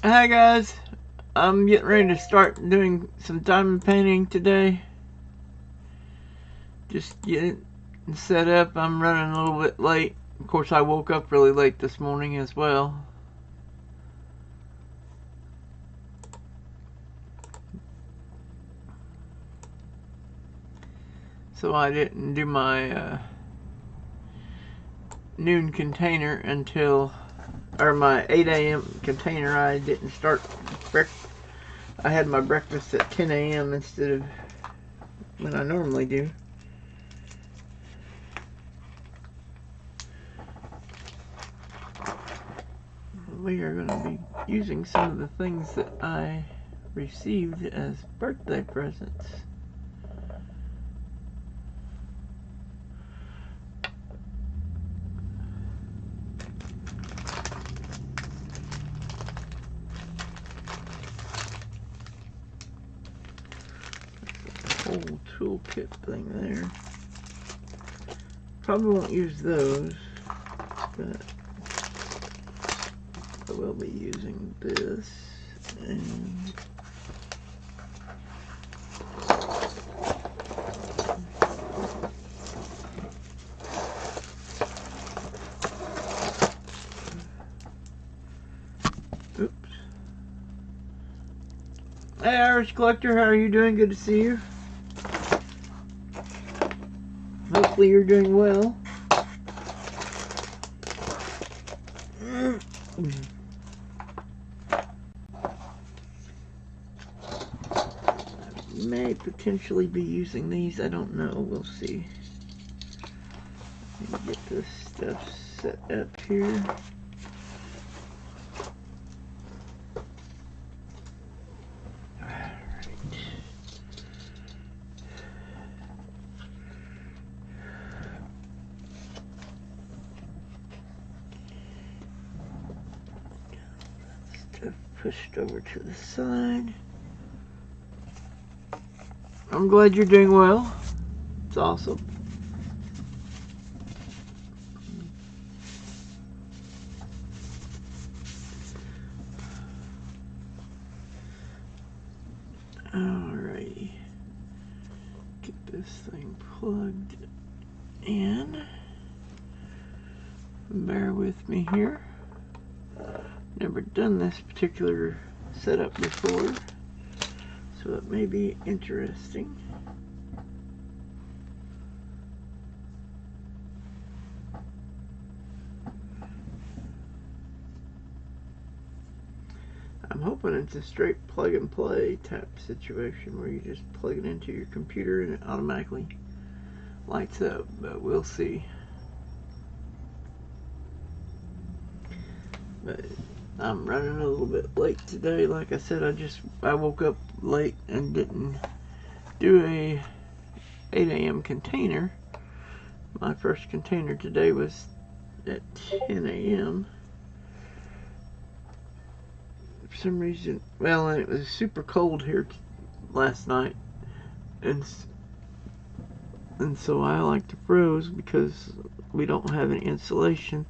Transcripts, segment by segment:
Hi guys, I'm getting ready to start doing some diamond painting today. Just getting set up. I'm running a little bit late. Of course, I woke up really late this morning as well. So I didn't do my noon container until, or my 8 a.m. container. I didn't start I had my breakfast at 10 a.m. instead of when I normally do. We are going to be using some of the things that I received as birthday presents. Whole toolkit thing there. Probably won't use those, but I will be using this. And oops. Hey Irish Collector, how are you doing? Good to see you. Hopefully you're doing well. May potentially be using these. I don't know. We'll see. Let me get this stuff set up here. Pushed over to the side. I'm glad you're doing well. It's awesome. Alrighty. Get this thing plugged in. Bear with me here. Never done this particular setup before, so it may be interesting. I'm hoping it's a straight plug and play type situation where you just plug it into your computer and it automatically lights up, but we'll see. But I'm running a little bit late today. Like I said, I woke up late and didn't do a 8 a.m. container. My first container today was at 10 a.m. For some reason, well, and it was super cold here last night, and so I like to froze because we don't have any insulation,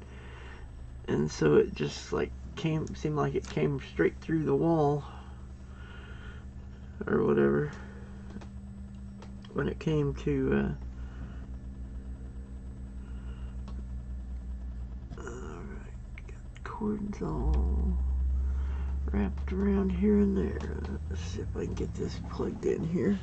and so it just like seemed like it came straight through the wall or whatever when it came to alright, got cords all wrapped around here and there. Let's see if I can get this plugged in here.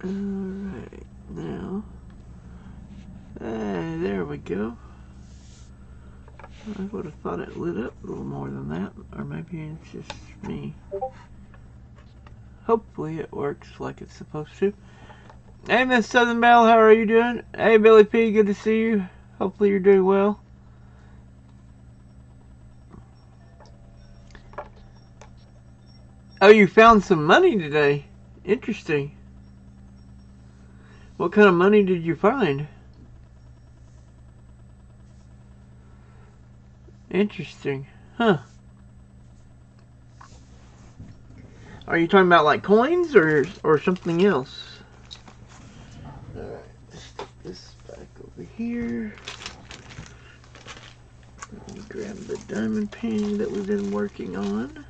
Alright, now, hey, there we go. I would have thought it lit up a little more than that, or maybe it's just me. Hopefully it works like it's supposed to. Hey Miss Southern Belle, how are you doing? Hey Billy P, good to see you. Hopefully you're doing well. Oh, you found some money today. Interesting. What kind of money did you find? Interesting. Huh. Are you talking about like coins or something else? Alright, stick this back over here. Let me grab the diamond painting that we've been working on.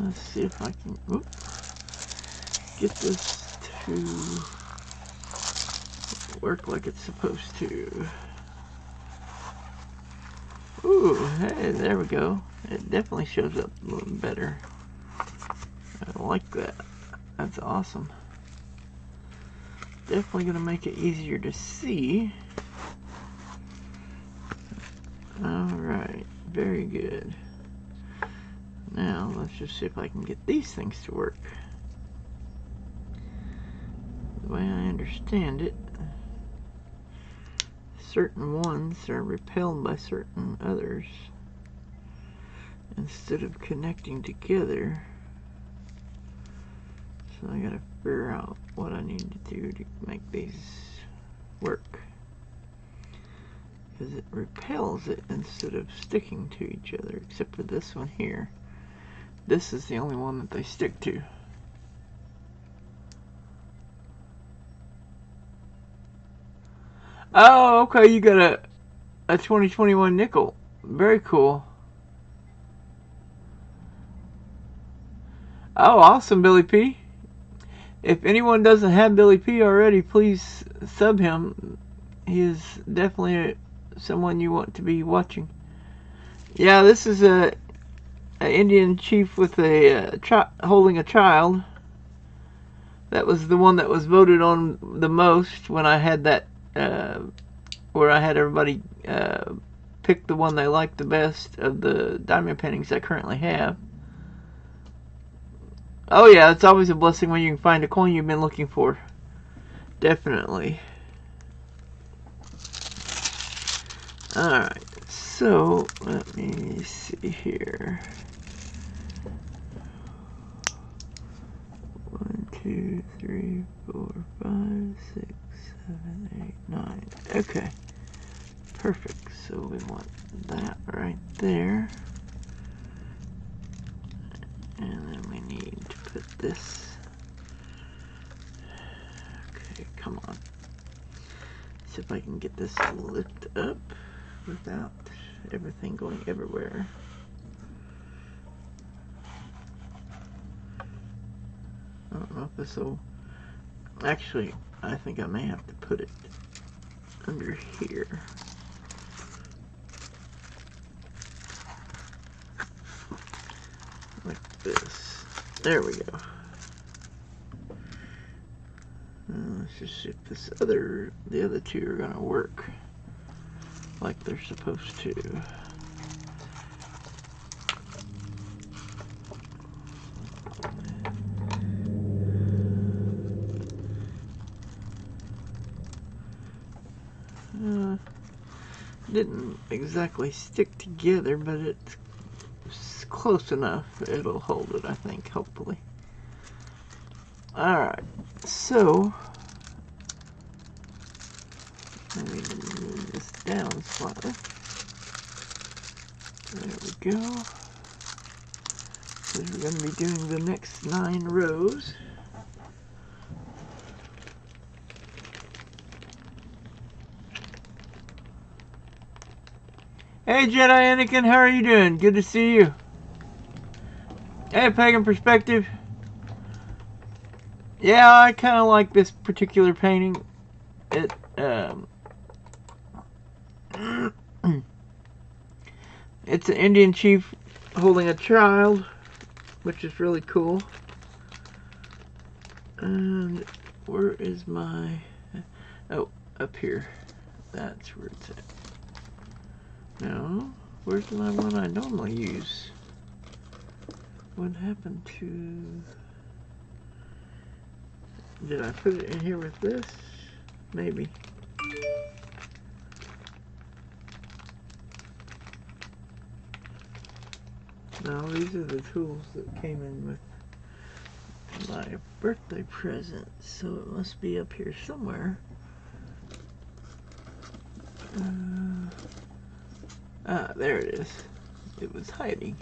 Let's see if I can get this to work like it's supposed to. Ooh, hey, there we go. It definitely shows up a little better. I like that. That's awesome. Definitely going to make it easier to see. Alright, very good. Now, let's just see if I can get these things to work. The way I understand it, certain ones are repelled by certain others. Instead of connecting together, so I gotta figure out what I need to do to make these work. Because it repels it instead of sticking to each other, except for this one here. This is the only one that they stick to. Oh, okay, you got a 2021 nickel. Very cool. Oh, awesome, Billy P. If anyone doesn't have Billy P already, please sub him. He is definitely someone you want to be watching. Yeah, this is an Indian chief with a holding a child. That was the one that was voted on the most when I had that, where I had everybody pick the one they liked the best of the diamond paintings I currently have. Oh yeah, it's always a blessing when you can find a coin you've been looking for. Definitely. Alright, so let me see here. 1, 2, 3, 4, 5, 6, 7, 8, 9. Okay. Perfect. So we want that right there. And then we need to put this. Okay, come on. See if I can get this to lift up without everything going everywhere. I don't know if this will... Actually, I think I may have to put it under here. Like this. There we go. Let's just see if the other two are gonna work like they're supposed to. Didn't exactly stick together, but it's close enough. It'll hold it, I think, hopefully. Alright, so let me move this down slightly. There we go. Because we're going to be doing the next 9 rows. Hey Jedi Anakin, how are you doing? Good to see you. Hey Pagan Perspective. Yeah, I kind of like this particular painting. It it's an Indian chief holding a child, which is really cool. And where is my... Oh, up here. That's where it's at. No, where's my one I normally use? What happened to... Did I put it in here with this? Maybe. Now these are the tools that came in with my birthday present, so it must be up here somewhere. There it is. It was hiding.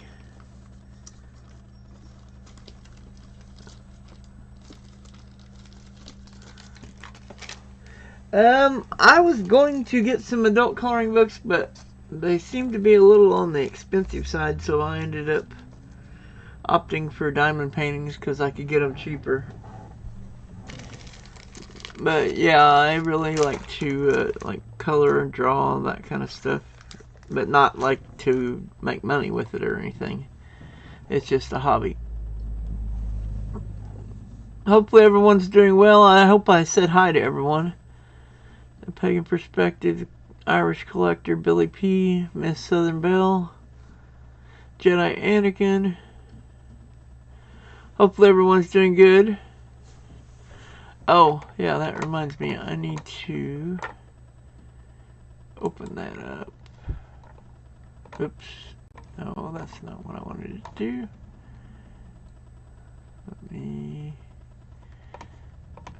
I was going to get some adult coloring books, but they seem to be a little on the expensive side, so I ended up opting for diamond paintings because I could get them cheaper. But yeah, I really like to like color and draw, that kind of stuff, but not like to make money with it or anything. It's just a hobby. Hopefully everyone's doing well. I hope I said hi to everyone. The Pagan Perspective, Irish Collector, Billy P, Miss Southern Belle, Jedi Anakin. Hopefully everyone's doing good. Oh, yeah, that reminds me. I need to open that up. Oops. No, that's not what I wanted to do. Let me...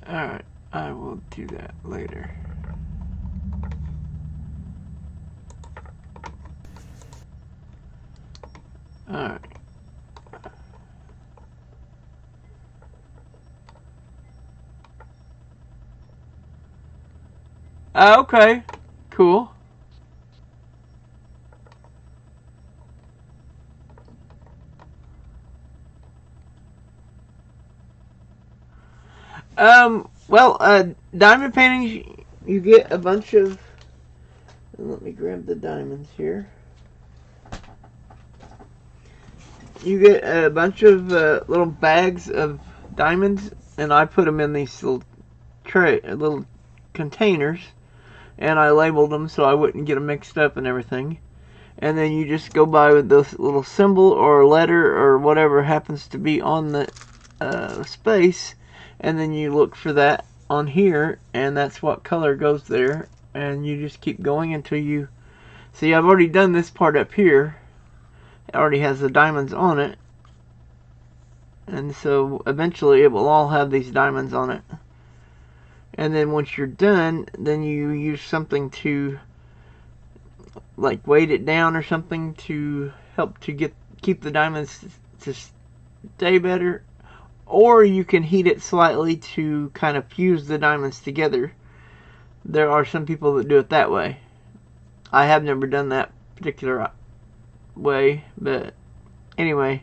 Alright, I will do that later. Alright. Okay, cool. Well, diamond paintings, you get a bunch of... Let me grab the diamonds here. You get a bunch of little bags of diamonds, and I put them in these little little containers, and I labeled them so I wouldn't get them mixed up and everything. And then you just go by with this little symbol or letter or whatever happens to be on the space, and then you look for that on here, and that's what color goes there, and you just keep going until you... See, I've already done this part up here. It already has the diamonds on it, and so eventually it will all have these diamonds on it. And then once you're done, then you use something to like weight it down or something to help to keep the diamonds to stay better, or you can heat it slightly to kind of fuse the diamonds together. There are some people that do it that way. I have never done that particular way, but anyway,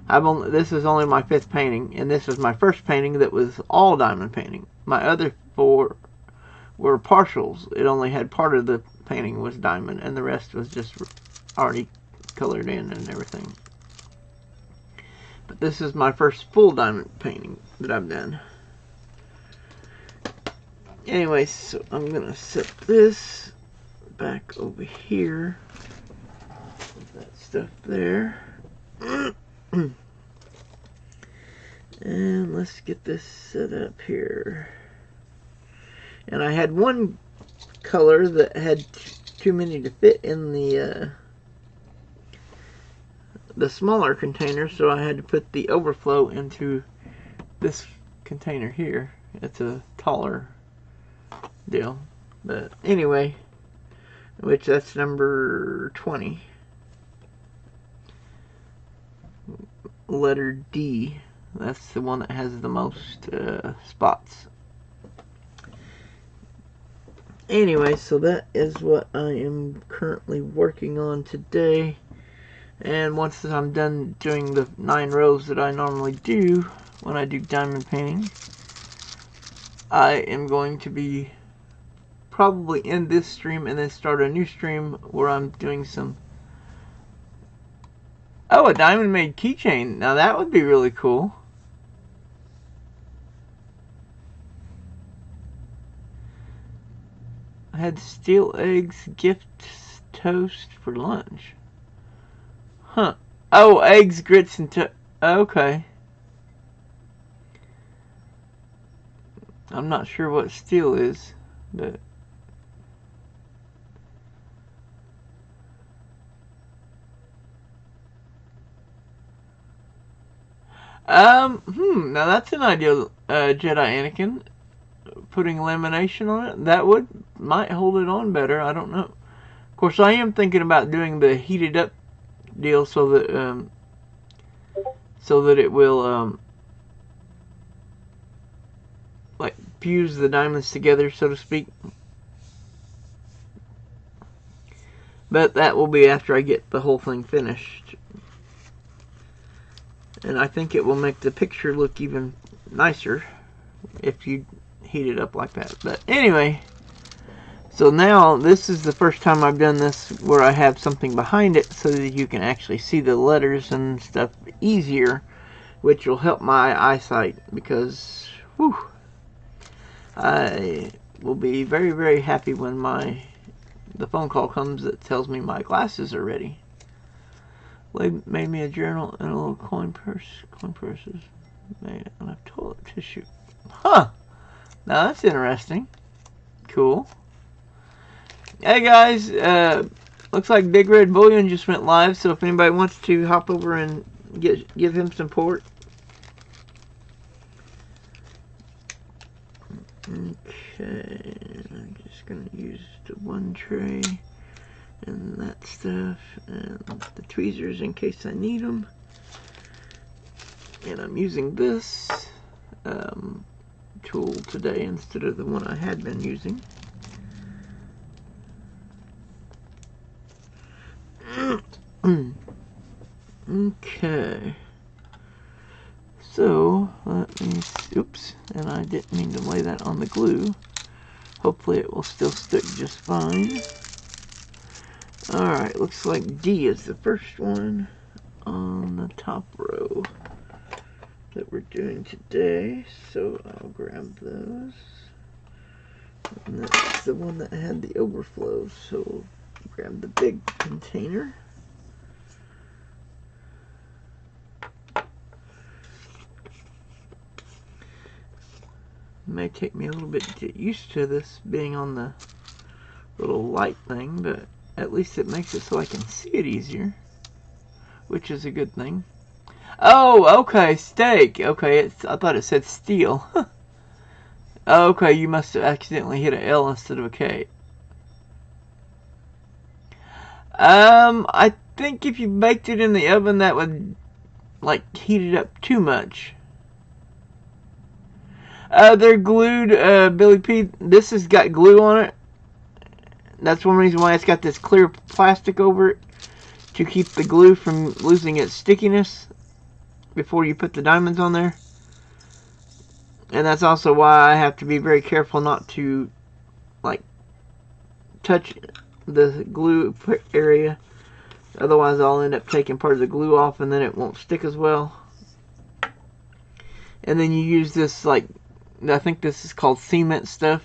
this is only my 5th painting, and this is my first painting that was all diamond painting. My other 4 were partials. It only had part of the painting was diamond, and the rest was just already colored in and everything. But this is my first full diamond painting that I've done. Anyway, so I'm gonna set this back over here. Put that stuff there. And let's get this set up here. And I had one color that had too many to fit in the smaller container, so I had to put the overflow into this container here. It's a taller deal, but anyway, which that's number 20, letter D. That's the one that has the most spots. Anyway, so that is what I am currently working on today. And once I'm done doing the 9 rows that I normally do when I do diamond painting, I am going to be probably end this stream and then start a new stream where I'm doing some... Oh, a diamond made keychain. Now that would be really cool. I had steel eggs, gift toast for lunch. Huh. Oh, eggs, grits, and toast. Okay. I'm not sure what steel is, but... Now that's an ideal Jedi Anakin. Putting lamination on it, that might hold it on better. I don't know. Of course, I am thinking about doing the heated up deal so that it will like fuse the diamonds together, so to speak. But that will be after I get the whole thing finished. And I think it will make the picture look even nicer if you heat it up like that. But anyway, so now this is the first time I've done this where I have something behind it so that you can actually see the letters and stuff easier, which will help my eyesight, because whew, I will be very, very happy when the phone call comes that tells me my glasses are ready. Made me a journal and a little coin purses made out of toilet tissue. Huh! Now that's interesting. Cool. Hey guys, looks like Big Red Bullion just went live, so if anybody wants to hop over and give him support. Okay, I'm just gonna use the one tray and that stuff and the tweezers in case I need them. And I'm using this tool today instead of the one I had been using. Okay. So, let me, oops, and I didn't mean to lay that on the glue. Hopefully it will still stick just fine. Alright, looks like D is the first one on the top row that we're doing today. So I'll grab those. And that's the one that had the overflow, so grab the big container. It may take me a little bit to get used to this being on the little light thing, but at least it makes it so I can see it easier, which is a good thing. Oh, okay, steak. Okay, I thought it said steel. Okay, you must have accidentally hit an L instead of a K. I think if you baked it in the oven, that would, like, heat it up too much. They're glued, Billy P. This has got glue on it. That's one reason why it's got this clear plastic over it, to keep the glue from losing its stickiness before you put the diamonds on there. And that's also why I have to be very careful not to, like, touch the glue area. Otherwise I'll end up taking part of the glue off and then it won't stick as well. And then you use this, like, I think this is called cement stuff,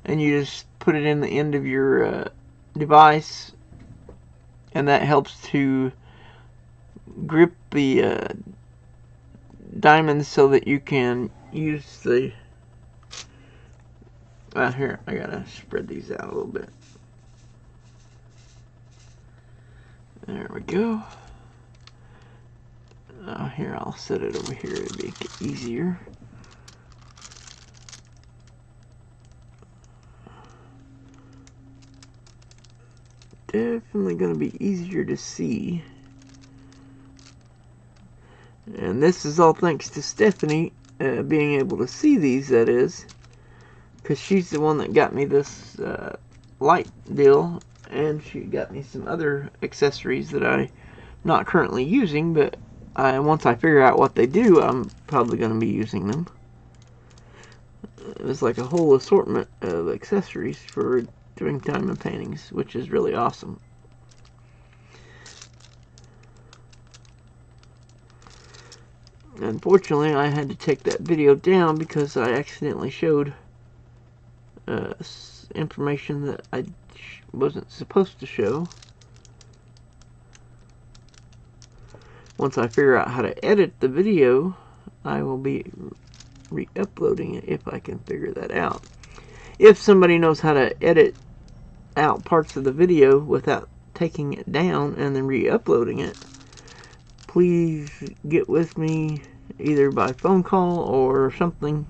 and you just put it in the end of your device, and that helps to grip the diamonds so that you can use the here, I gotta spread these out a little bit. There we go. Here, I'll set it over here to make it easier. Definitely going to be easier to see. And this is all thanks to Stephanie being able to see these, that is. Because she's the one that got me this light deal. And she got me some other accessories that I'm not currently using. But once I figure out what they do, I'm probably going to be using them. There's like a whole assortment of accessories for doing diamond paintings, which is really awesome. Unfortunately, I had to take that video down because I accidentally showed information that I wasn't supposed to show. Once I figure out how to edit the video, I will be re-uploading it if I can figure that out. If somebody knows how to edit out parts of the video without taking it down and then re-uploading it, please get with me either by phone call or something,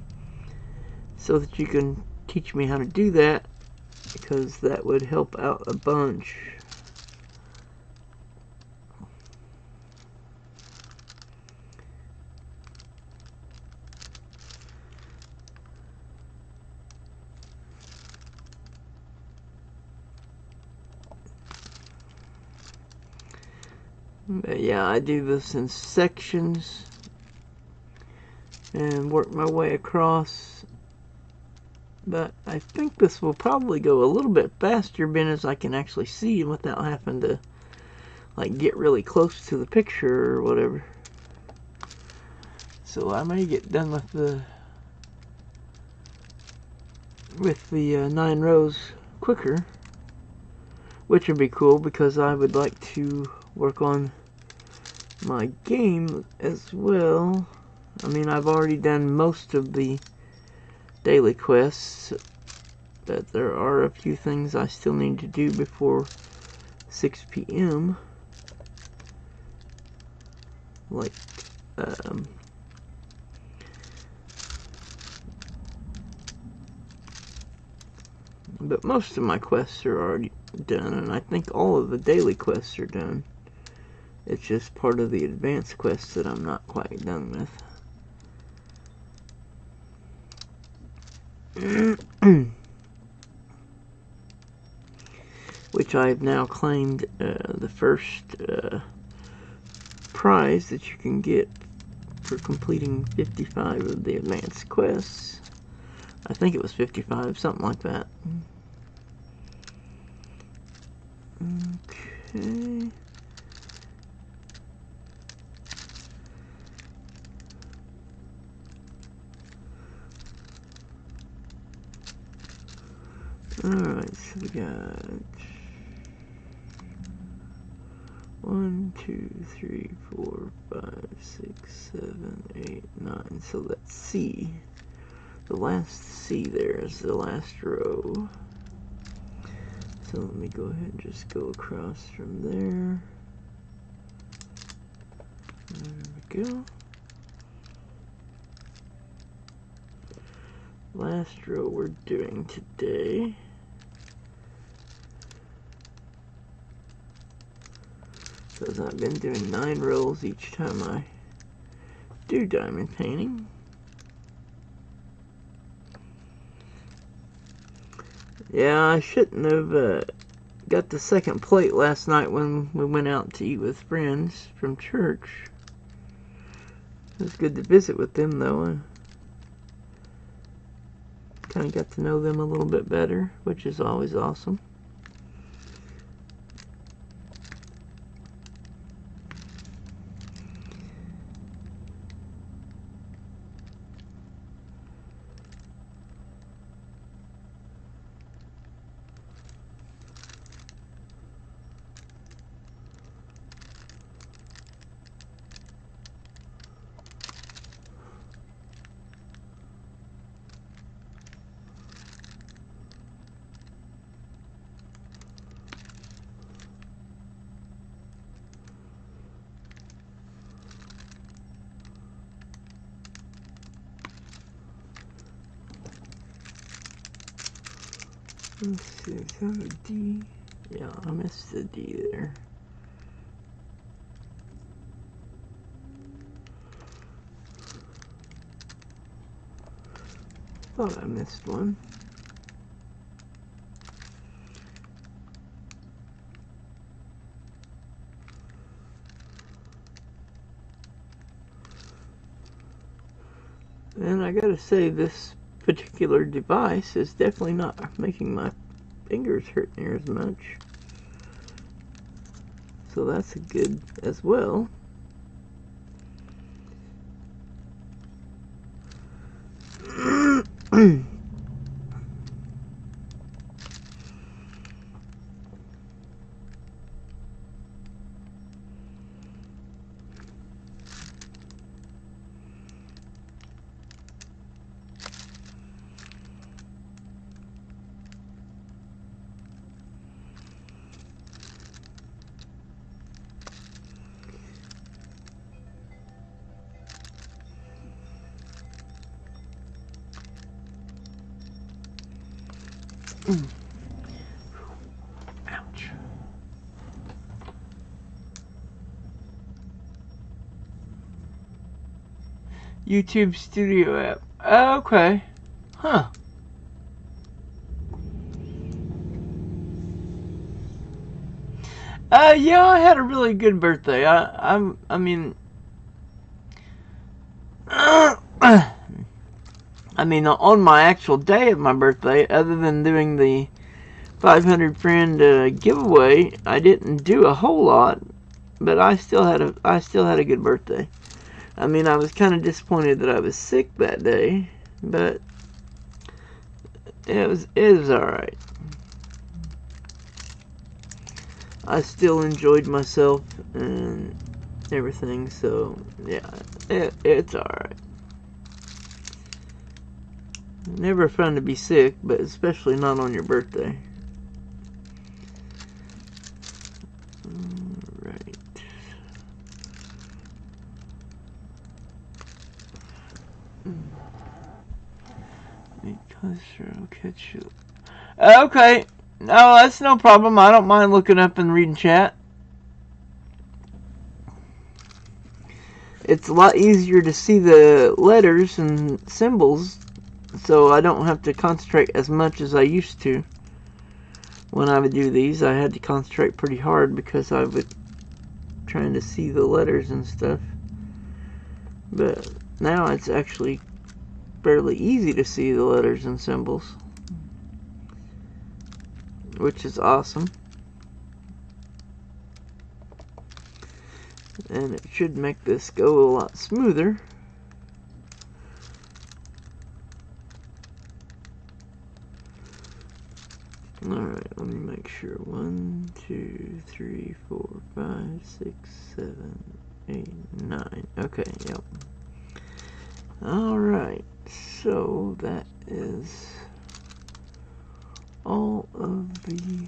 so that you can teach me how to do that, because that would help out a bunch. But yeah, I do this in sections and work my way across. But I think this will probably go a little bit faster, being as I can actually see without having to like get really close to the picture or whatever. So I may get done with the 9 rows quicker, which would be cool, because I would like to work on my game as well. I mean, I've already done most of the daily quests, but there are a few things I still need to do before 6 p.m. Like, but most of my quests are already done, and I think all of the daily quests are done. It's just part of the advanced quests that I'm not quite done with. Which I've now claimed the first prize that you can get for completing 55 of the advanced quests. I think it was 55, something like that. Okay. Alright, so we got 1, 2, 3, 4, 5, 6, 7, 8, 9. So that's C. The last C there is the last row. So let me go ahead and just go across from there. There we go. Last row we're doing today. Because I've been doing 9 rolls each time I do diamond painting. Yeah, I shouldn't have got the second plate last night when we went out to eat with friends from church. It was good to visit with them, though. I kind of got to know them a little bit better, which is always awesome. Let's see, is that a D? Yeah, I missed the D there. Thought I missed one. And I gotta say, this particular device is definitely not making my fingers hurt near as much. So that's good as well. Ouch. YouTube Studio app. Okay. Huh. Yeah, I had a really good birthday. I mean, I mean, on my actual day of my birthday, other than doing the 500 friend giveaway, I didn't do a whole lot, but I still had a good birthday. I mean, I was kind of disappointed that I was sick that day, but it was all right. I still enjoyed myself and everything, so yeah, it's all right. Never fun to be sick, but especially not on your birthday. Right. Because I'll catch you. Okay. No, that's no problem. I don't mind looking up and reading chat. It's a lot easier to see the letters and symbols, so I don't have to concentrate as much as I used to. When I would do these, I had to concentrate pretty hard because I was trying to see the letters and stuff. But now it's actually fairly easy to see the letters and symbols, which is awesome. And it should make this go a lot smoother. Alright, let me make sure. 1, 2, 3, 4, 5, 6, 7, 8, 9. Okay, yep. Alright, so that is all of the...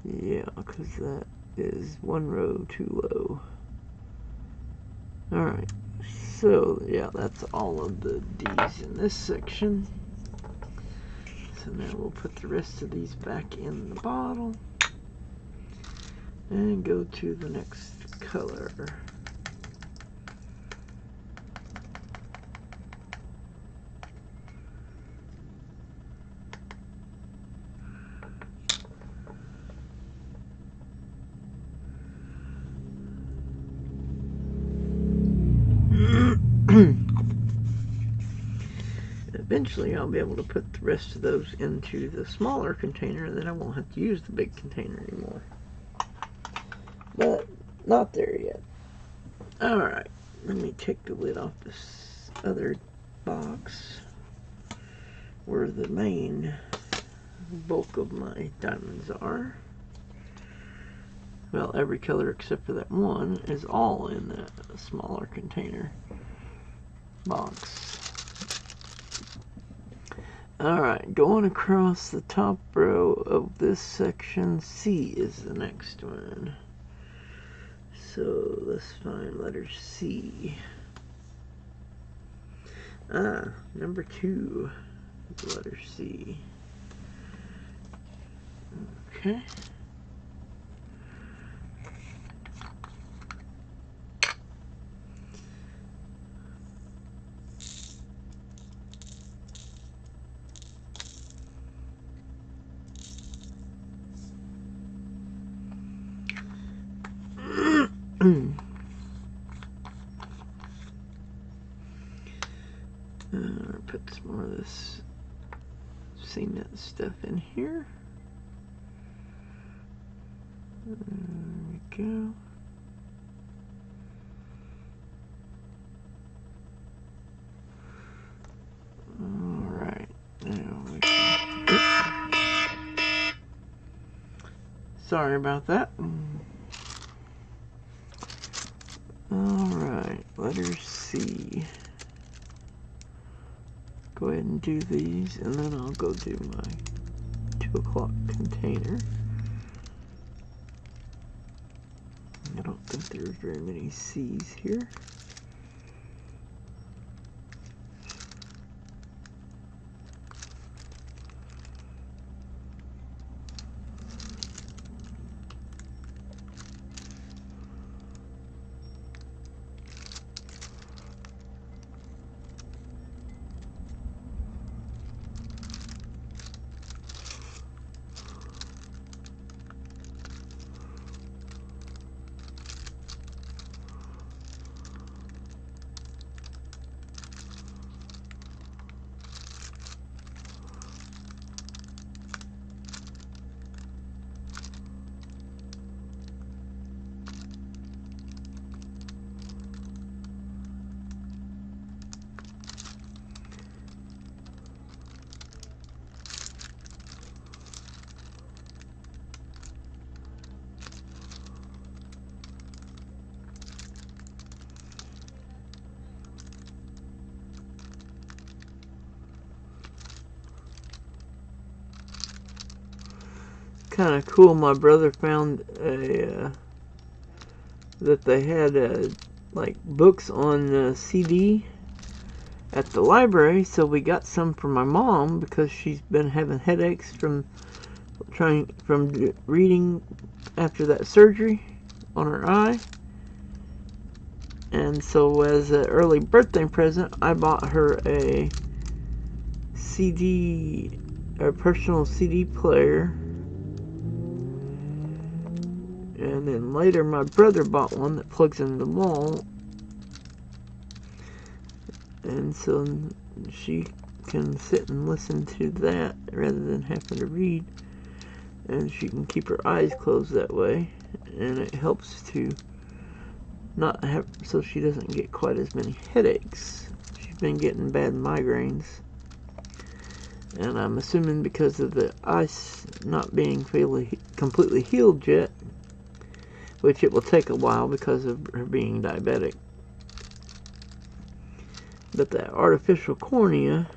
Yeah, because that is one row too low. Alright, so yeah, that's all of the D's in this section. So now we'll put the rest of these back in the bottle and go to the next color. Eventually I'll be able to put the rest of those into the smaller container, and then I won't have to use the big container anymore. But not there yet. Alright, let me take the lid off this other box where the main bulk of my diamonds are. Well, every color except for that one is all in that smaller container box. Alright, going across the top row of this section, C is the next one. So let's find letter C. Number 2, letter C. Okay. Put some more of this cement stuff in here. There we go. Alright, now we can... Sorry about that. Alright, letter C. Go ahead and do these, and then I'll go do my 2 o'clock container. I don't think there's very many C's here. kind of cool. My brother found a that they had like books on CD at the library, so we got some for my mom because she's been having headaches from reading after that surgery on her eye. And so as an early birthday present, I bought her a personal CD player. And then later my brother bought one that plugs into the wall. And so she can sit and listen to that rather than having to read. And she can keep her eyes closed that way. And it helps to not have, so she doesn't get quite as many headaches. She's been getting bad migraines. And I'm assuming because of the eyes not being completely healed yet, which it will take a while because of her being diabetic. But that artificial cornea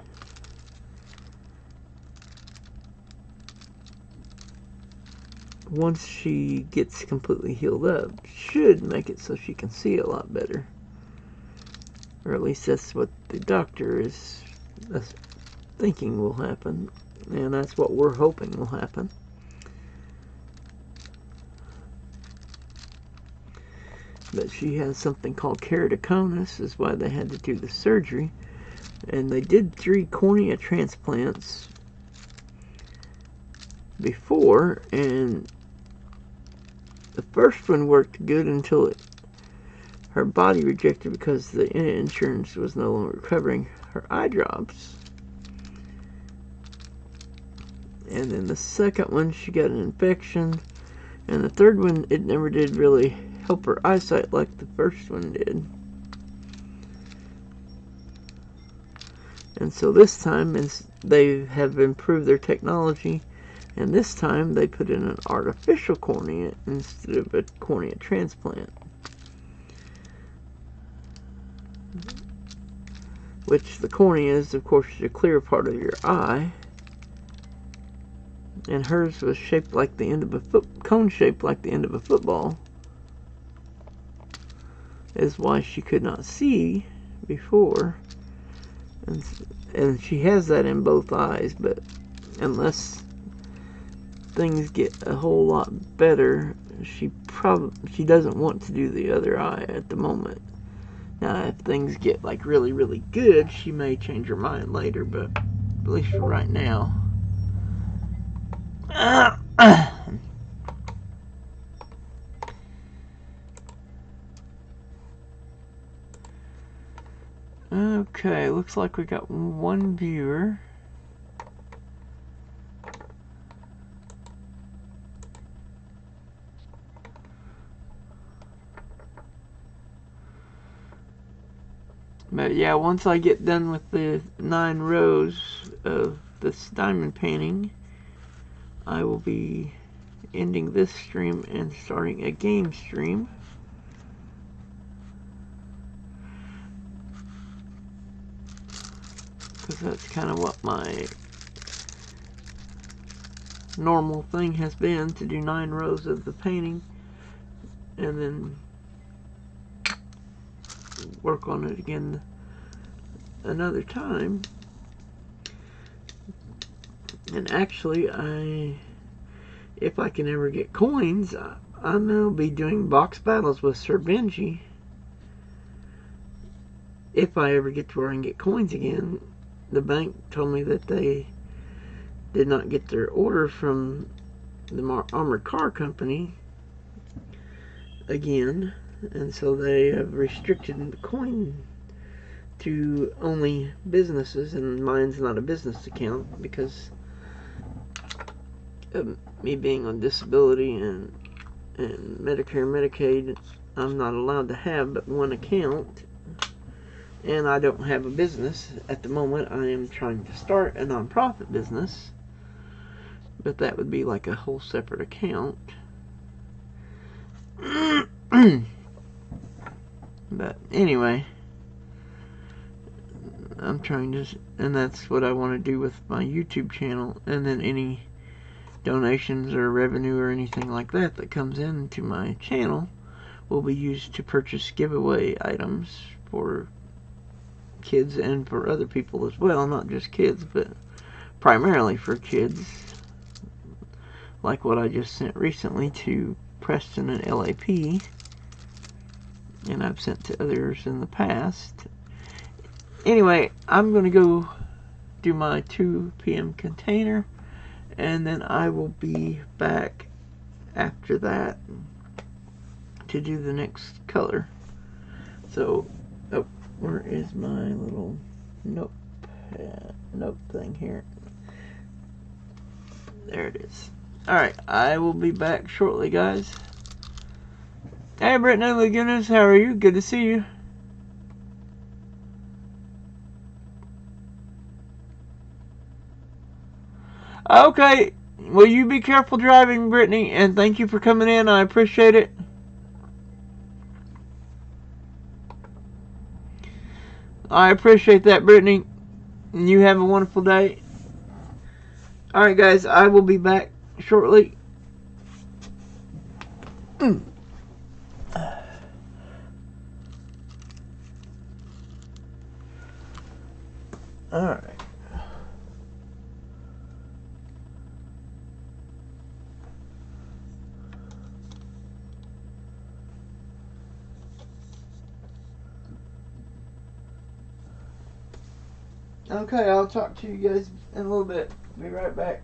once she gets completely healed up, should make it so she can see a lot better. Or at least that's what the doctor is thinking will happen. And that's what we're hoping will happen. But she has something called keratoconus, is why they had to do the surgery. And they did 3 cornea transplants before, and the first one worked good until her body rejected because the insurance was no longer covering her eye drops. And then the second one, she got an infection. And the third one, it never did really help her eyesight like the first one did. And so this time, they have improved their technology, and this time they put in an artificial cornea instead of a cornea transplant. Which the cornea is, of course, the clear part of your eye. And hers was shaped like the end of a cone shaped like the end of a football. Is why she could not see before. And she has that in both eyes, but unless things get a whole lot better, she doesn't want to do the other eye at the moment. Now, if things get like really, really good, she may change her mind later, but at least for right now. Okay, looks like we got one viewer. But yeah, once I get done with the 9 rows of this diamond painting, I will be ending this stream and starting a game stream. Because that's kind of what my normal thing has been, to do 9 rows of the painting and then work on it again another time. And actually, if I can ever get coins, I'm going to be doing box battles with Sir Benji. If I ever get to where I can get coins again. The bank told me that they did not get their order from the armored car company again, and so they have restricted the coin to only businesses, and mine's not a business account because of me being on disability and Medicare and Medicaid. I'm not allowed to have but one account, and I don't have a business at the moment. I am trying to start a non-profit business, but that would be like a whole separate account. But anyway, I'm trying to, and that's what I want to do with my YouTube channel, and then any donations or revenue or anything like that that comes into my channel will be used to purchase giveaway items for kids and for other people as well. Not just kids, but primarily for kids, like what I just sent recently to Preston and LAP, and I've sent to others in the past. Anyway, I'm going to go do my 2 p.m. container, and then I will be back after that to do the next color. So, oh, where is my little note thing here? There it is. Alright, I will be back shortly, guys. Hey, Brittany Lagunas, how are you? Good to see you. Okay, well, you be careful driving, Brittany, and thank you for coming in. I appreciate it. I appreciate that, Brittany. And you have a wonderful day. Alright, guys, I will be back shortly. Alright. Okay, I'll talk to you guys in a little bit. Be right back.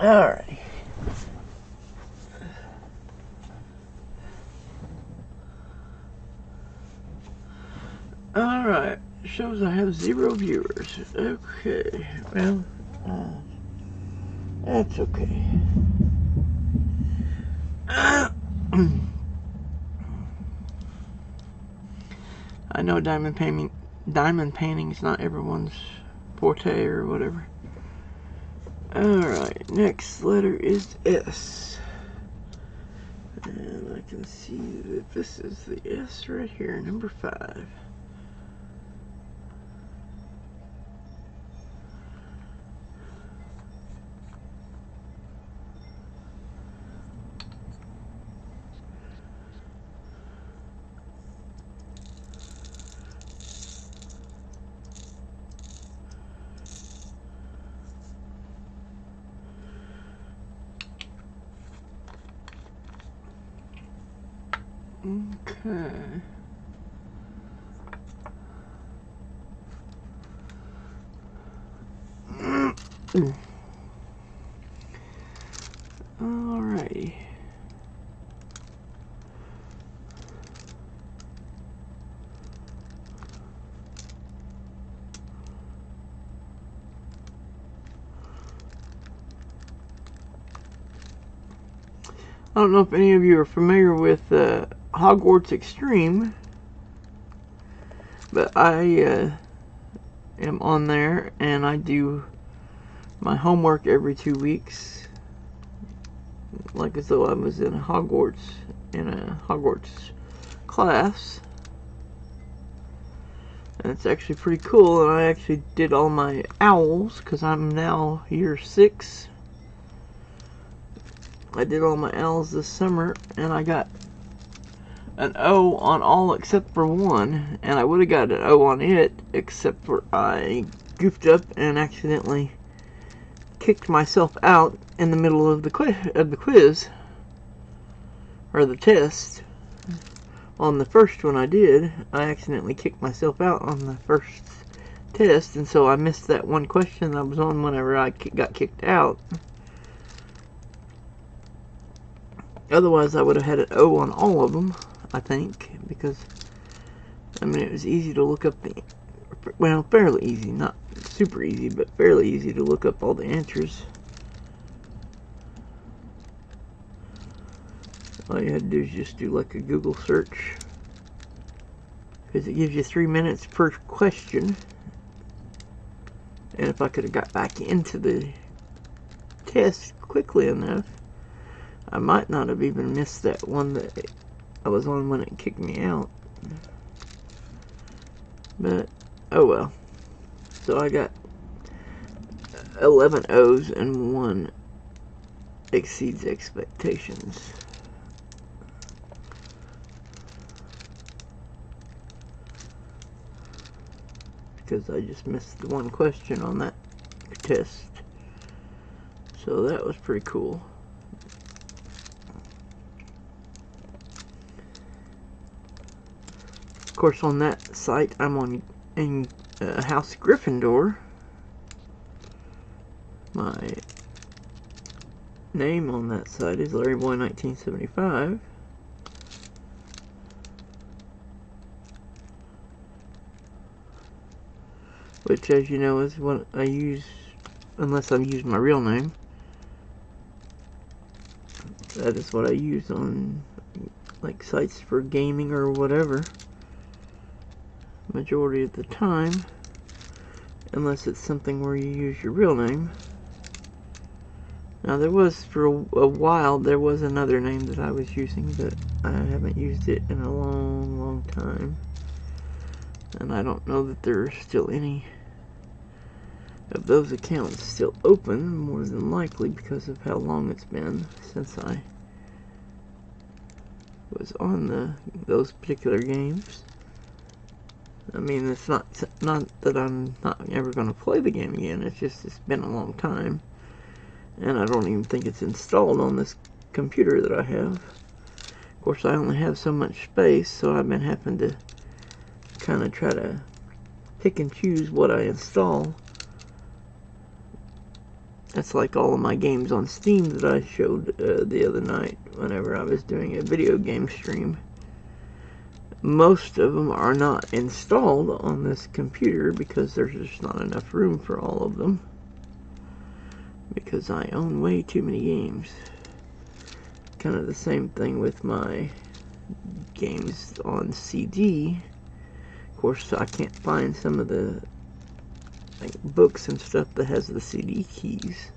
Alrighty. Alright, shows I have 0 viewers. Okay, well, that's okay. I know diamond painting is not everyone's forte or whatever. Alright, next letter is S. And I can see that this is the S right here, number 5. Okay. Alrighty. I don't know if any of you are familiar with Hogwarts Extreme, but I am on there and I do my homework every 2 weeks, like as though I was in a Hogwarts class. And it's actually pretty cool, and I actually did all my owls because I'm now year 6. I did all my owls this summer, and I got an O on all except for one, and I would have got an O on it, except for I goofed up and accidentally kicked myself out in the middle of the quiz, or the test. On the first one I did, I accidentally kicked myself out on the first test, and so I missed that one question I was on whenever I got kicked out. Otherwise, I would have had an O on all of them, I think, because, I mean, it was easy to look up the, well, fairly easy, not super easy, but fairly easy to look up all the answers. All you had to do is just do like a Google search, because it gives you 3 minutes per question. And if I could have got back into the test quickly enough, I might not have even missed that one that I was on when it kicked me out. But, oh well. So I got 11 O's and 1 exceeds expectations. Because I just missed the one question on that test. So that was pretty cool. Of course, on that site, I'm on in House Gryffindor. My name on that site is LarryBoy1975. Which, as you know, is what I use, unless I use my real name. That is what I use on, like, sites for gaming or whatever. Majority of the time. Unless it's something where you use your real name. Now, there was, for a while, there was another name that I was using, but I haven't used it in a long, long time. And I don't know that there are still any of those accounts still open, more than likely, because of how long it's been since I was on those particular games. I mean, it's not that I'm not ever going to play the game again, it's just it's been a long time. And I don't even think it's installed on this computer that I have. Of course, I only have so much space, so I've been having to kind of try to pick and choose what I install. that's like all of my games on Steam that I showed the other night whenever I was doing a video game stream. Most of them are not installed on this computer because there's just not enough room for all of them. Because I own way too many games. Kind of the same thing with my games on CD. Of course, I can't find some of the books and stuff that has the CD keys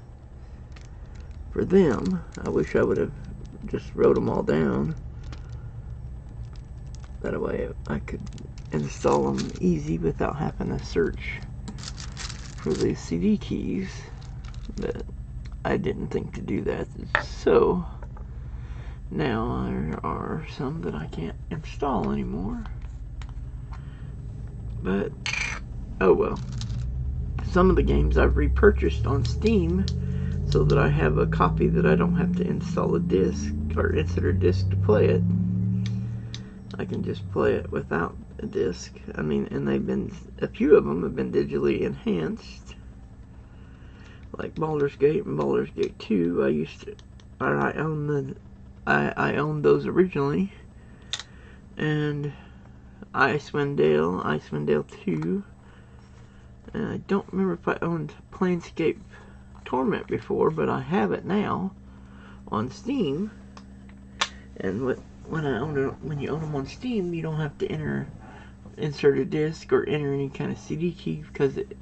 for them. I wish I would have just wrote them all down. That way I could install them easy without having to search for the CD keys. But I didn't think to do that. So now there are some that I can't install anymore. But oh well. Some of the games I've repurchased on Steam so that I have a copy that I don't have to install a disc or insert a disc to play it. I can just play it without a disc. I mean, and a few of them have been digitally enhanced. Like Baldur's Gate and Baldur's Gate 2. I owned those originally. And Icewind Dale 2. And I don't remember if I owned Planescape Torment before, but I have it now on Steam. And when you own them on Steam, you don't have to insert a disc or enter any kind of CD key because it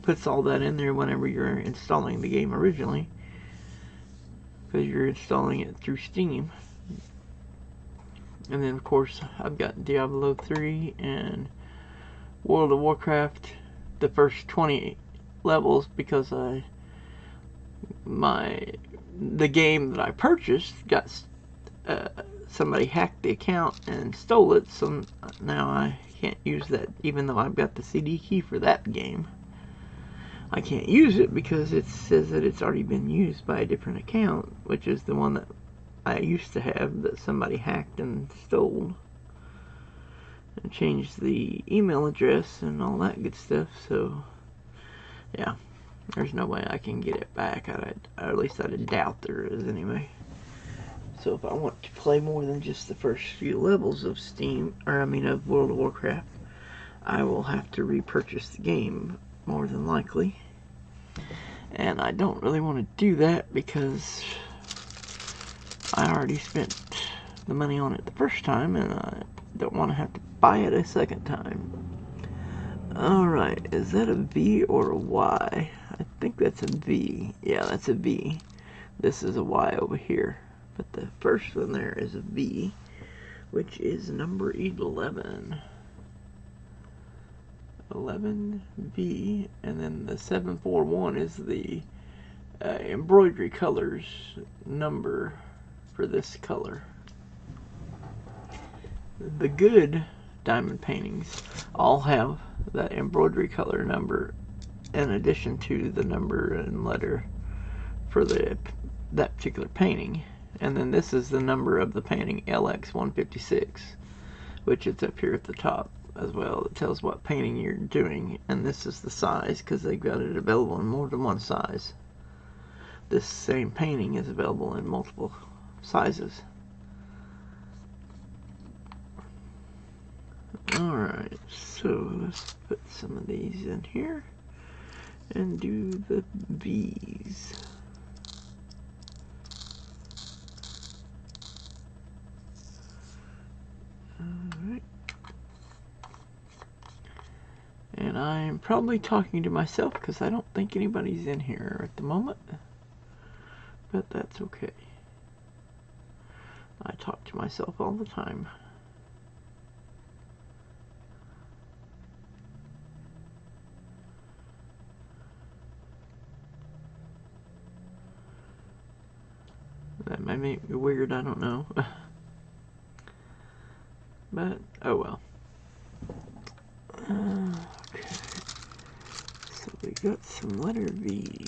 puts all that in there whenever you're installing the game originally, because you're installing it through Steam. And then of course I've got Diablo 3 and World of Warcraft, the first 20 levels, because the game that I purchased got somebody hacked the account and stole it, so now I can't use that. Even though I've got the CD key for that game, I can't use it because it says that it's already been used by a different account, which is the one that I used to have that somebody hacked and stole and changed the email address and all that good stuff. So yeah, there's no way I can get it back. Or at least I doubt there is anyway. So if I want to play more than just the first few levels of of World of Warcraft, I will have to repurchase the game, more than likely. And I don't really want to do that because I already spent the money on it the first time, and I don't want to have to buy it a second time. Alright, is that a V or a Y? I think that's a V. Yeah, that's a V. This is a Y over here. But the first one there is a V, which is number 11. 11V, and then the 741 is the embroidery colors number for this color. The good diamond paintings all have that embroidery color number in addition to the number and letter for that particular painting. And then this is the number of the painting, LX156, which is up here at the top as well. It tells what painting you're doing, and this is the size because they've got it available in more than one size. This same painting is available in multiple sizes. Alright, so let's put some of these in here and do the V's. Alright. And I'm probably talking to myself because I don't think anybody's in here at the moment. But that's okay. I talk to myself all the time. That might make me weird, I don't know. But, oh well. Okay. So we got some letter V.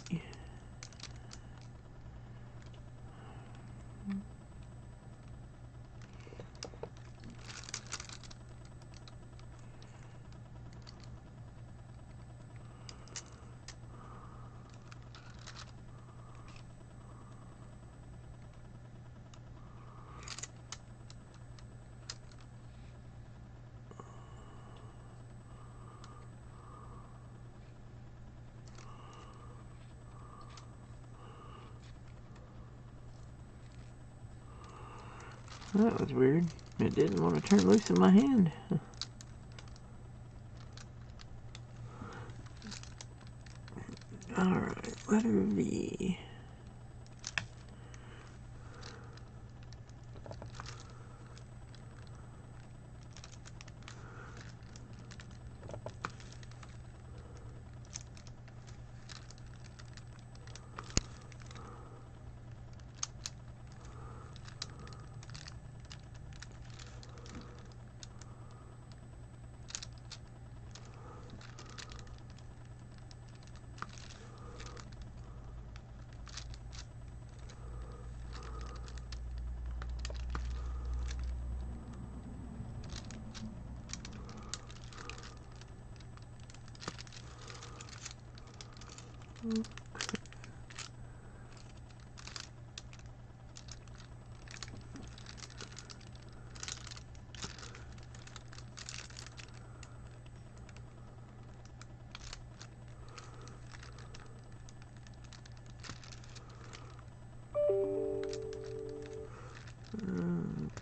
That was weird. It didn't want to turn loose in my hand. Alright, letter V.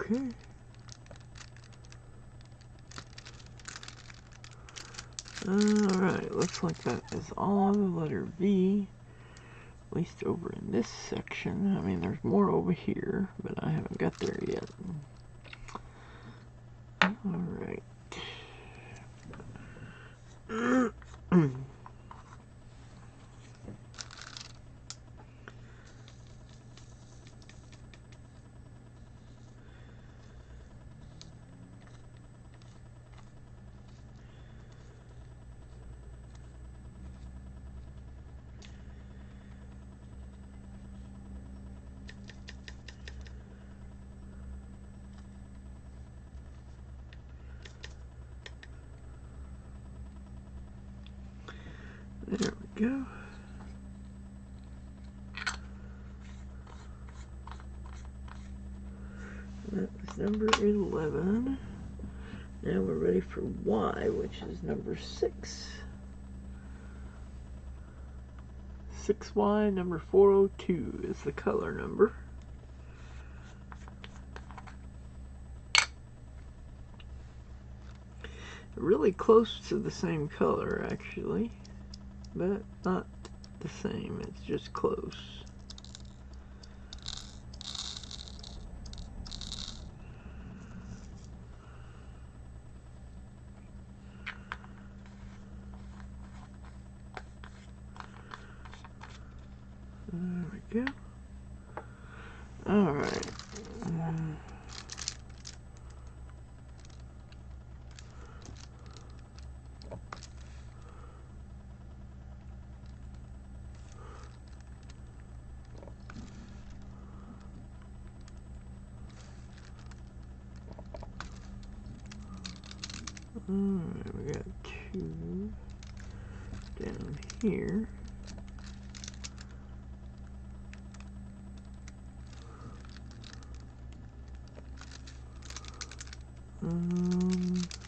Okay. Alright, looks like that is all of the letter V, at least over in this section. I mean, there's more over here, but I haven't got there yet. Alright. There we go. That was number 11. Now we're ready for Y, which is number 6. 6Y, number 402 is the color number. Really close to the same color, actually, but not the same. It's just close. There we go. All right. Alright, we got 2 down here.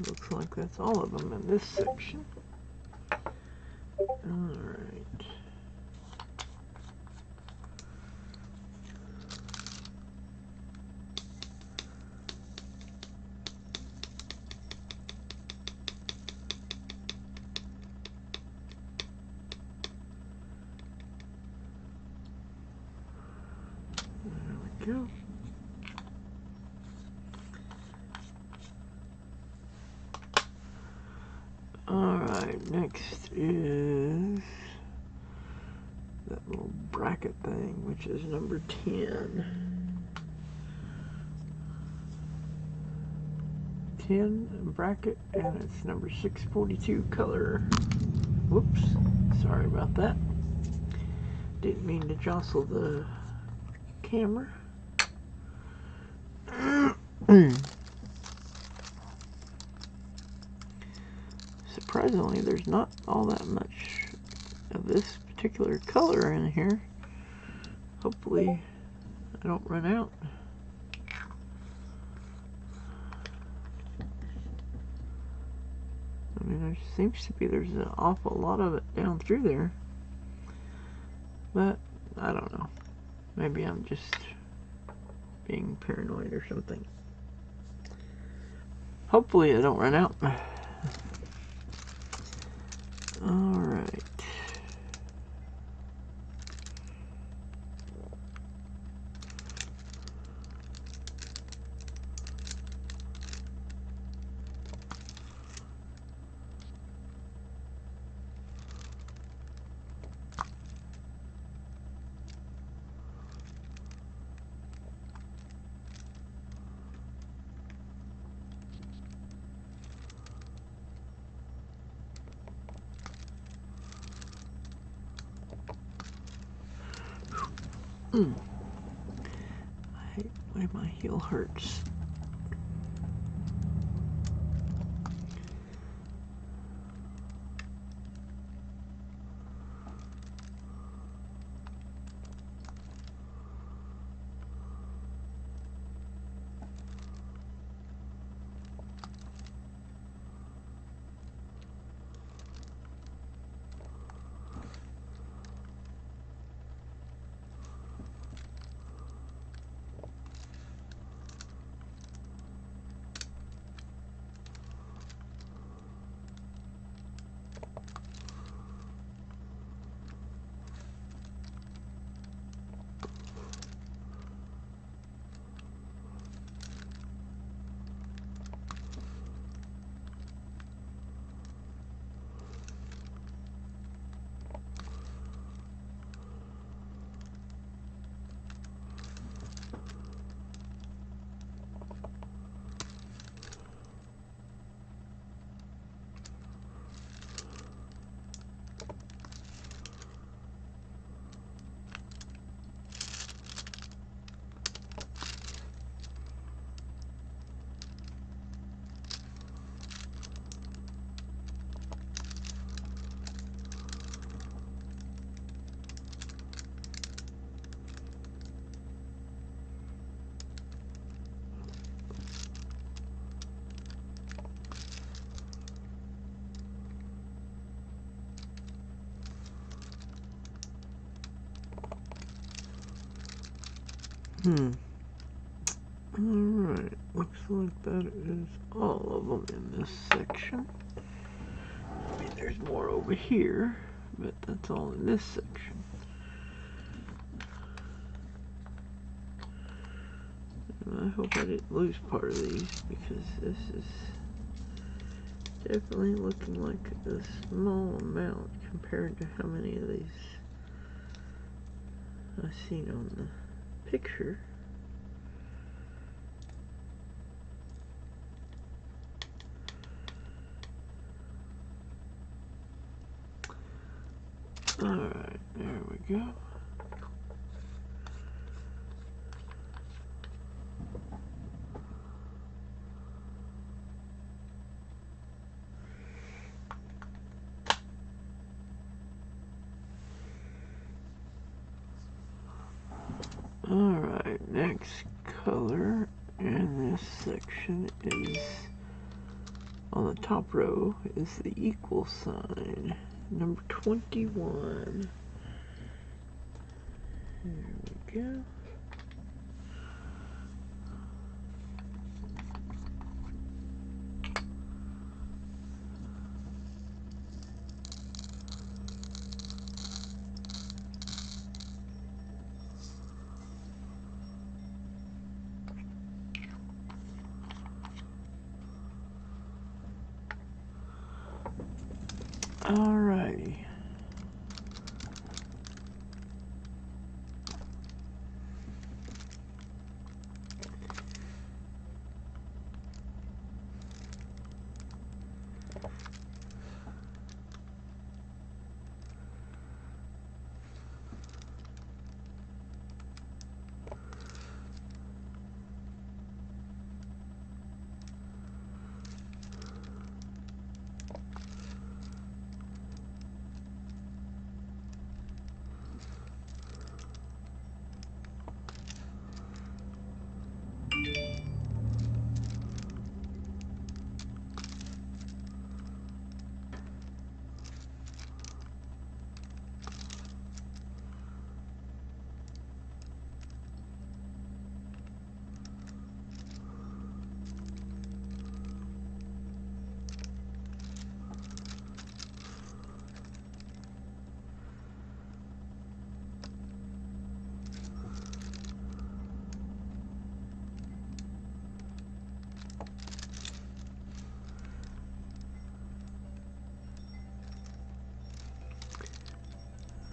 Looks like that's all of them in this section. Alright. Go. Alright, next is that little bracket thing, which is number 10. 10 bracket, and it's number 642 color. Whoops, sorry about that. Didn't mean to jostle the camera. Surprisingly, there's not all that much of this particular color in here. Hopefully I don't run out. I mean, there seems to be there's an awful lot of it down through there, but I don't know. Maybe I'm just being paranoid or something. Hopefully I don't run out. Alright. I hate when my heel hurts. Alright, looks like that is all of them in this section. I mean, there's more over here, but that's all in this section. And I hope I didn't lose part of these, because this is definitely looking like a small amount compared to how many of these I've seen on the picture. Alright, there we go. Alright, next color in this section is, on the top row, is the equal sign, number 21. There we go. Alrighty.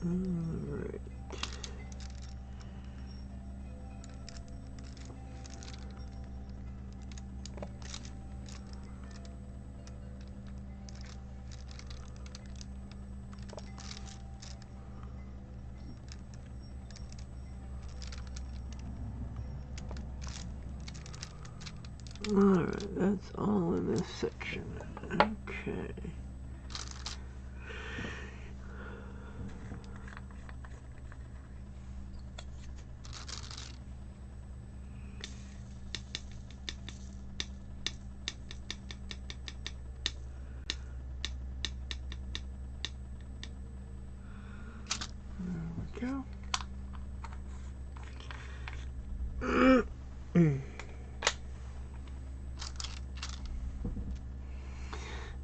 Alright. Alright, that's all in this section. Okay. There we go.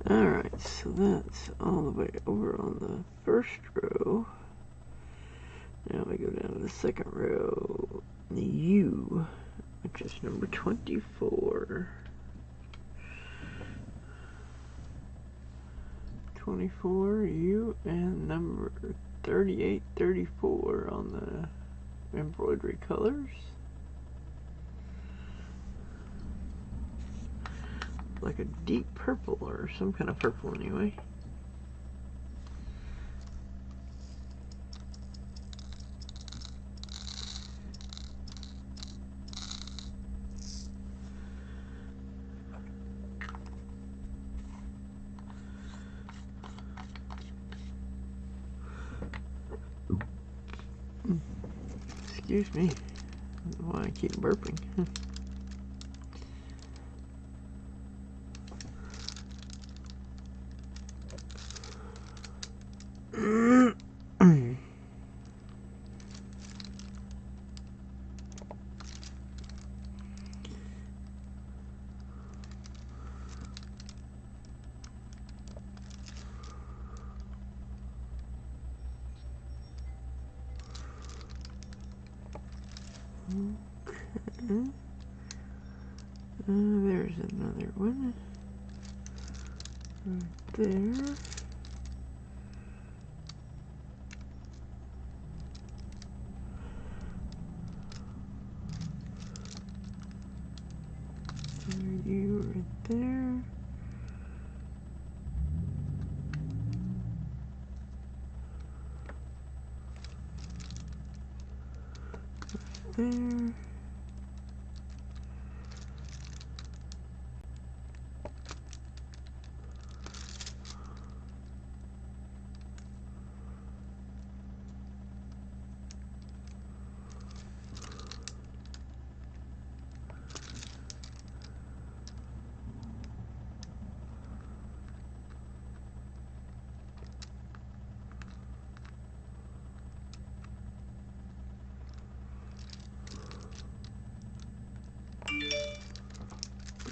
Alright, so that's all the way over on the first row. Now we go down to the second row, the U, which is number 24. 24 U and number 3834 on the embroidery colors. Like a deep purple or some kind of purple anyway. Excuse me. I don't know why I keep burping. Okay. There's another one. Right there. You right there. There.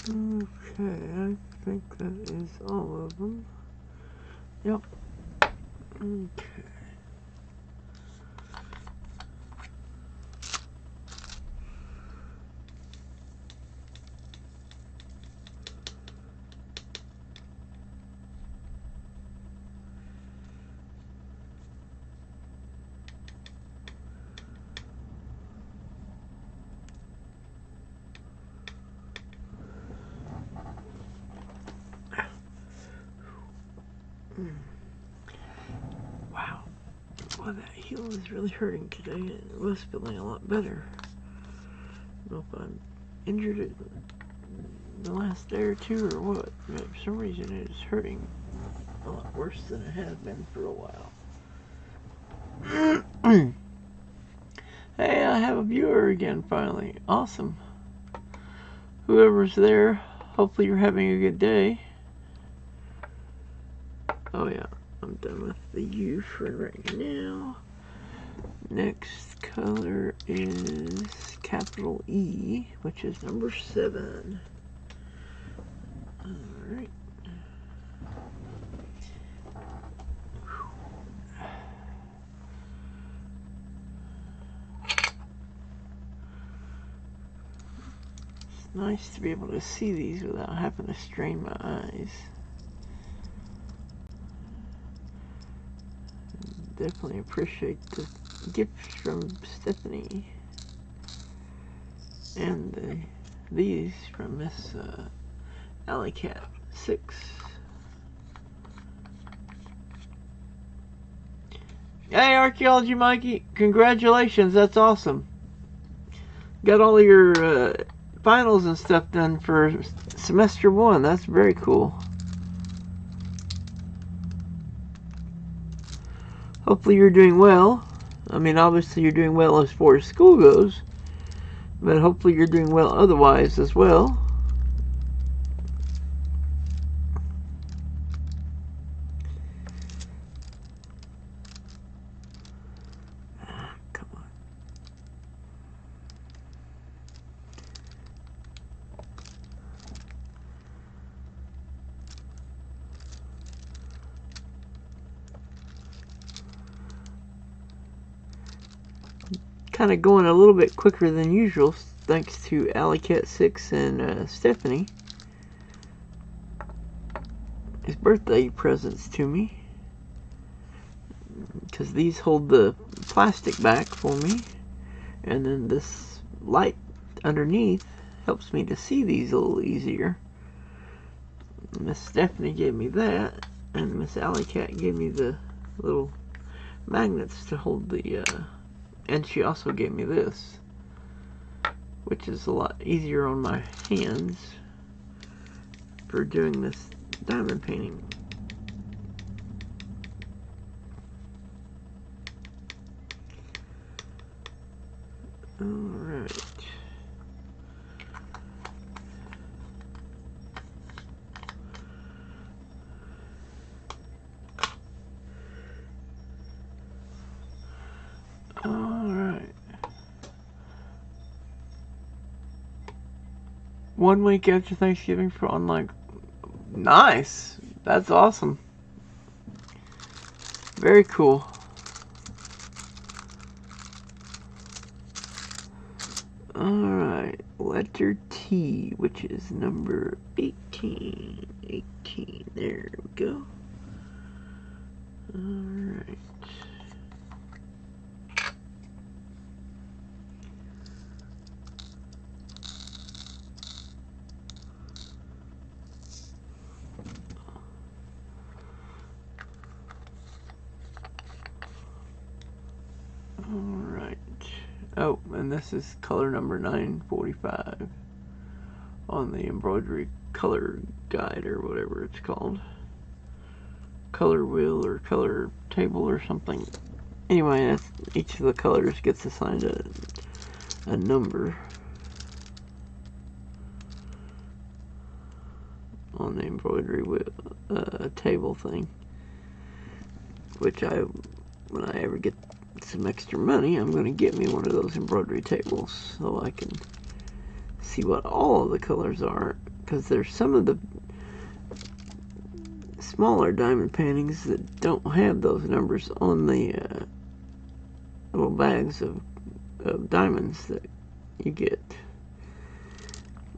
Okay, I think that is all of them. Yep. Okay. Wow. Well, that heel is really hurting today. It was feeling a lot better. I don't know if I'm injured it the last day or two or what, but for some reason it is hurting a lot worse than it has been for a while. Hey, I have a viewer again finally. Awesome. Whoever's there, hopefully you're having a good day. Oh yeah, I'm done with the U for right now. Next color is capital E, which is number 7. Alright. It's nice to be able to see these without having to strain my eyes. definitely appreciate the gifts from Stephanie. And these from Miss Alley Cat 6. Hey, Archaeology Mikey, congratulations, that's awesome. Got all your finals and stuff done for semester 1, that's very cool. Hopefully you're doing well. I mean, obviously you're doing well as far as school goes, but hopefully you're doing well otherwise as well. Come on. Kind of going a little bit quicker than usual, thanks to Alley Cat 6 and Stephanie. His birthday presents to me, because these hold the plastic back for me, and then this light underneath helps me to see these a little easier. Miss Stephanie gave me that, and Miss Alley Cat gave me the little magnets to hold the and she also gave me this, which is a lot easier on my hands for doing this diamond painting. Alright. Alright. 1 week after Thanksgiving for online. Nice. That's awesome. Very cool. Alright. Letter T, which is number 18. 18. There we go. Alright. Alright. Oh, and this is color number 945 on the embroidery color guide or whatever it's called. Color wheel or color table or something. Anyway, that's, each of the colors gets assigned a number on the embroidery wheel, table thing. Which when I ever get some extra money, I'm going to get me one of those embroidery tables so I can see what all of the colors are, because there's some of the smaller diamond paintings that don't have those numbers on the little bags of diamonds that you get,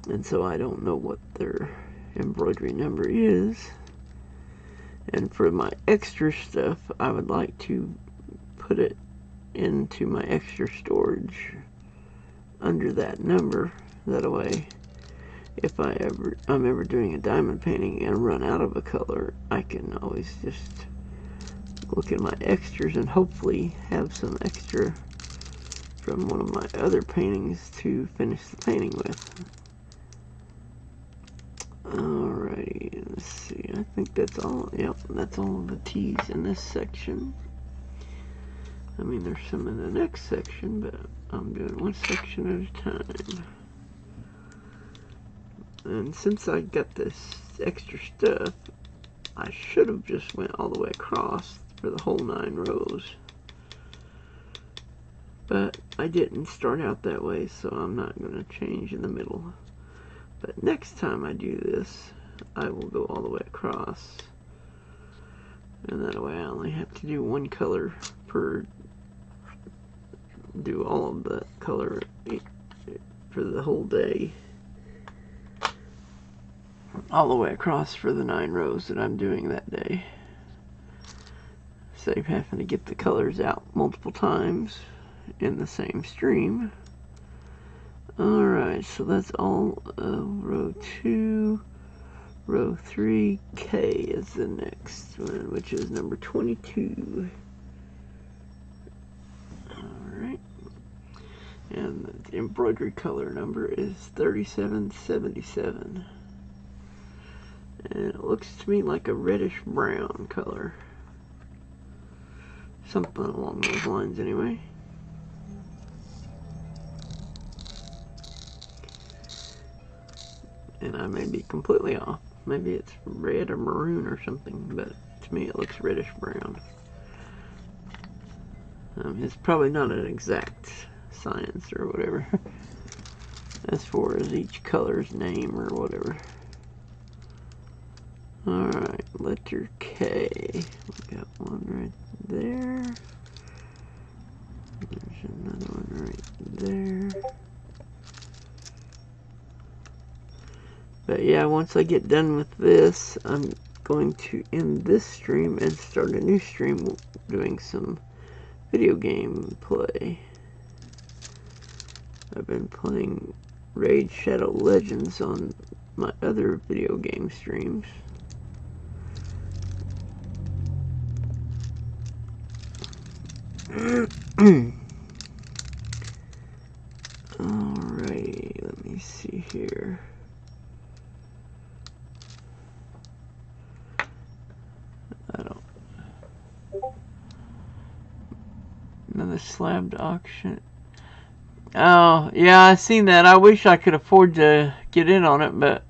and so I don't know what their embroidery number is. And for my extra stuff, I would like to put it into my extra storage under that number. That way, if I'm ever doing a diamond painting and run out of a color, I can always just look at my extras and hopefully have some extra from one of my other paintings to finish the painting with. Alrighty, let's see, I think that's all. Yep, that's all of the T's in this section. I mean, there's some in the next section, but I'm doing one section at a time. And since I got this extra stuff, I should have just went all the way across for the whole 9 rows. But I didn't start out that way, so I'm not going to change in the middle. But next time I do this, I will go all the way across. And that way I only have to do one color per, do all of the color for the whole day. All the way across for the 9 rows that I'm doing that day. save having to get the colors out multiple times in the same stream. Alright, so that's all of row 2. Row 3, K is the next one, which is number 22. Alright. And the embroidery color number is 3777. And it looks to me like a reddish brown color. Something along those lines anyway. And I may be completely off. Maybe it's red or maroon or something, but to me it looks reddish brown. It's probably not an exact science or whatever as far as each color's name or whatever. Alright, letter K. We got one right there. There's another one right there. But yeah, once I get done with this, I'm going to end this stream and start a new stream doing some video game play. I've been playing Raid Shadow Legends on my other video game streams. Alrighty, let me see here. Another slabbed auction. Oh, yeah, I seen that. I wish I could afford to get in on it, but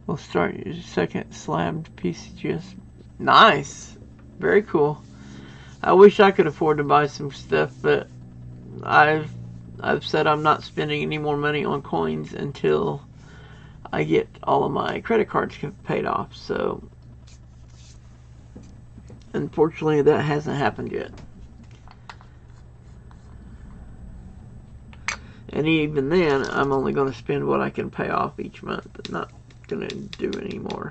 we'll start your second slabbed PCGS. Nice. Very cool. I wish I could afford to buy some stuff, but I've said I'm not spending any more money on coins until I get all of my credit cards paid off, so unfortunately that hasn't happened yet. And even then, I'm only going to spend what I can pay off each month. I'm not going to do any more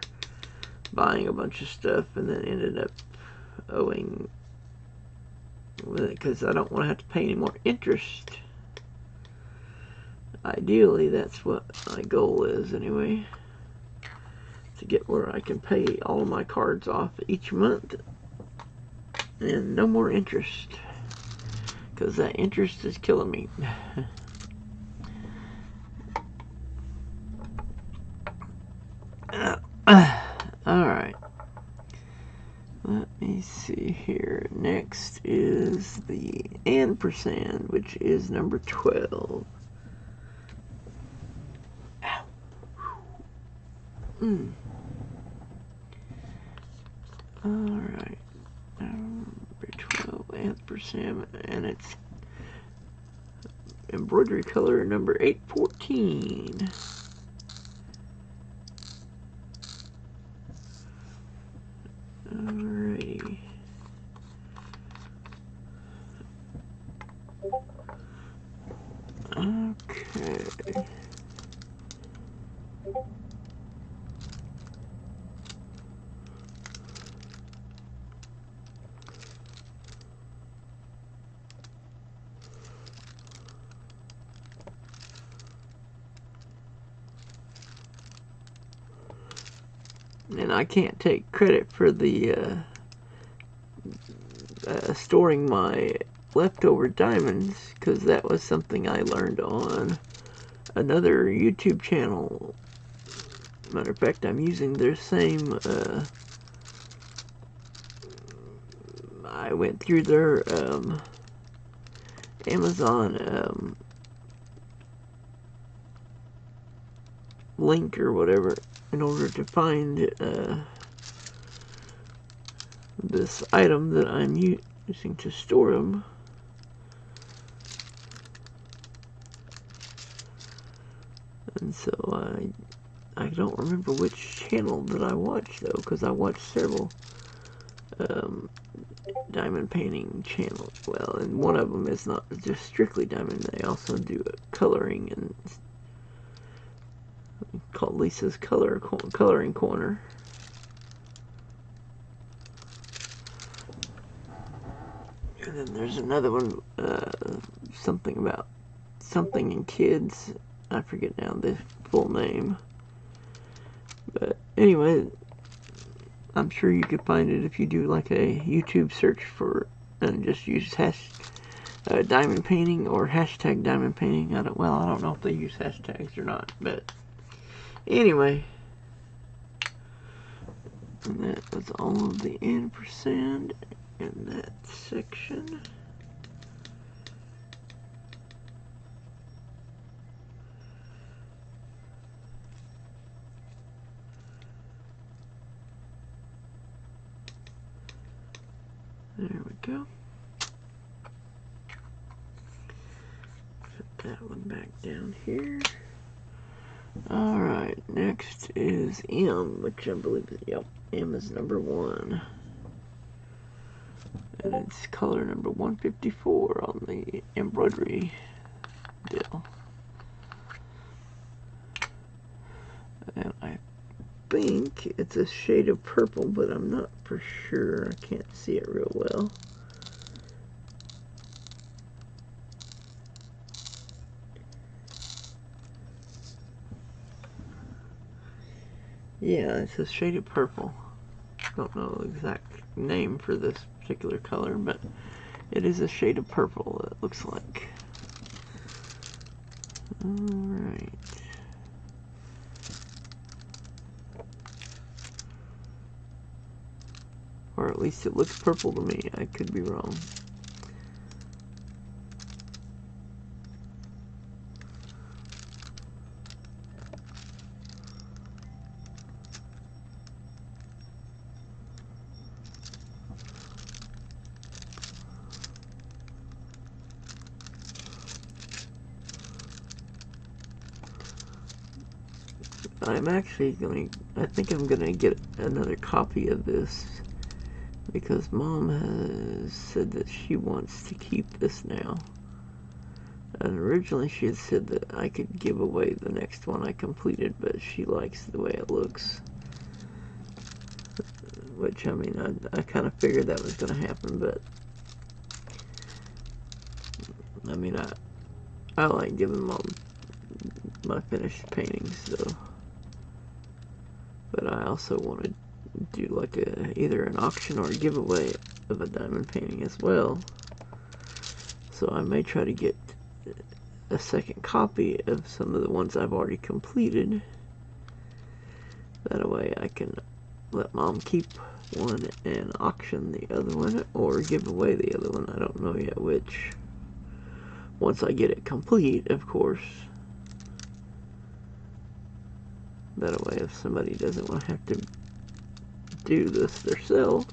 buying a bunch of stuff and then ended up owing with it because I don't want to have to pay any more interest. Ideally, that's what my goal is anyway, to get where I can pay all of my cards off each month and no more interest, because that interest is killing me. Alright, let me see here. Next is the ampersand, which is number 12. Alright, number 12 ampersand, and it's embroidery color number 814. Alrighty. Okay. And I can't take credit for the storing my leftover diamonds, because that was something I learned on another YouTube channel. Matter of fact, I'm using their same, I went through their Amazon link or whatever in order to find this item that I'm using to store them. And so I don't remember which channel that I watched though, because I watched several diamond painting channels. Well, and one of them is not just strictly diamond, they also do coloring and called Lisa's Coloring Corner. And then there's another one, something about something in kids. I forget now the full name. But anyway, I'm sure you could find it if you do like a YouTube search for and just use diamond painting or hashtag diamond painting. I don't know if they use hashtags or not, but anyway. And that was all of the ampersand in that section. There we go. Put that one back down here. Alright, next is M, which I believe is, yep, M is number 1. And it's color number 154 on the embroidery deal. And I think it's a shade of purple, but I'm not for sure. I can't see it real well. Yeah, it's a shade of purple. Don't know the exact name for this particular color, but it is a shade of purple, it looks like. Alright. Or at least it looks purple to me. I could be wrong. I'm actually I think I'm going to get another copy of this because Mom has said that she wants to keep this now. And originally she had said that I could give away the next one I completed, but she likes the way it looks. Which, I mean, I kind of figured that was going to happen, but I mean, I like giving Mom my finished paintings, so. But I also want to do like either an auction or a giveaway of a diamond painting as well. So I may try to get a second copy of some of the ones I've already completed. That way I can let Mom keep one and auction the other one, or give away the other one. I don't know yet which. Once I get it complete, of course. That way, if somebody doesn't want to have to do this themselves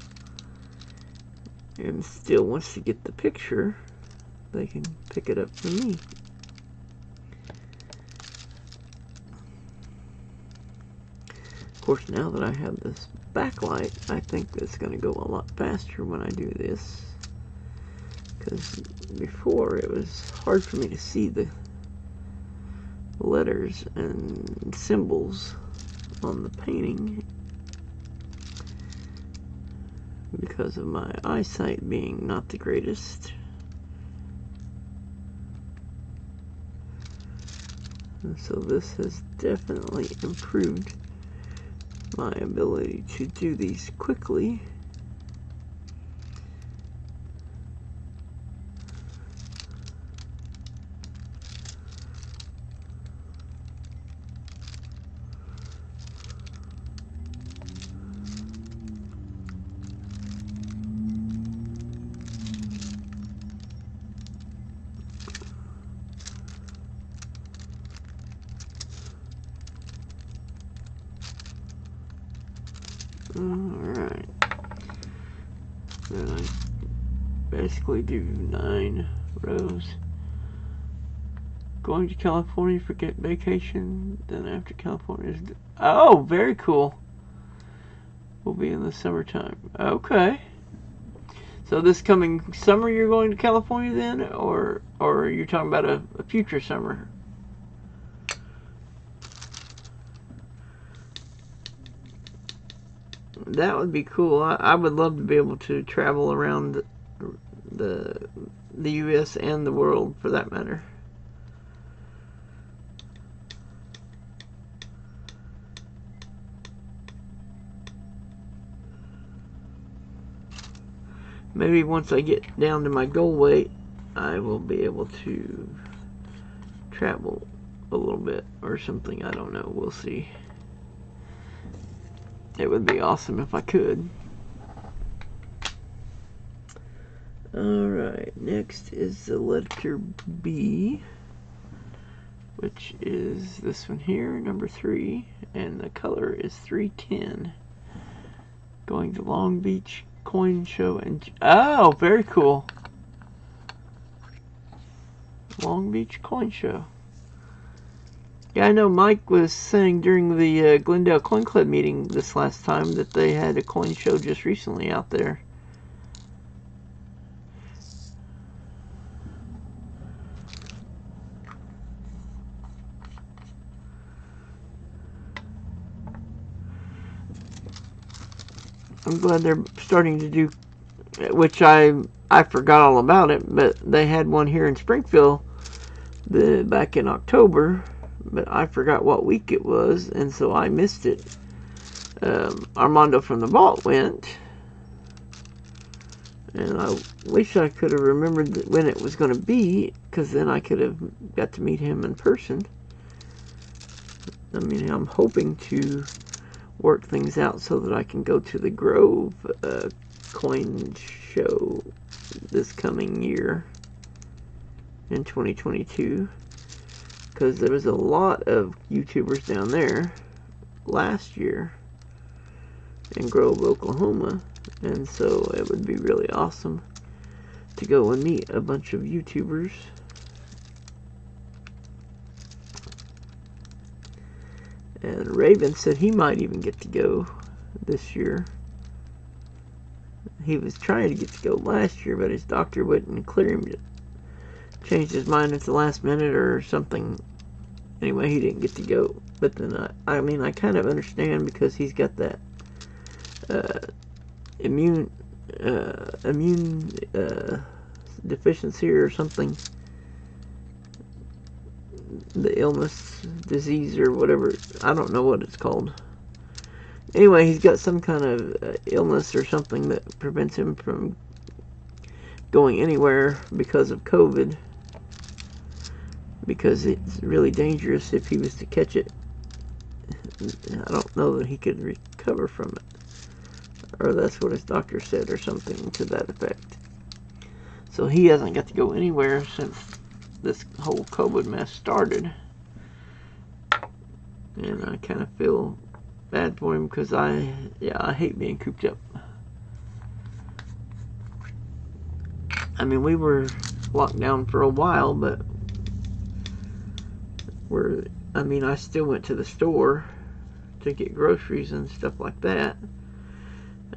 and still wants to get the picture, they can pick it up from me. Of course, now that I have this backlight, I think it's going to go a lot faster when I do this. Because before, it was hard for me to see the letters and symbols on the painting because of my eyesight being not the greatest. And so this has definitely improved my ability to do these quickly. Alright. Then I basically do 9 rows. Going to California for vacation, then after California is... Oh, very cool. We'll be in the summertime. Okay. So this coming summer you're going to California then? Or you're talking about a future summer? That would be cool. I would love to be able to travel around the U.S. and the world, for that matter. Maybe once I get down to my goal weight, I will be able to travel a little bit or something. I don't know. We'll see. It would be awesome if I could. Alright, next is the letter B, which is this one here, number 3, and the color is 310. Going to Long Beach Coin Show and... Oh, very cool. Long Beach Coin Show. Yeah, I know Mike was saying during the Glendale Coin Club meeting this last time that they had a coin show just recently out there. I'm glad they're starting to do, which I forgot all about it, but they had one here in Springfield back in October, but I forgot what week it was, and so I missed it. Armando from the Vault went, and I wish I could have remembered when it was going to be, because then I could have got to meet him in person. I mean, I'm hoping to work things out so that I can go to the Grove coin show this coming year in 2022, because there was a lot of YouTubers down there last year in Grove, Oklahoma, and so it would be really awesome to go and meet a bunch of YouTubers. And Raven said he might even get to go this year. He was trying to get to go last year, but his doctor wouldn't clear him. Changed his mind at the last minute or something. Anyway, he didn't get to go. But then, I mean, I kind of understand, because he's got that immune deficiency or something. The illness, disease, or whatever. I don't know what it's called. Anyway, he's got some kind of illness or something that prevents him from going anywhere because of COVID. Because it's really dangerous if he was to catch it. I don't know that he could recover from it. Or that's what his doctor said, or something to that effect. So he hasn't got to go anywhere since this whole COVID mess started. And I kind of feel bad for him, because I hate being cooped up. I mean, we were locked down for a while, but I still went to the store to get groceries and stuff like that.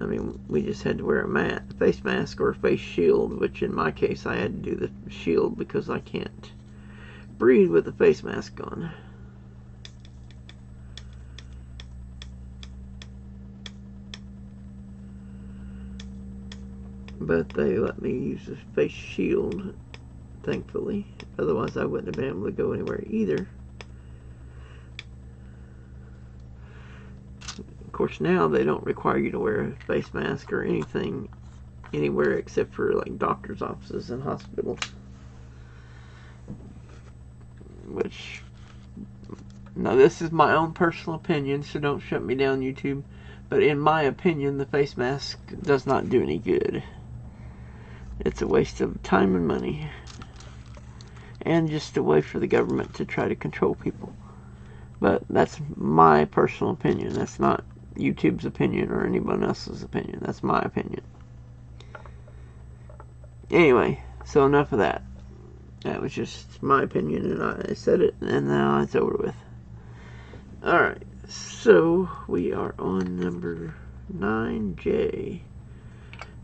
I mean, we just had to wear a face mask or a face shield, which in my case I had to do the shield because I can't breathe with the face mask on. But they let me use the face shield, thankfully. Otherwise I wouldn't have been able to go anywhere either. Of course, now they don't require you to wear a face mask or anything anywhere except for like doctor's offices and hospitals. Which, now this is my own personal opinion, so don't shut me down, YouTube. But in my opinion, the face mask does not do any good. It's a waste of time and money. And just a way for the government to try to control people. But that's my personal opinion. That's not YouTube's opinion or anyone else's opinion. That's my opinion. Anyway, so enough of that. That was just my opinion, and I said it, and now it's over with. Alright, so we are on number 9J.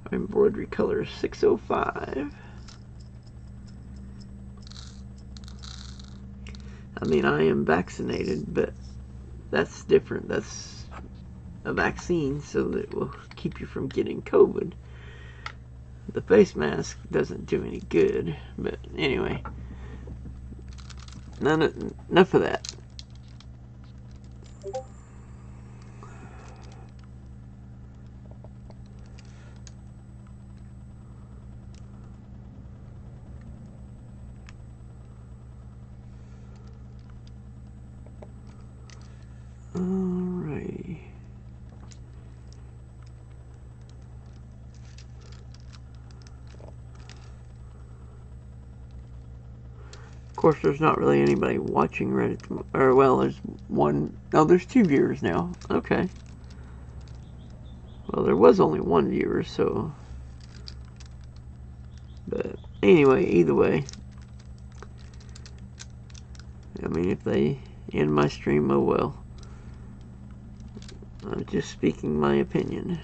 Our embroidery color is 605. I mean, I am vaccinated, but that's different. That's a vaccine so that it will keep you from getting COVID. The face mask doesn't do any good, but anyway, enough of that. Alrighty. Of course, there's not really anybody watching right at the, or well, there's one. No, there's 2 viewers now. Okay. Well, there was only 1 viewer, so. But anyway, either way. I mean, if they end my stream, oh well. I'm just speaking my opinion,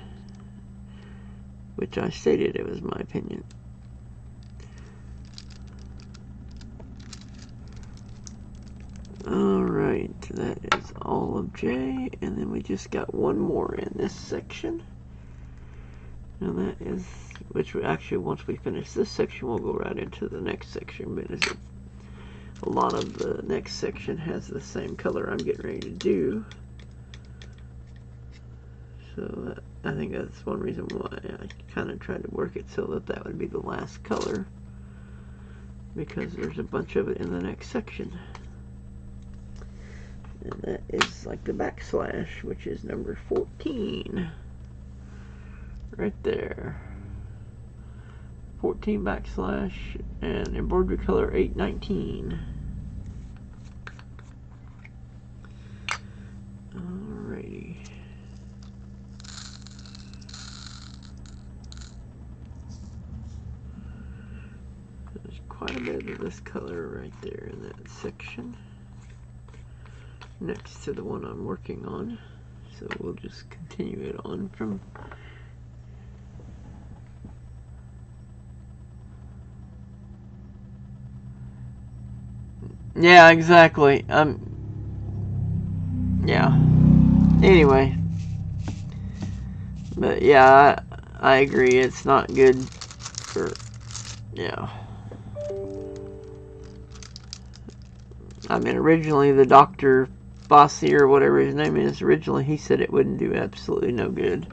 which I stated it was my opinion. Alright, that is all of J, and then we just got one more in this section. And that is, which we actually, once we finish this section, we'll go right into the next section, but a lot of the next section has the same color I'm getting ready to do. So I think that's one reason why I kind of tried to work it so that that would be the last color, because there's a bunch of it in the next section. And that is like the backslash, which is number 14. Right there. 14 backslash and embroidery color 819. Alrighty. There's quite a bit of this color right there in that section, next to the one I'm working on. So we'll just continue it on from. Yeah, exactly. Yeah. Anyway. But yeah, I agree. It's not good for, yeah. I mean, originally the Dr. Fossey, or whatever his name is, originally he said it wouldn't do absolutely no good.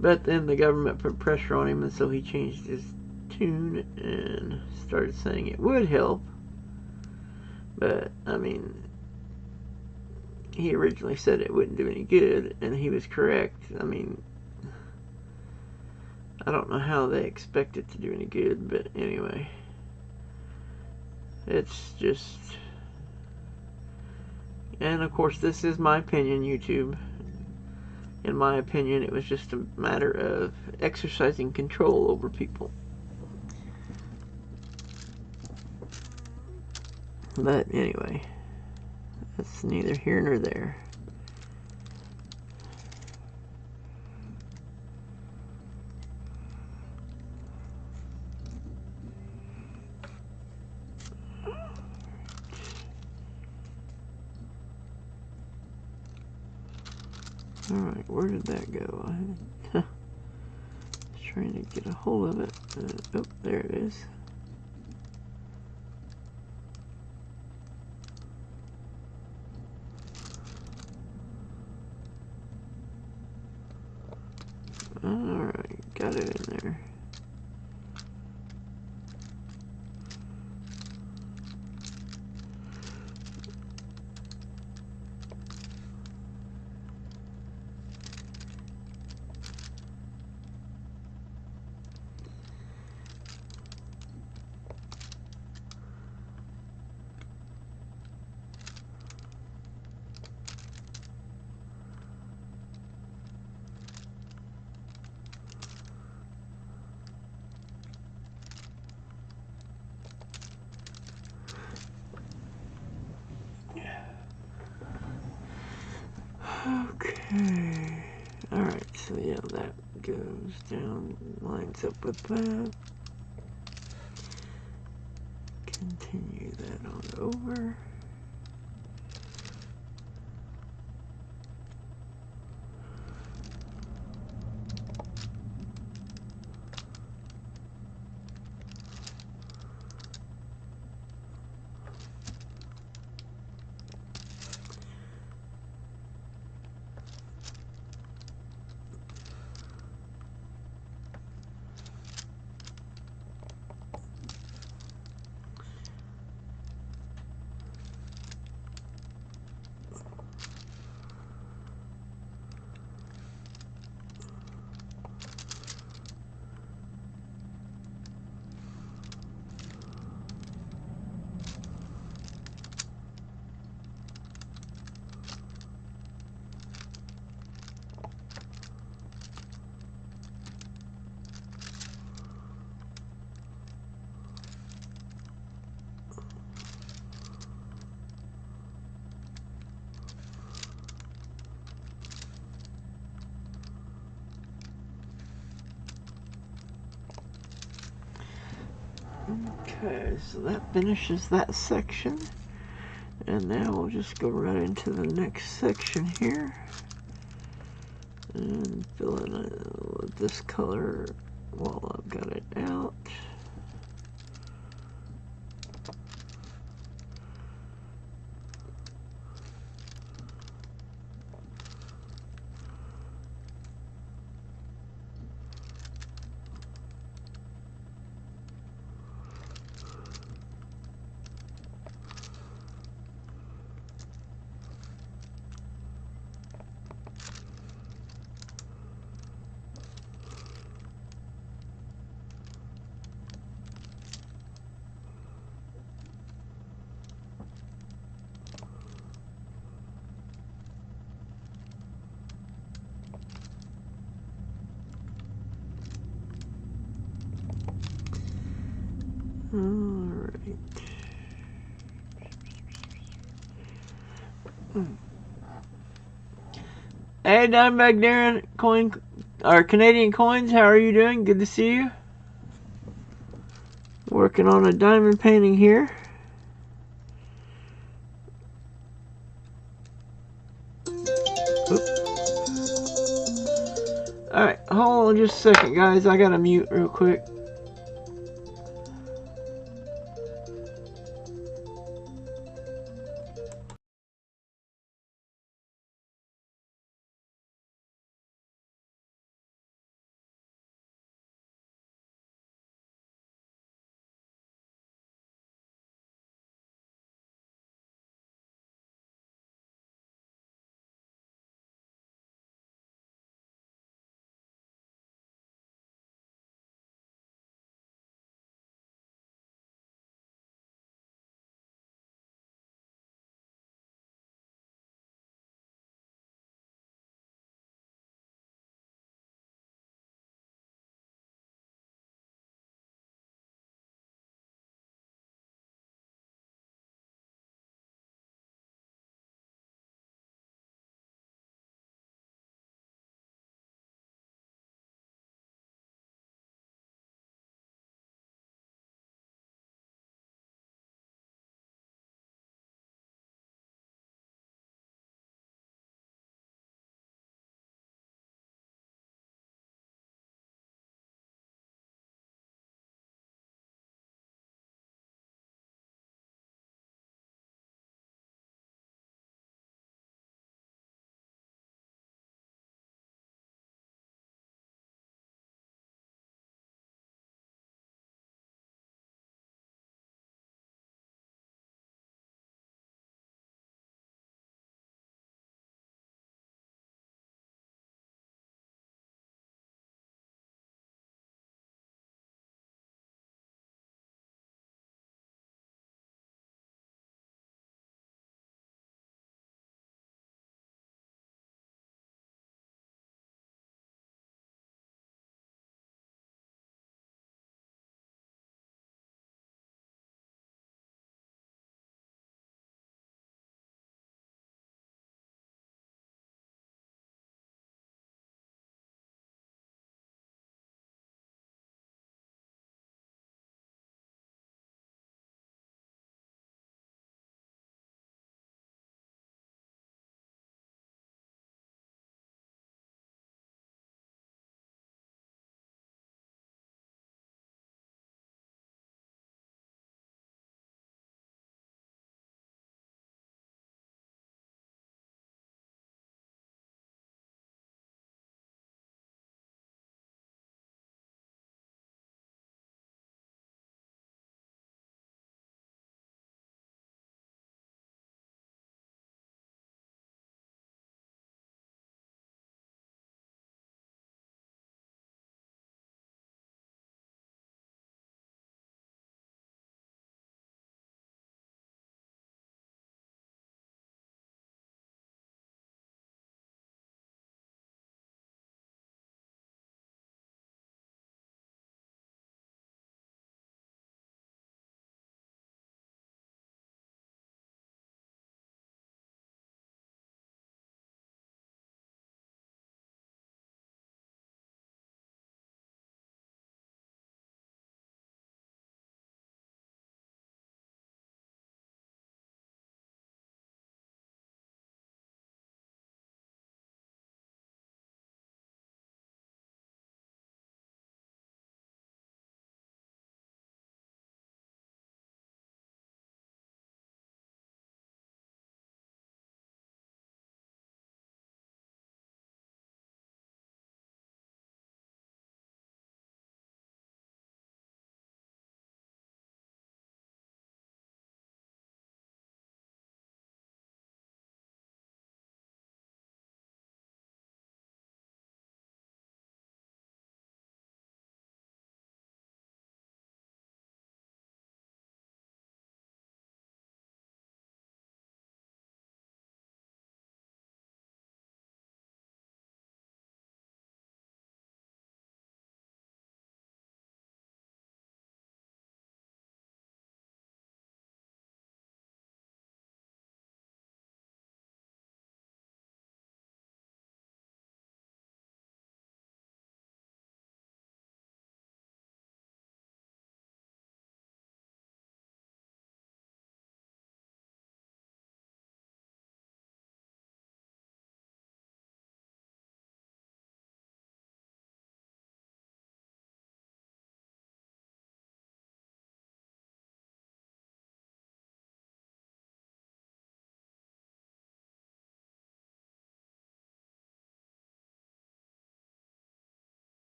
But then the government put pressure on him, and so he changed his tune and started saying it would help. But, I mean, he originally said it wouldn't do any good, and he was correct. I mean, I don't know how they expect it to do any good, but anyway. It's just... And, of course, this is my opinion, YouTube. In my opinion, it was just a matter of exercising control over people. But anyway, that's neither here nor there. Alright, where did that go? I was trying to get a hold of it. Oh, there it is. Alright, got it in there. Okay. Alright, so yeah, that goes down, lines up with that. Continue that on over. Okay, so that finishes that section. And now we'll just go right into the next section here. And fill in with this color while I've got it out. Alright. Hey, Diamondback Darren, Canadian Coins, how are you doing? Good to see you. Working on a diamond painting here. Alright, hold on just a second, guys. I gotta mute real quick.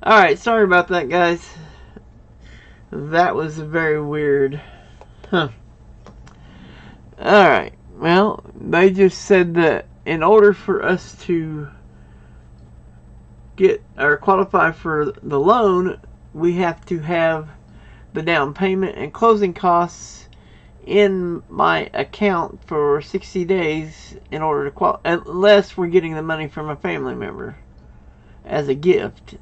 Alright, sorry about that, guys. That was very weird. Huh. Alright, well, they just said that in order for us to get or qualify for the loan, we have to have the down payment and closing costs in my account for 60 days in order to qualify, unless we're getting the money from a family member as a gift.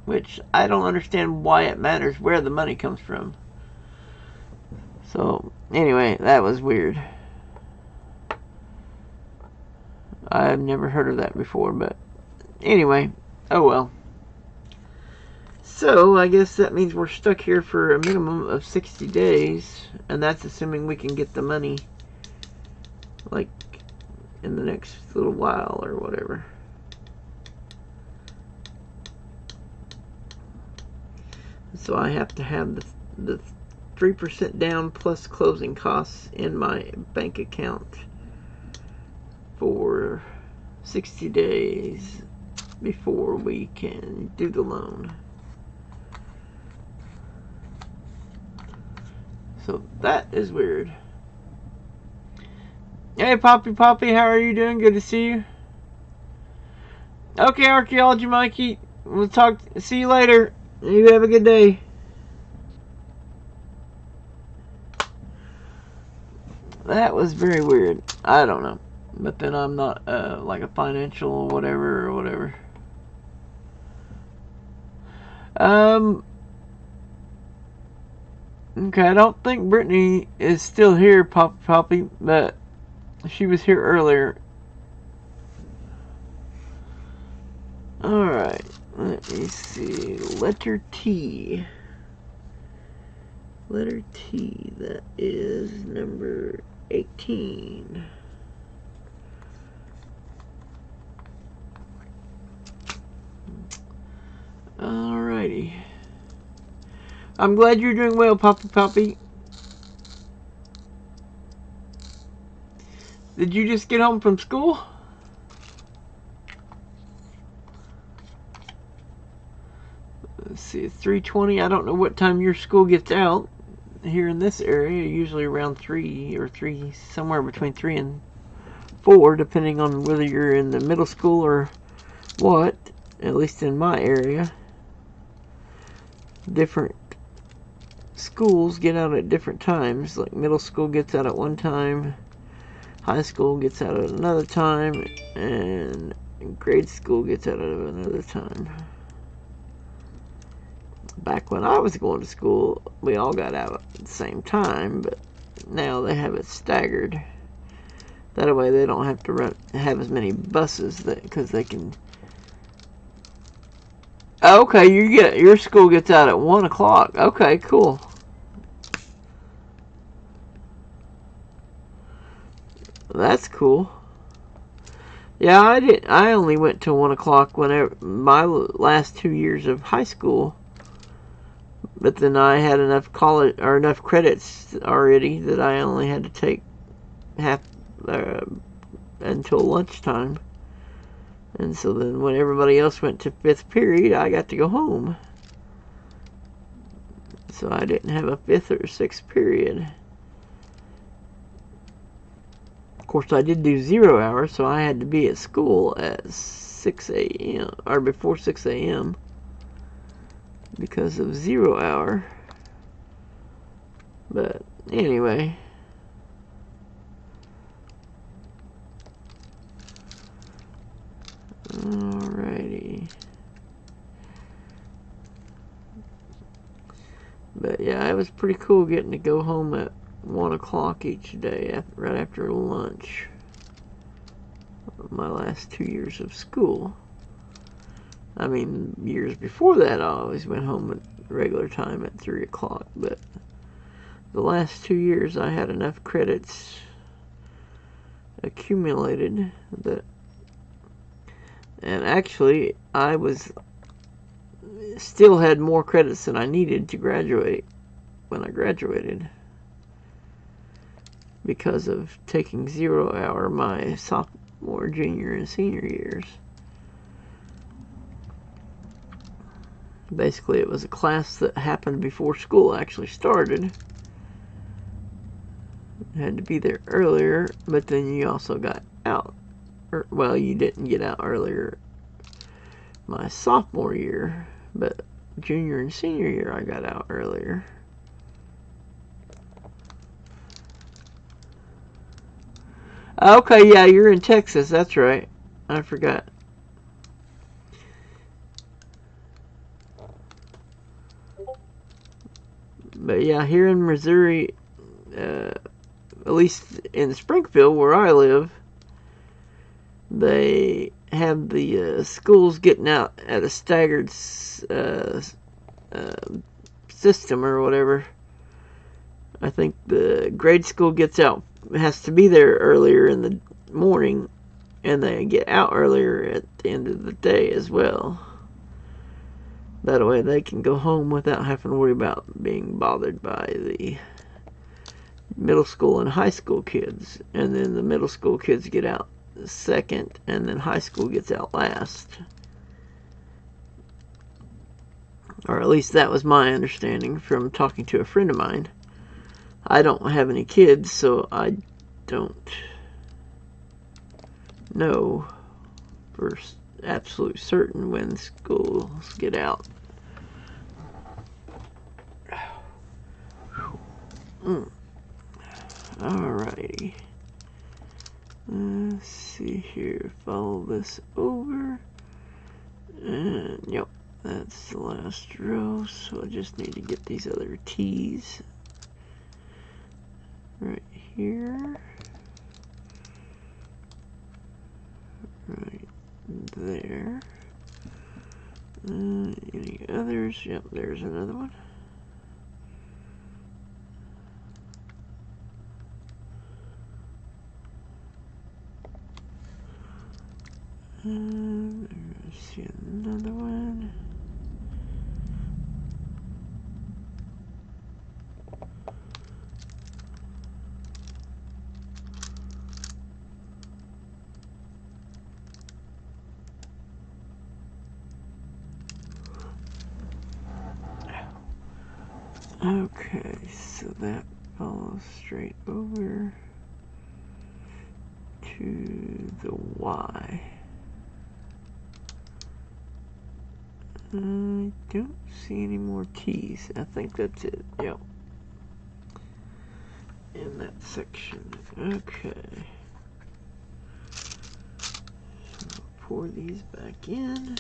Which I don't understand why it matters where the money comes from. So, anyway, that was weird. I've never heard of that before, but anyway, oh well. So, I guess that means we're stuck here for a minimum of 60 days, and that's assuming we can get the money, like, in the next little while or whatever. So I have to have the 3% down plus closing costs in my bank account for 60 days before we can do the loan. So that is weird. Hey, Poppy, how are you doing? Good to see you. Okay, Archaeology Mikey, we'll see you later. You have a good day. That was very weird. I don't know. But then I'm not like a financial whatever or whatever. Okay, I don't think Brittany is still here, Poppy, but she was here earlier. Alright. Let me see. Letter T. Letter T. That is number 18. Alrighty. I'm glad you're doing well, Poppy. Did you just get home from school? Let's see, it's 3:20. I don't know what time your school gets out. Here in this area, usually around 3 or 3, somewhere between 3 and 4, depending on whether you're in the middle school or what. At least in my area, different schools get out at different times. Like middle school gets out at one time, high school gets out at another time, and grade school gets out at another time. Back when I was going to school, we all got out at the same time, but now they have it staggered. That way they don't have to have as many buses, because they can... Okay, your school gets out at 1 o'clock. Okay, cool. That's cool. Yeah, I only went to 1 o'clock whenever my last 2 years of high school. But then I had enough college or enough credits already that I only had to take half until lunchtime. And so then when everybody else went to 5th period, I got to go home. So I didn't have a 5th or 6th period. Of course, I did do 0 hours, so I had to be at school at 6 a.m. or before 6 a.m. because of 0 hour. But anyway, alrighty. But yeah, it was pretty cool getting to go home at 1 o'clock each day, right after lunch. My last 2 years of school. I mean, years before that, I always went home at regular time at 3 o'clock. But the last 2 years, I had enough credits accumulated that, and actually, I still had more credits than I needed to graduate when I graduated, because of taking 0 hour my sophomore, junior, and senior years. Basically, it was a class that happened before school actually started. You had to be there earlier, but then you also got out. Well, you didn't get out earlier my sophomore year, but junior and senior year I got out earlier. Okay, yeah, you're in Texas, that's right. I forgot. But yeah, here in Missouri, at least in Springfield where I live, they have the schools getting out at a staggered system or whatever. I think the grade school gets out, has to be there earlier in the morning, and they get out earlier at the end of the day as well. That way they can go home without having to worry about being bothered by the middle school and high school kids. And then the middle school kids get out second, and then high school gets out last. Or at least that was my understanding from talking to a friend of mine. I don't have any kids, so I don't know for absolute certain when schools get out. Alrighty. Let's see here. Follow this over. And yep, that's the last row. So I just need to get these other T's right here. Right there. Any others? Yep, there's another one. Let's see another one. Okay, so that follows straight over to the Y. I don't see any more T's. I think that's it. Yep. In that section. Okay. So pour these back in.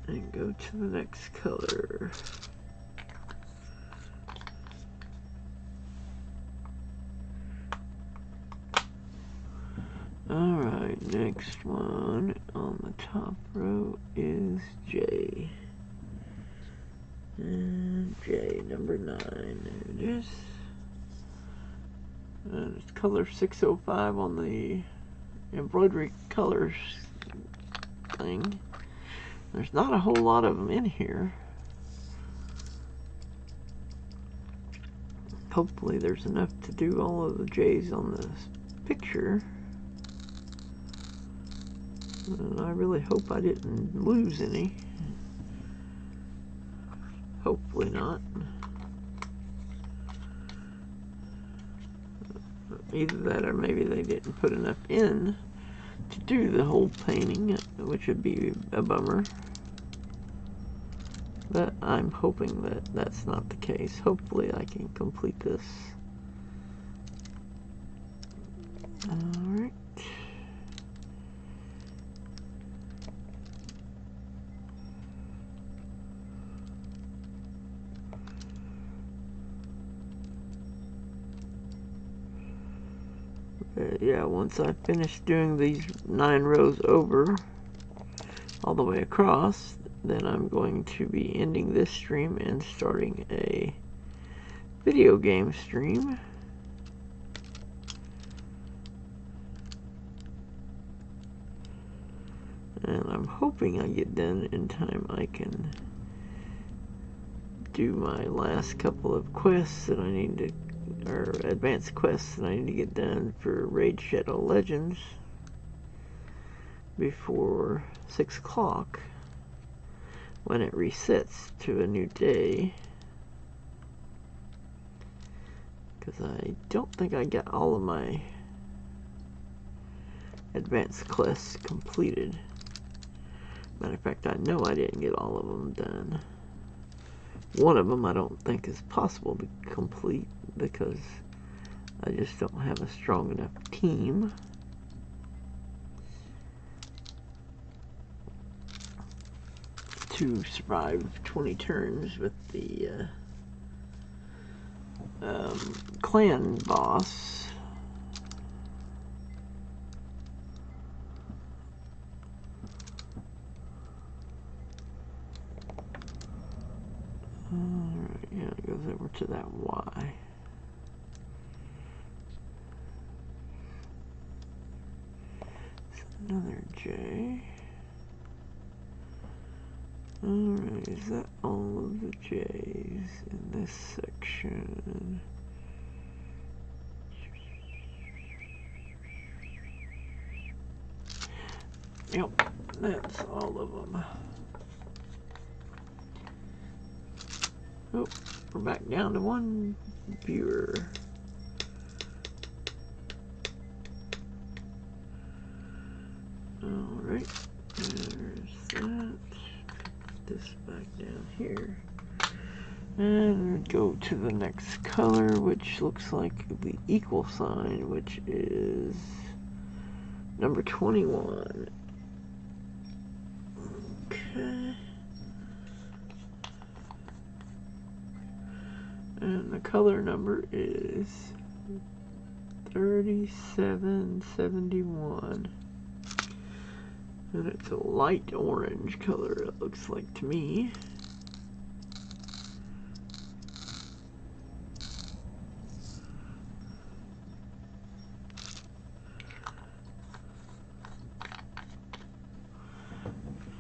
And go to the next color. Alright, next one on the top row is J. And J, number 9. There it is. And it's color 605 on the embroidery colors thing. There's not a whole lot of them in here. Hopefully there's enough to do all of the J's on this picture. And I really hope I didn't lose any. Hopefully not. Either that or maybe they didn't put enough in to do the whole painting, which would be a bummer. But I'm hoping that that's not the case. Hopefully I can complete this. Alright. Yeah, once I finish doing these 9 rows over all the way across, then I'm going to be ending this stream and starting a video game stream. And I'm hoping I get done in time I can do my last couple of quests that I need to, or advanced quests that I need to get done for Raid Shadow Legends. before 6 o'clock when it resets to a new day, because I don't think I got all of my advanced quests completed. Matter of fact, I know I didn't get all of them done. One of them I don't think is possible to complete because I just don't have a strong enough team. To survive 20 turns with the clan boss. Alright, yeah, it goes over to that Y. Another J. Alright, is that all of the J's in this section? Yep, that's all of them. Oh, we're back down to one viewer. Alright, there's that. Put this back down here. And go to the next color, which looks like the equal sign, which is number 21. Okay. And the color number is 3771. And it's a light orange color, it looks like to me.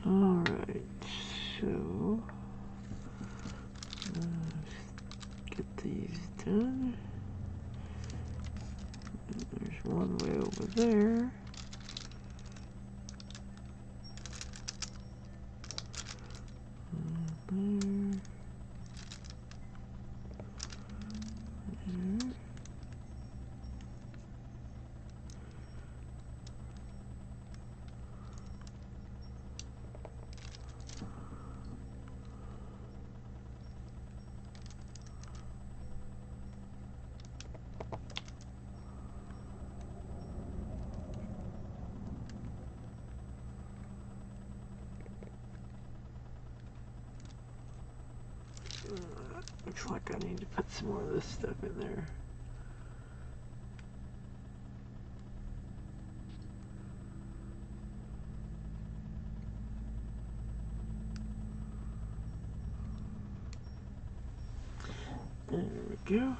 Alright, so let's get these done. And there's one way over there. Looks like I need to put some more of this stuff in there. There we go.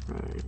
Right.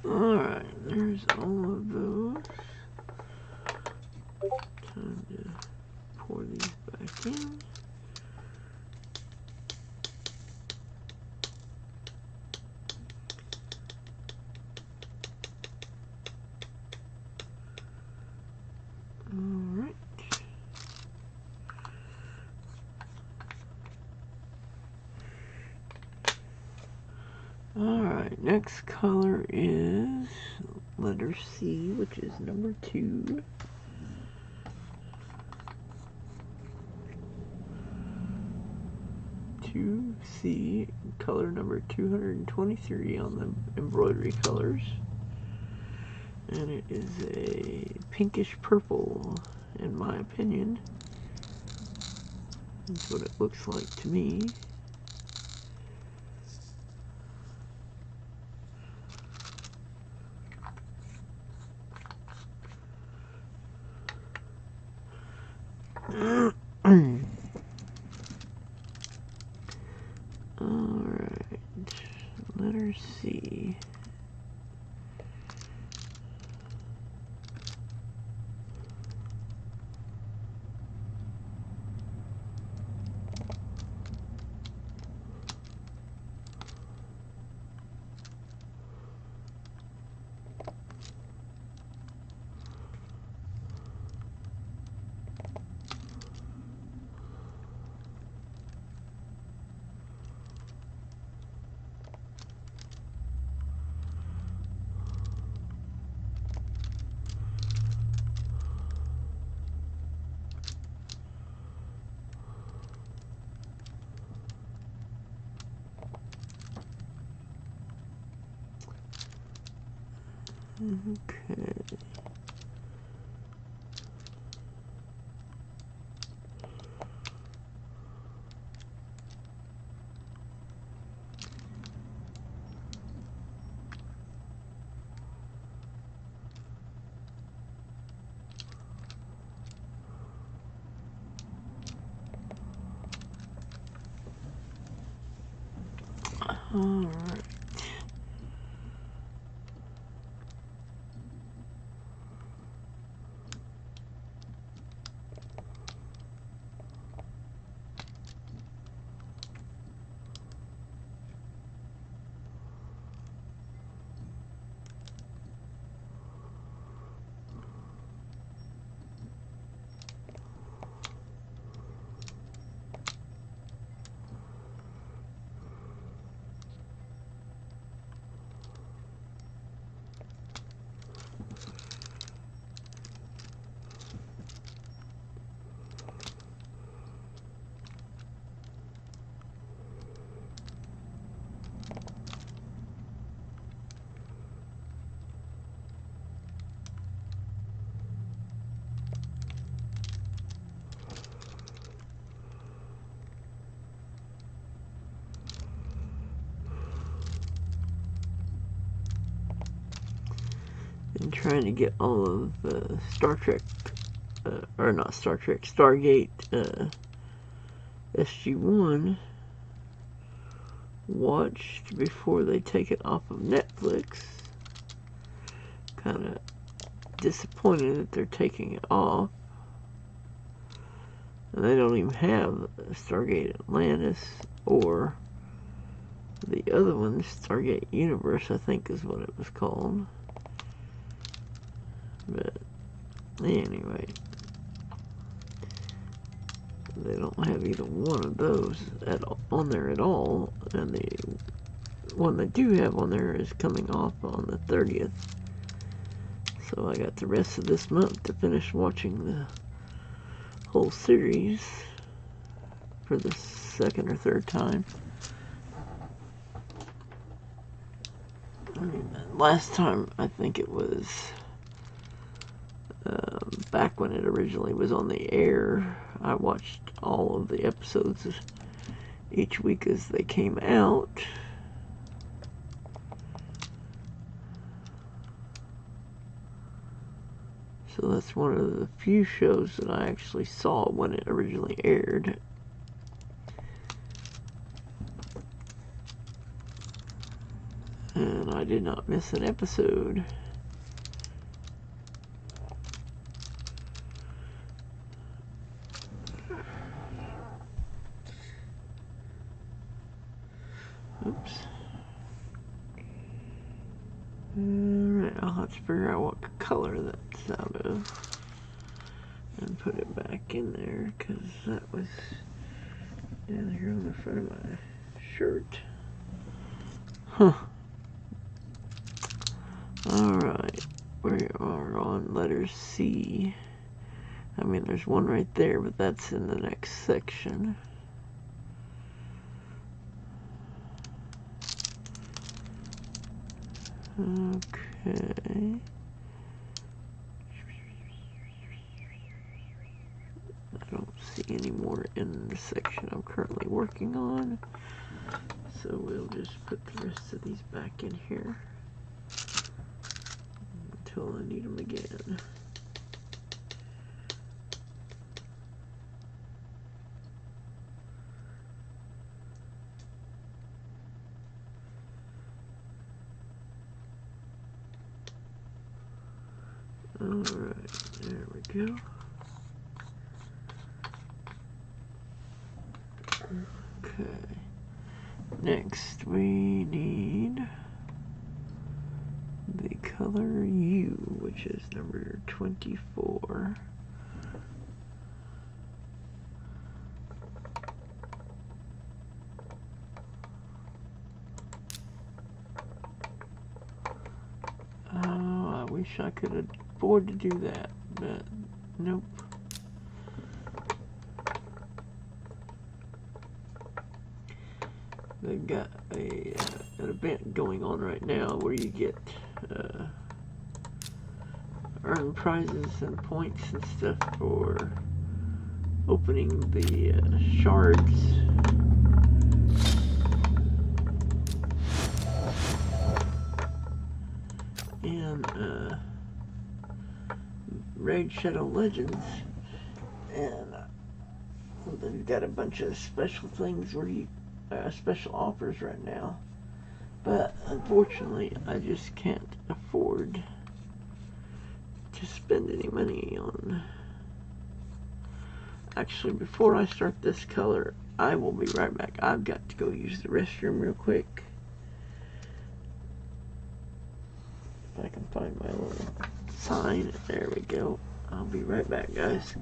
Alright, there's all of those. Time to pour these back in. Alright. Alright, next color is letter C, which is number 2. C, color number 223 on the embroidery colors. And it is a pinkish purple, in my opinion. That's what it looks like to me. Alright, letter C. Okay. All right. And trying to get all of Star Trek, or not Star Trek, Stargate SG-1 watched before they take it off of Netflix. Kind of disappointed that they're taking it off. And they don't even have Stargate Atlantis or the other one, Stargate Universe, I think is what it was called. But anyway, they don't have either one of those on there at all, and the one they do have on there is coming off on the 30th. So I got the rest of this month to finish watching the whole series for the second or third time. I mean, last time I think it was back when it originally was on the air. I watched all of the episodes each week as they came out. So that's one of the few shows that I actually saw when it originally aired. And I did not miss an episode. Oops. Alright, I'll have to figure out what color that's out of and put it back in there, because that was down here on the front of my shirt. Huh. Alright, we are on letter C. I mean, there's one right there, but that's in the next section. Okay. I don't see any more in the section I'm currently working on. So we'll just put the rest of these back in here until I need them again. Alright, there we go. Okay. Next we need the color U, which is number 24. Oh, I wish I could afford to do that, but nope. They've got an event going on right now where you get earn prizes and points and stuff for opening the shards. And Raid Shadow Legends, and they've got a bunch of special things where you special offers right now, but unfortunately I just can't afford to spend any money on. Actually, before I start this color, I will be right back. I've got to go use the restroom real quick. If I can find my little sign. There we go. I'll be right back, guys.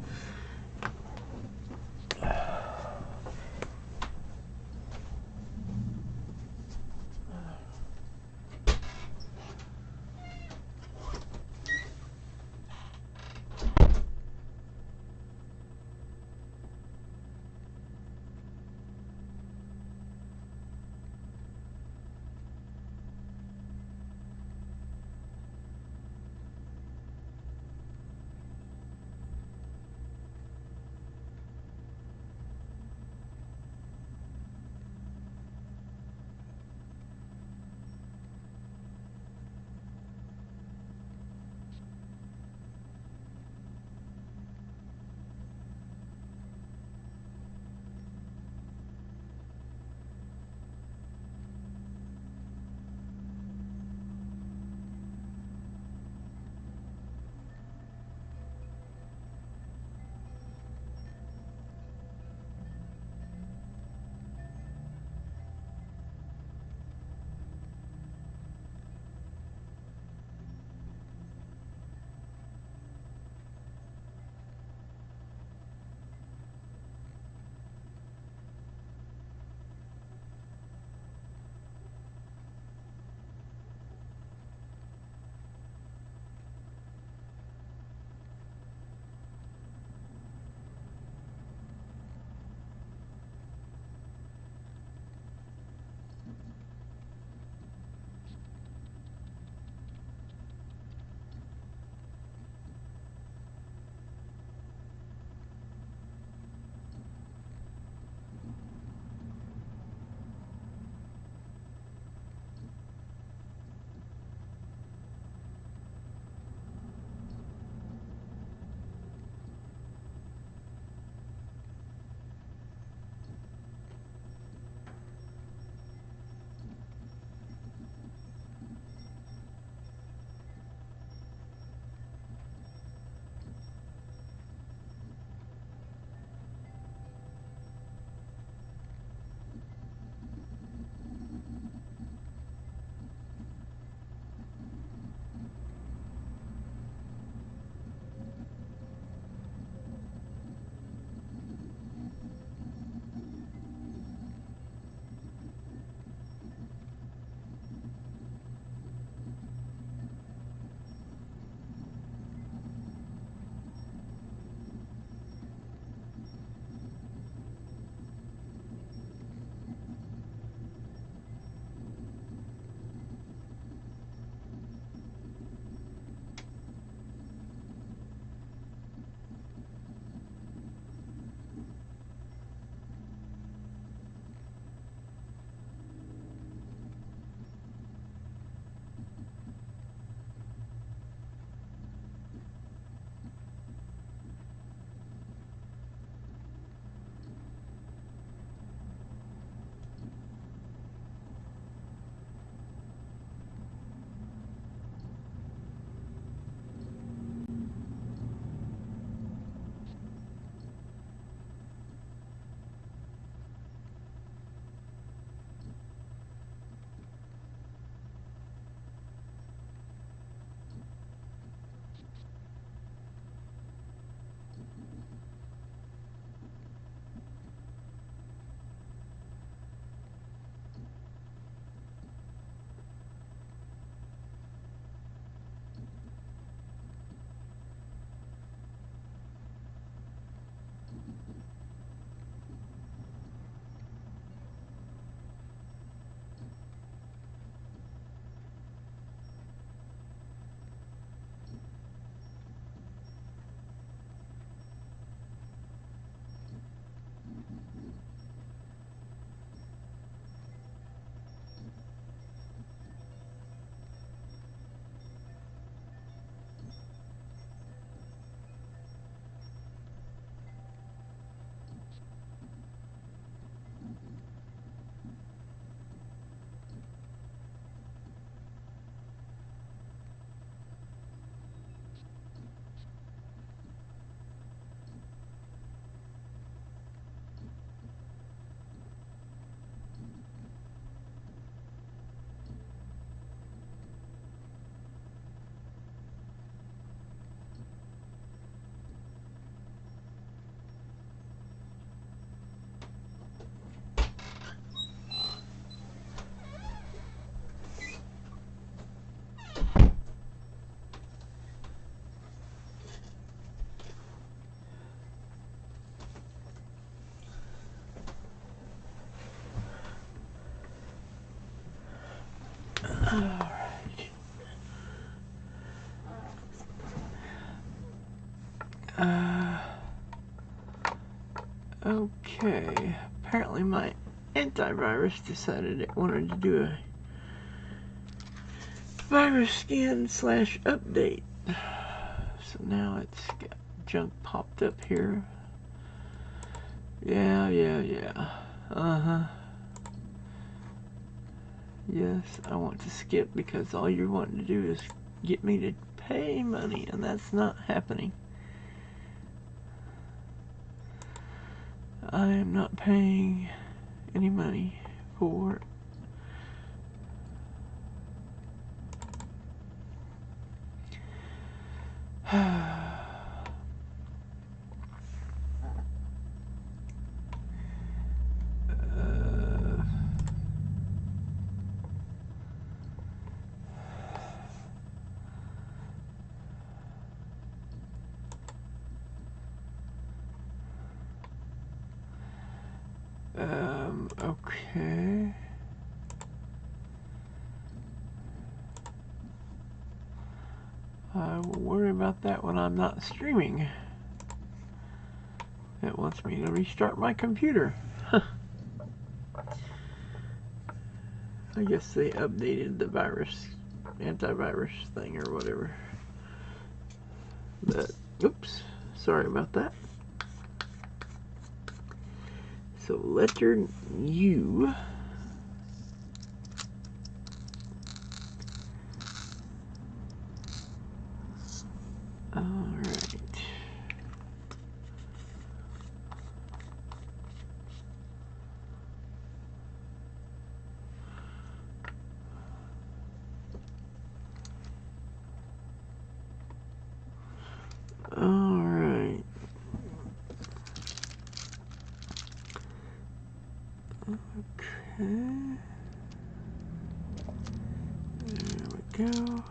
Okay, apparently my antivirus decided it wanted to do a virus scan / update. So now it's got junk popped up here. Yeah. Yes, I want to skip because all you're wanting to do is get me to pay money, and that's not happening. I am not paying any money for it. Okay. I will worry about that when I'm not streaming. It wants me to restart my computer. I guess they updated the antivirus thing or whatever. But, oops, sorry about that. So letter U. Alright. Alright. Okay. There we go.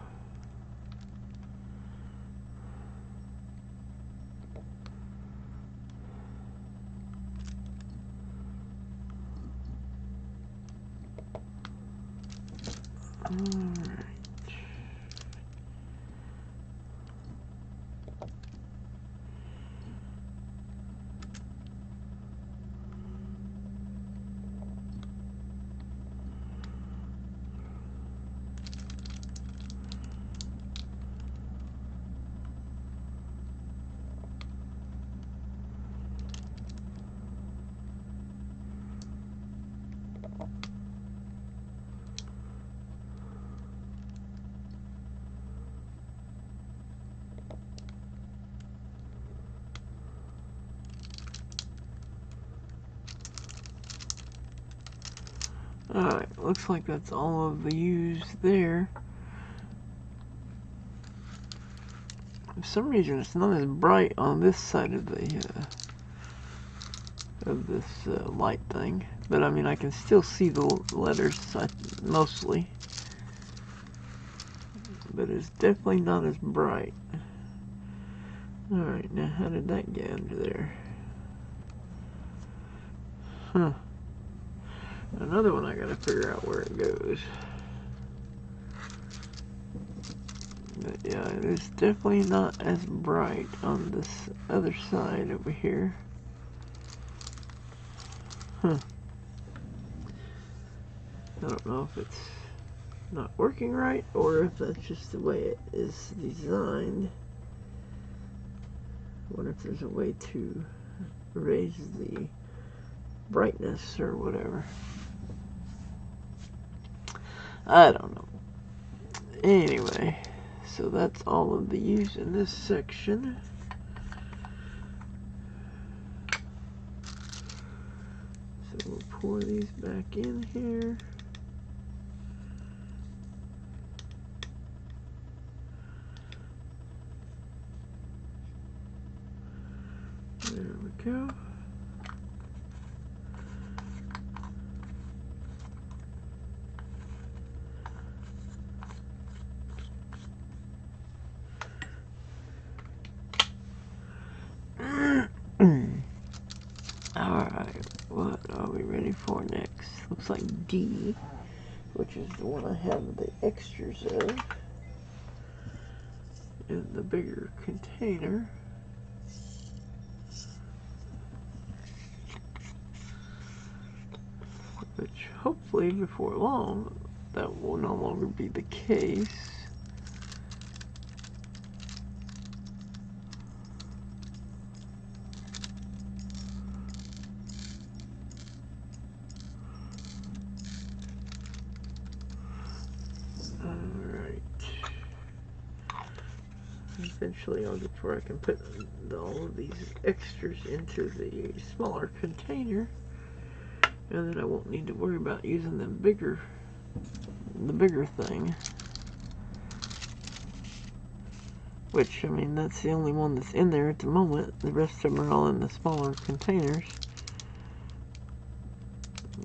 Alright. Alright, looks like that's all of the U's there. For some reason, it's not as bright on this side of the this light thing, but I mean I can still see the letters mostly, but it's definitely not as bright. Alright, now how did that get under there? Huh. Another one I gotta figure out where it goes. But yeah, it is definitely not as bright on this other side over here. Huh. I don't know if it's not working right or if that's just the way it is designed. I wonder if there's a way to raise the brightness or whatever. I don't know. Anyway, so that's all of the U's in this section. So we'll pour these back in here. There we go. Alright, what are we ready for next? Looks like D, which is the one I have the extras of, in the bigger container. Which hopefully before long that will no longer be the case. Alright. Eventually I'll get to where I can put all of these extras into the smaller container, and then I won't need to worry about using the bigger thing. Which, I mean, that's the only one that's in there at the moment. The rest of them are all in the smaller containers.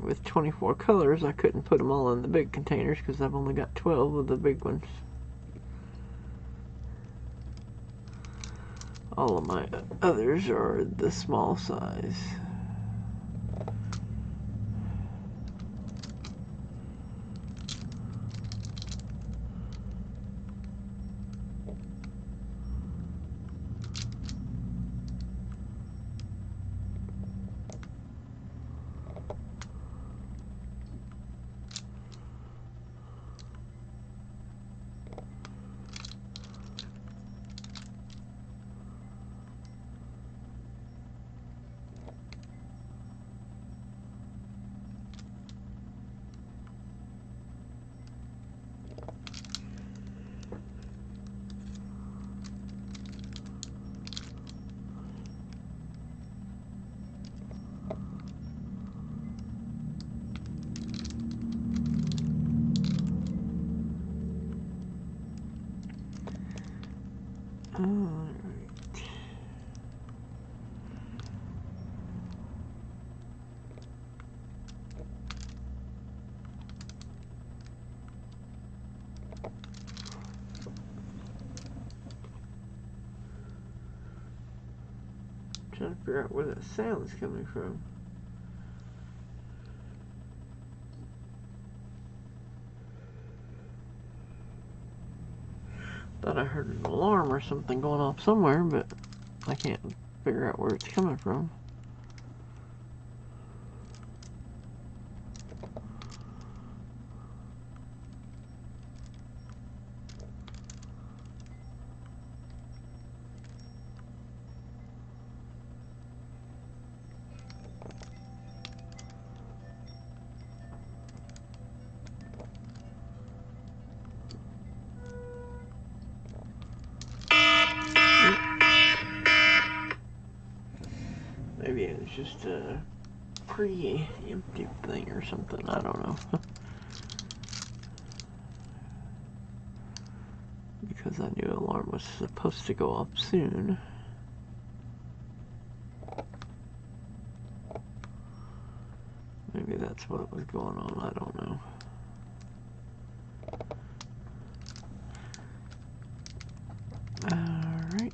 With 24 colors, I couldn't put them all in the big containers because I've only got 12 of the big ones. All of my others are the small size. Alright. Trying to figure out where that sound's coming from. Thought I heard an alarm or something going off somewhere, but I can't figure out where it's coming from. Maybe it was just a pre-empty thing or something, I don't know. Because I knew alarm was supposed to go off soon. Maybe that's what was going on, I don't know. Alright.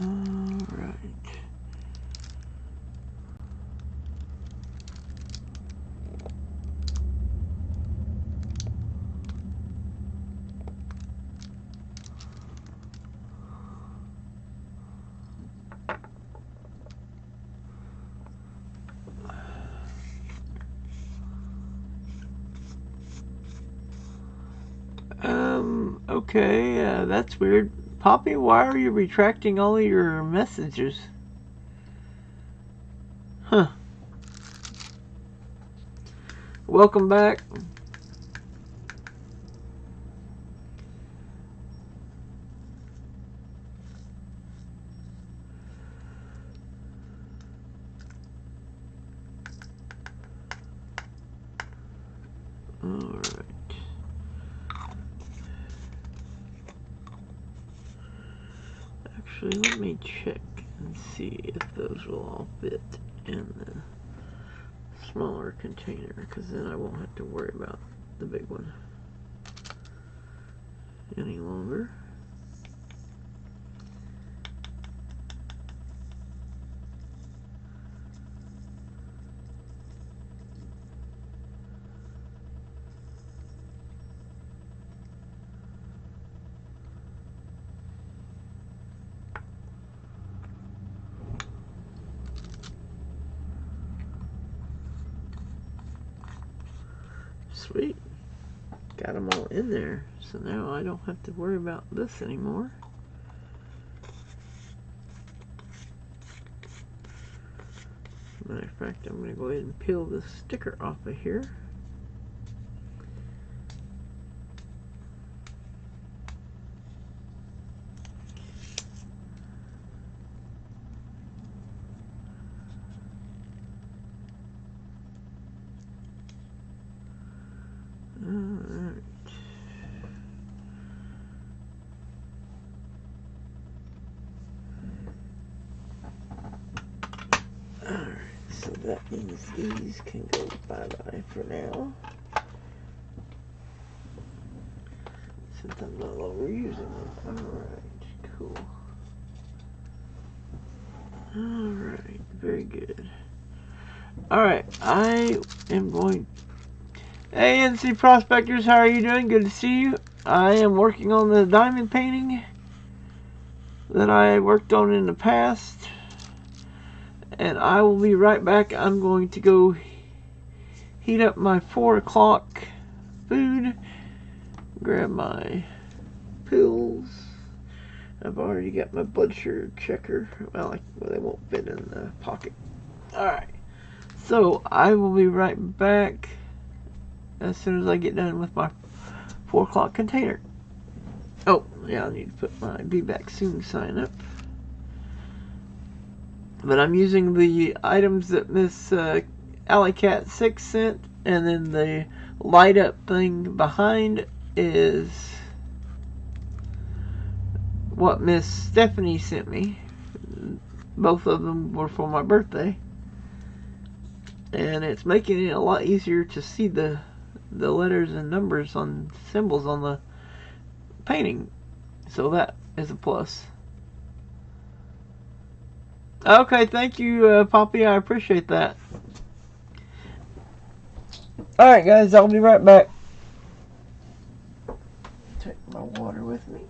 Alright. Okay, that's weird. Poppy, why are you retracting all of your messages? Huh. Welcome back. Alright. Actually, let me check and see if those will all fit in the smaller container, because then I won't have to worry about the big one any longer. Sweet. Got them all in there, so now I don't have to worry about this anymore. Matter of fact, I'm going to go ahead and peel the sticker off of here. Alright. Alright, so that means these can go bye-bye for now, since I'm no longer using them. Alright, cool. Alright, very good. Alright, I am going... Hey NC Prospectors, how are you doing? Good to see you. I am working on the diamond painting that I worked on in the past, and I will be right back. I'm going to go heat up my 4 o'clock food, grab my pills. I've already got my blood sugar checker. Well, they won't fit in the pocket. Alright, so I will be right back as soon as I get done with my 4 o'clock container. Oh, yeah, I need to put my Be Back Soon sign up. But I'm using the items that Miss Alley Cat 6 sent, and then the light up thing behind is what Miss Stephanie sent me. Both of them were for my birthday, and it's making it a lot easier to see the letters and numbers on symbols on the painting, so that is a plus. Okay, thank you, Poppy. I appreciate that. Alright, guys, I'll be right back. Take my water with me.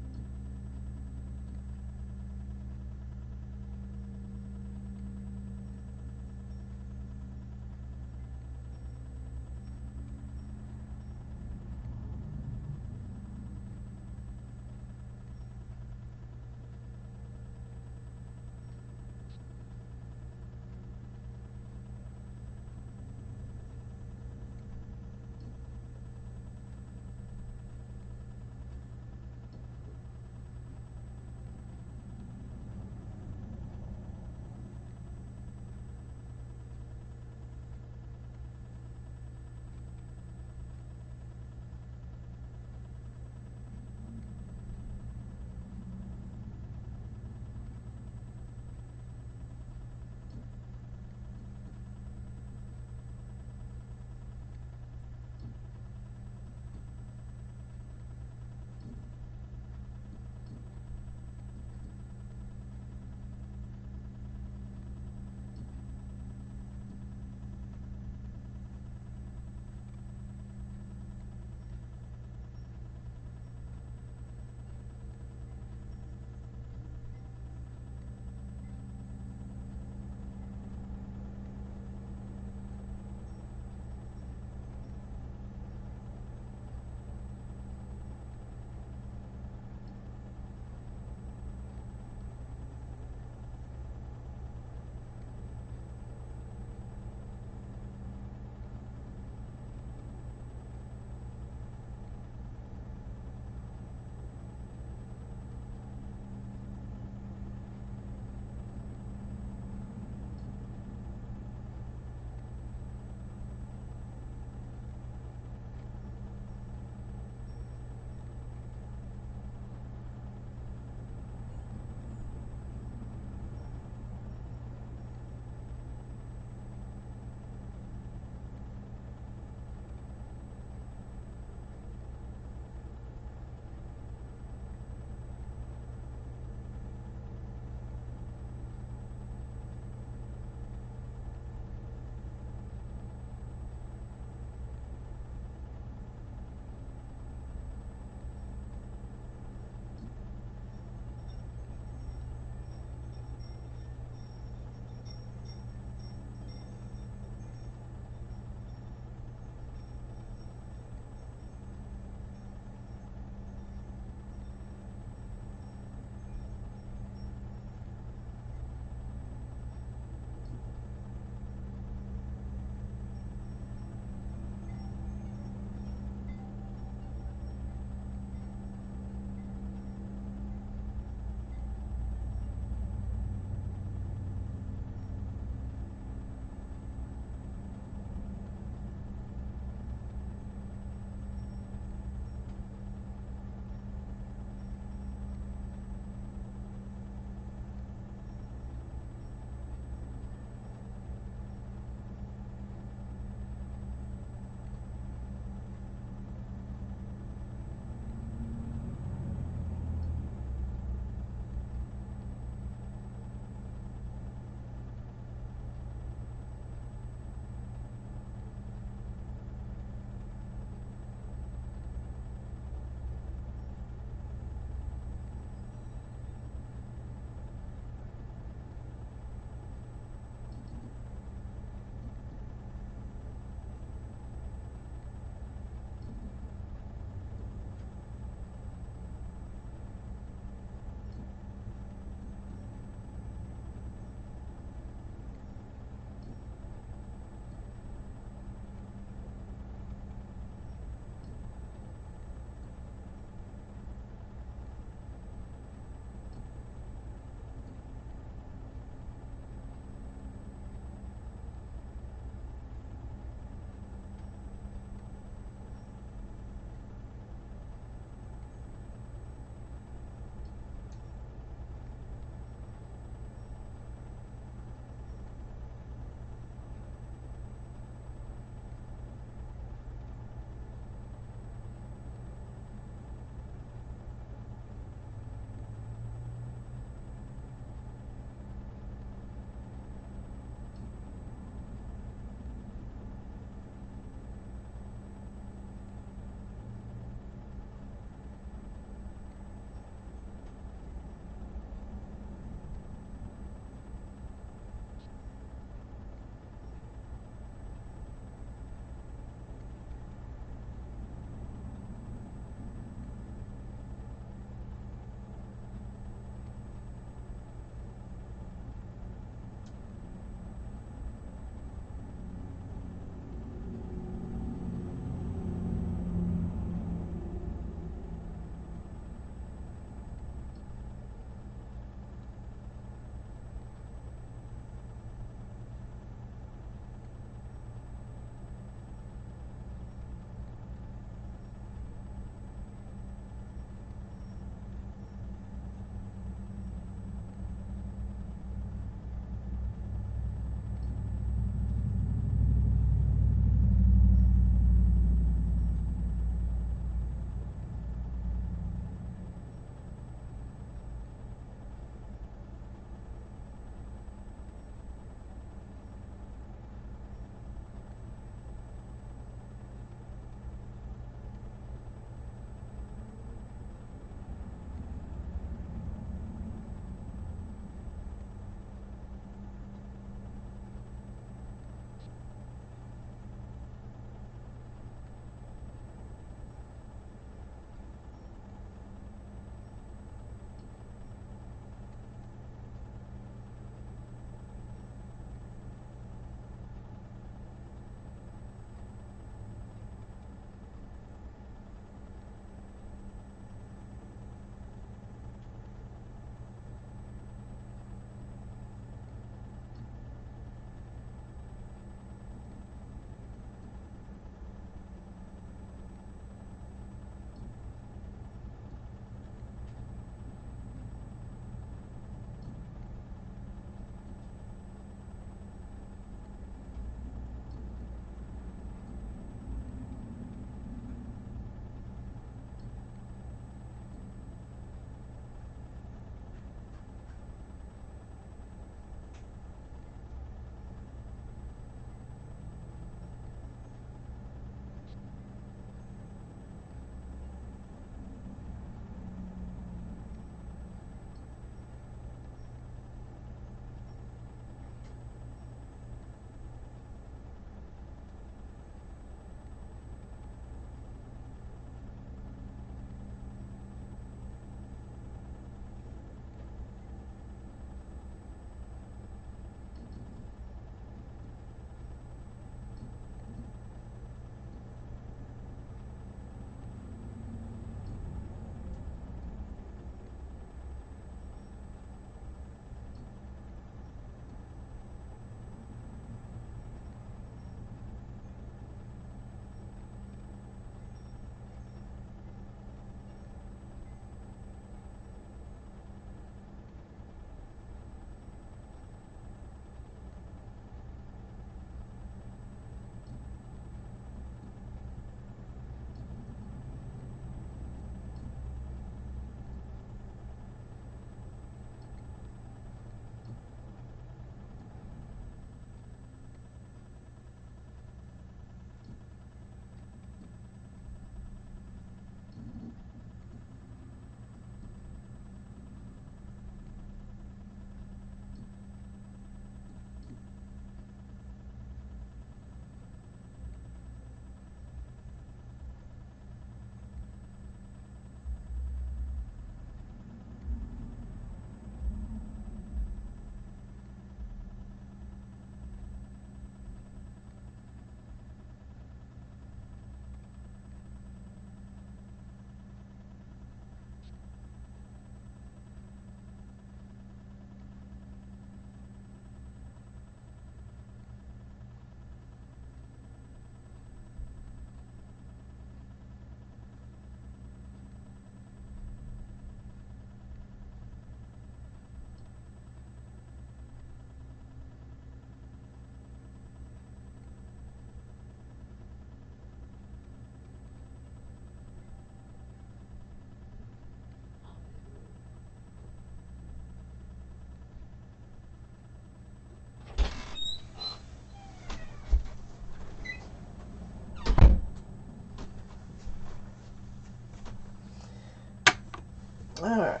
Alright.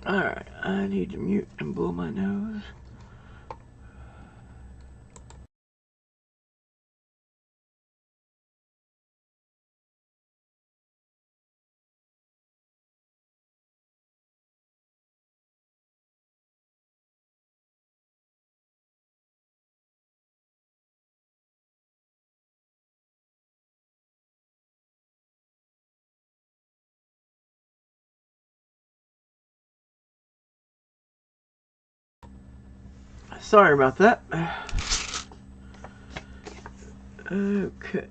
Alright, I need to mute and blow my nose. Sorry about that. Okay.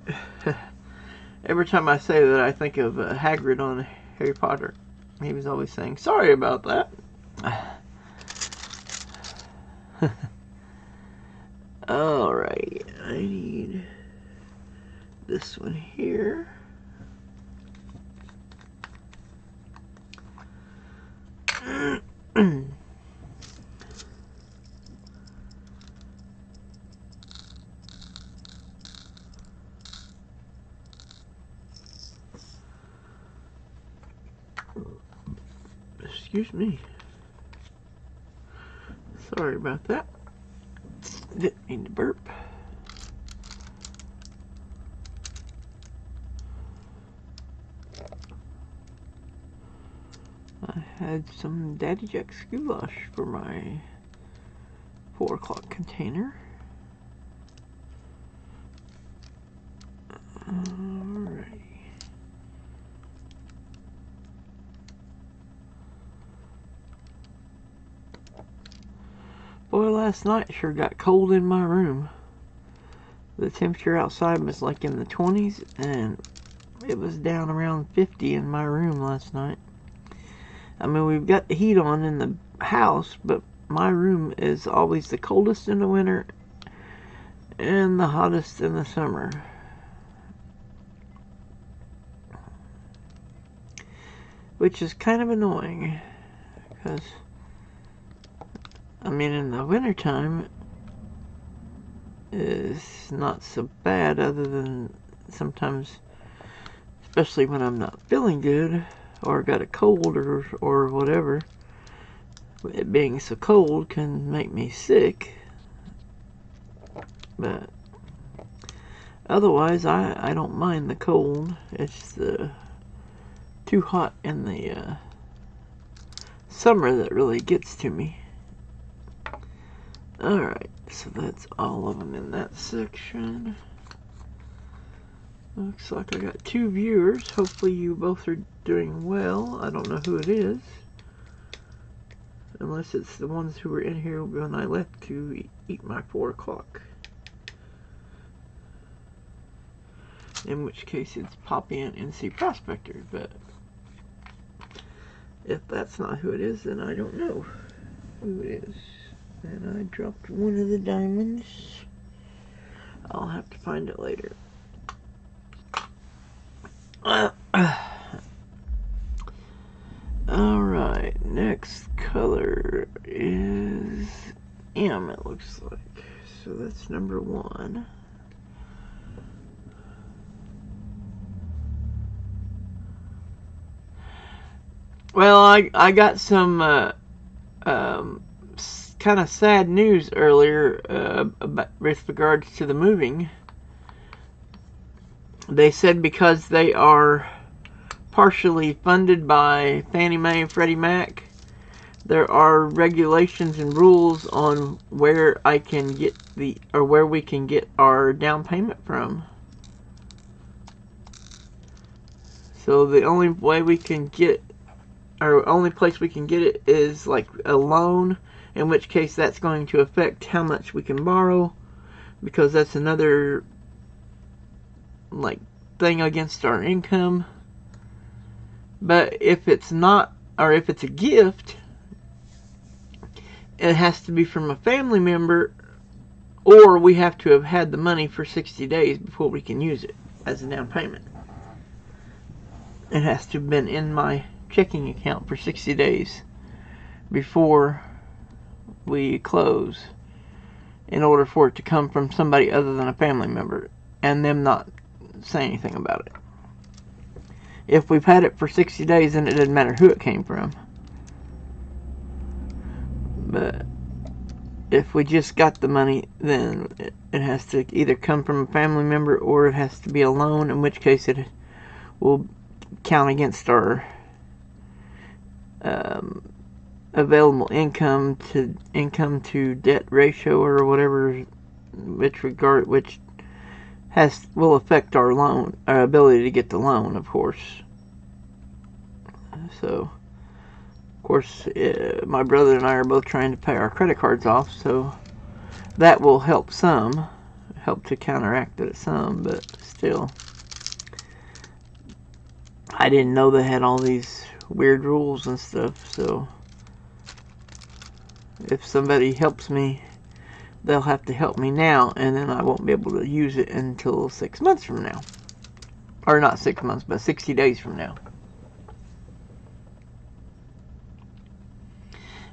Every time I say that, I think of Hagrid on Harry Potter. He was always saying, sorry about that. Alright, I need this one here. Excuse me. Sorry about that. Didn't mean to burp. I had some Daddy Jack's goulash for my 4 o'clock container. Alrighty. Boy, last night sure got cold in my room. The temperature outside was like in the 20s, and it was down around 50 in my room last night. I mean, we've got the heat on in the house, but my room is always the coldest in the winter and the hottest in the summer. Which is kind of annoying, because, I mean, in the wintertime, it's not so bad, other than sometimes, especially when I'm not feeling good, or got a cold, or whatever, it being so cold can make me sick. But otherwise, I don't mind the cold. It's the too hot in the summer that really gets to me. Alright, so that's all of them in that section. Looks like I got 2 viewers. Hopefully you both are doing well. I don't know who it is, unless it's the ones who were in here when I left to eat my 4 o'clock. In which case it's Poppy and NC Prospector, but if that's not who it is, then I don't know who it is. And I dropped one of the diamonds. I'll have to find it later. Alright, next color is M, it looks like. So that's number 1. Well, I got some kind of sad news earlier about, with regards to the moving. They said because they are partially funded by Fannie Mae and Freddie Mac, there are regulations and rules on where I can get where we can get our down payment from. So the only way we can get, or only place we can get it, is like a loan, in which case that's going to affect how much we can borrow, because that's another like thing against our income. But if it's not, or if it's a gift, it has to be from a family member, or we have to have had the money for 60 days before we can use it as a down payment. It has to have been in my checking account for 60 days before we close. in order for it to come from somebody other than a family member, and them not say anything about it. If we've had it for 60 days, then it doesn't matter who it came from. But if we just got the money, then it has to either come from a family member or it has to be a loan, in which case it will count against our available income to debt ratio or whatever, which will affect our ability to get the loan, of course. So, of course, my brother and I are both trying to pay our credit cards off, so that will help to counteract it some, but still. I didn't know they had all these weird rules and stuff, so if somebody helps me, they'll have to help me now, and then I won't be able to use it until 6 months from now. Or not 6 months, but 60 days from now.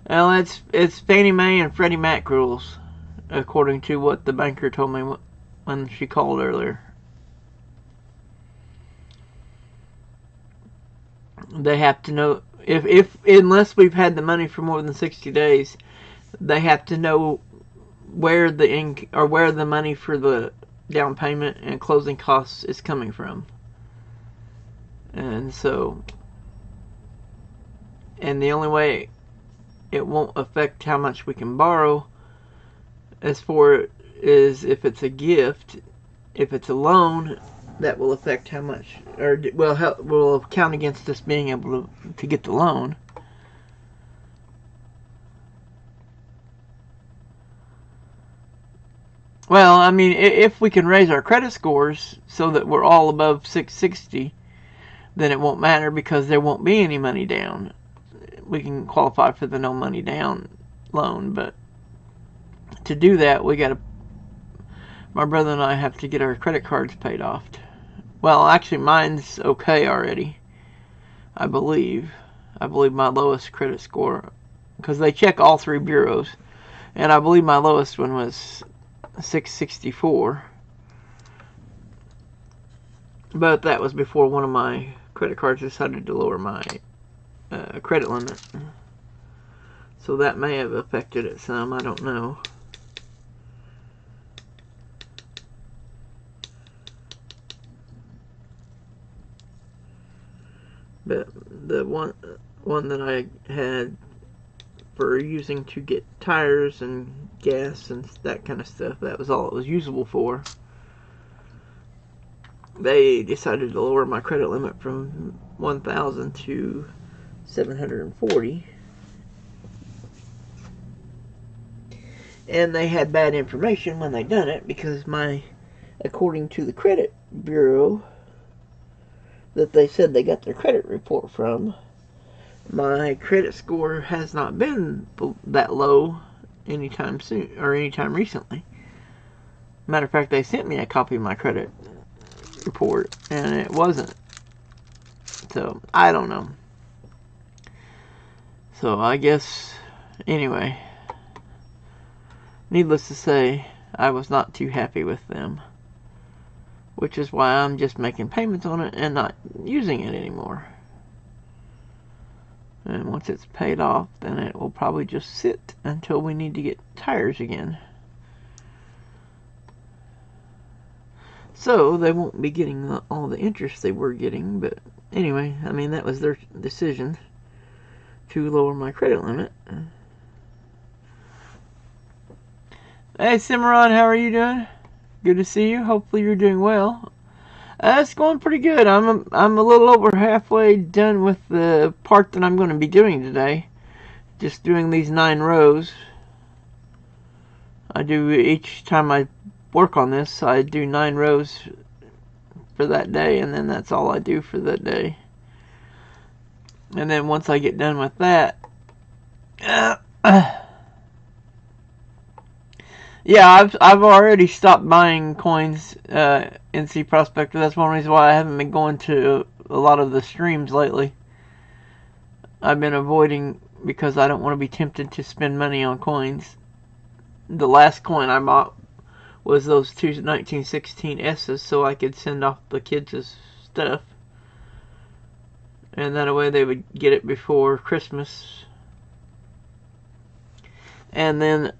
Well, it's Fannie Mae and Freddie Mac rules, according to what the banker told me when she called earlier. They have to know, unless we've had the money for more than 60 days, they have to know where the money for the down payment and closing costs is coming from. And so, and the only way it won't affect how much we can borrow as for is if it's a gift. If it's a loan, that will affect how much, or will count against us being able to get the loan. Well, I mean, if we can raise our credit scores so that we're all above 660, then it won't matter because there won't be any money down. We can qualify for the no money down loan, but to do that, my brother and I have to get our credit cards paid off. Well, actually, mine's okay already. I believe my lowest credit score, because they check all three bureaus, and I believe my lowest one was 664. But that was before one of my credit cards decided to lower my credit limit. So that may have affected it some, I don't know. But the one that I had for using to get tires and gas and that kind of stuff, that was all it was usable for. They decided to lower my credit limit from 1,000 to 740. And they had bad information when they done it, because according to the credit bureau that they said they got their credit report from, my credit score has not been that low anytime soon, or anytime recently. Matter of fact, they sent me a copy of my credit report, and it wasn't. So, I don't know. So, I guess, anyway, needless to say, I was not too happy with them, which is why I'm just making payments on it and not using it anymore. And once it's paid off, then it will probably just sit until we need to get tires again. So they won't be getting all the interest they were getting, but anyway, I mean, that was their decision to lower my credit limit. Hey Cimarron, how are you doing? Good to see you. Hopefully you're doing well. It's going pretty good. I'm a little over halfway done with the part that I'm going to be doing today. Just doing these 9 rows. I do each time I work on this, I do 9 rows for that day, and then that's all I do for that day. And then once I get done with that, yeah, I've already stopped buying coins in C Prospector. That's one reason why I haven't been going to a lot of the streams lately. I've been avoiding because I don't want to be tempted to spend money on coins. the last coin I bought was those two 1916 S's so I could send off the kids' stuff. And that way they would get it before Christmas. And then,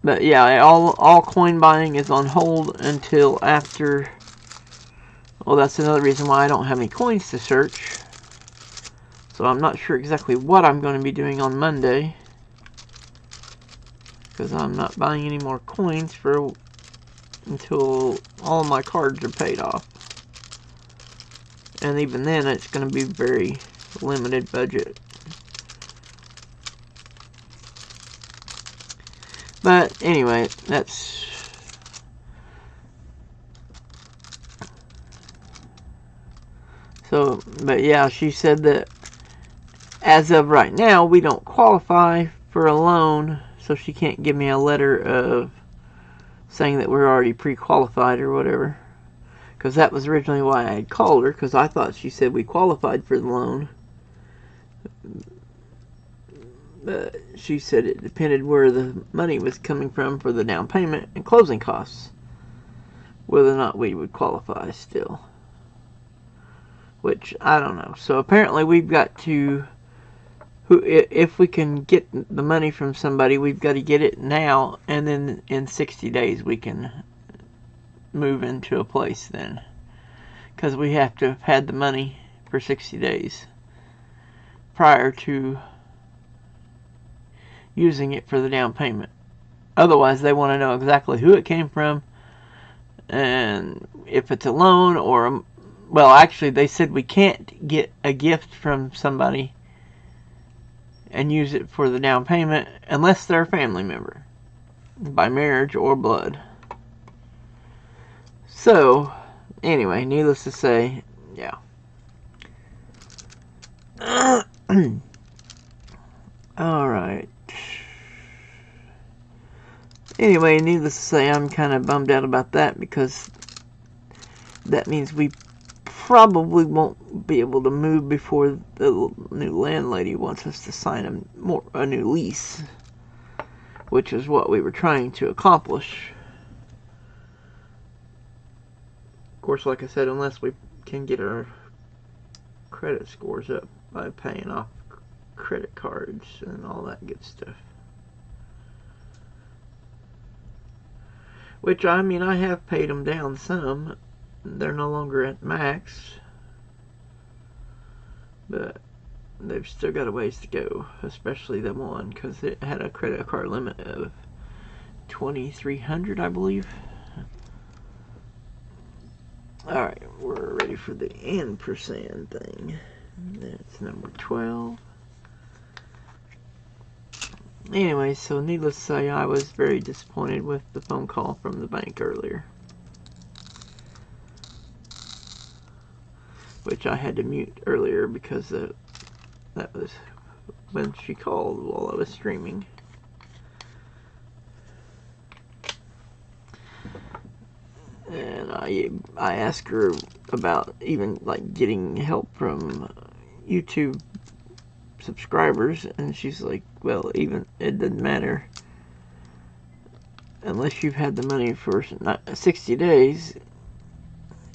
but yeah, all coin buying is on hold until after. Well, that's another reason why I don't have any coins to search. So I'm not sure exactly what I'm going to be doing on Monday, because I'm not buying any more coins until all of my cards are paid off. And even then, it's going to be very limited budget. But anyway, that's... So, but yeah, she said that as of right now, we don't qualify for a loan, so she can't give me a letter of saying that we're already pre-qualified or whatever. Because that was originally why I had called her, because I thought she said we qualified for the loan. But she said it depended where the money was coming from for the down payment and closing costs, whether or not we would qualify still. Which, I don't know. So apparently we've got to, if we can get the money from somebody, we've got to get it now, and then in 60 days we can move into a place then. Because we have to have had the money for 60 days prior to using it for the down payment. Otherwise, they want to know exactly who it came from, and if it's a loan or well, actually, they said we can't get a gift from somebody and use it for the down payment unless they're a family member by marriage or blood. So, anyway, needless to say, yeah. Alright. Anyway, needless to say, I'm kind of bummed out about that, because that means we probably won't be able to move before the new landlady wants us to sign a new lease, which is what we were trying to accomplish. Of course, like I said, unless we can get our credit scores up by paying off credit cards and all that good stuff. Which, I mean, I have paid them down some. They're no longer at max, but they've still got a ways to go, especially the one, because it had a credit card limit of $2,300, I believe. Alright, we're ready for the ampersand thing. That's number 12. Anyway, so needless to say, I was very disappointed with the phone call from the bank earlier, which I had to mute earlier because that was when she called while I was streaming. And I asked her about even like getting help from YouTube subscribers, and she's like, well, even it doesn't matter unless you've had the money for 60 days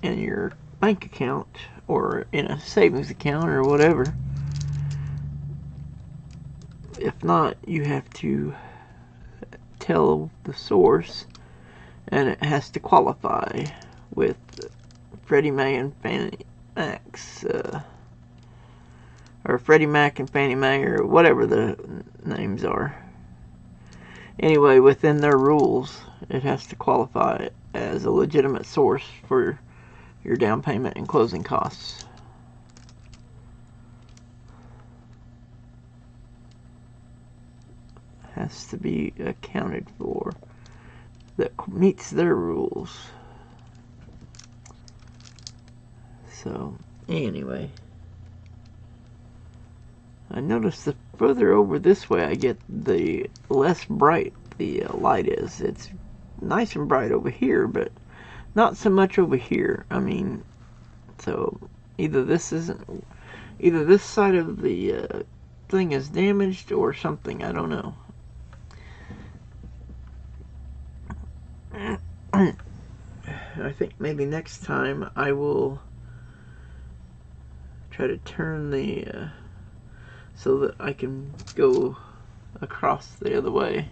in your bank account or in a savings account or whatever. If not, you have to tell the source, and it has to qualify with Freddie Mae and Fannie Mac's, or Freddie Mac and Fannie Mae, or whatever the names are. Anyway, within their rules, it has to qualify as a legitimate source for your down payment and closing costs. Has to be accounted for, that meets their rules. So, anyway, I noticed the further over this way I get, the less bright the light is. It's nice and bright over here, but not so much over here. I mean, so either this side of the thing is damaged or something. I don't know. maybe next time I will try to turn the so that I can go across the other way.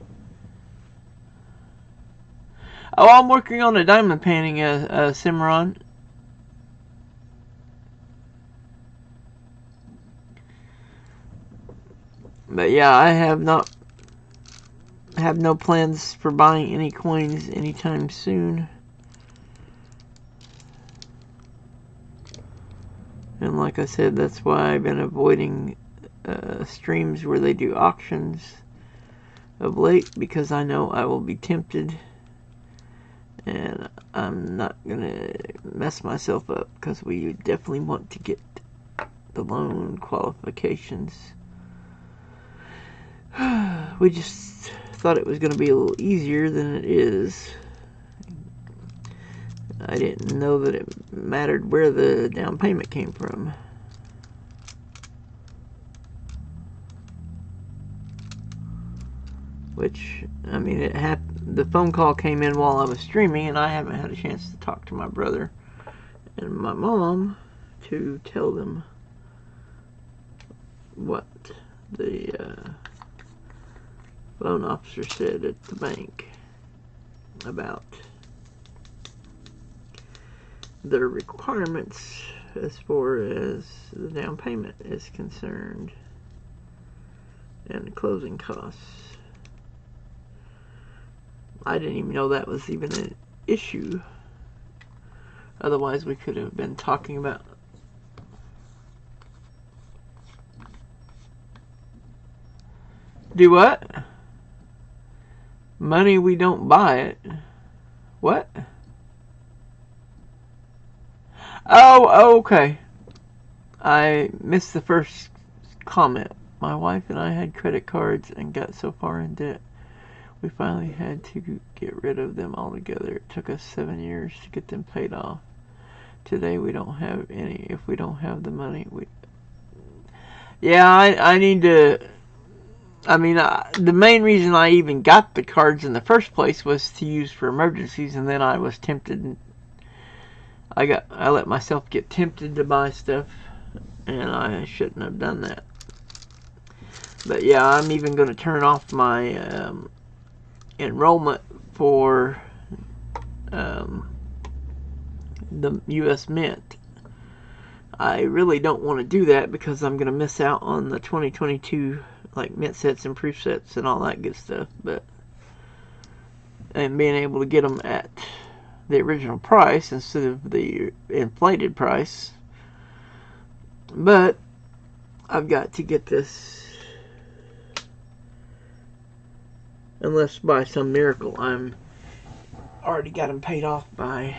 Oh, I'm working on a diamond painting, Cimarron. But yeah, I have no plans for buying any coins anytime soon. And like I said, that's why I've been avoiding streams where they do auctions of late, because I know I will be tempted, and I'm not gonna mess myself up, because we definitely want to get the loan qualifications. We just thought it was going to be a little easier than it is. I didn't know that it mattered where the down payment came from. Which, I mean, the phone call came in while I was streaming, and I haven't had a chance to talk to my brother and my mom to tell them what the loan officer said at the bank about their requirements as far as the down payment is concerned and the closing costs. I didn't even know that was even an issue. Otherwise, we could have been talking about do what? Money we don't buy it. What? Oh, okay. I missed the first comment. My wife and I had credit cards and got so far in debt, we finally had to get rid of them altogether. It took us 7 years to get them paid off. Today we don't have any. If we don't have the money, I need to. I mean, the main reason I even got the cards in the first place was to use for emergencies, and then I was tempted. I let myself get tempted to buy stuff, and I shouldn't have done that. But yeah, I'm even going to turn off my enrollment for the U.S. Mint. I really don't want to do that because I'm going to miss out on the 2022 like mint sets and proof sets and all that good stuff, and being able to get them at the original price instead of the inflated price. But I've got to get this, unless by some miracle I'm already got them paid off by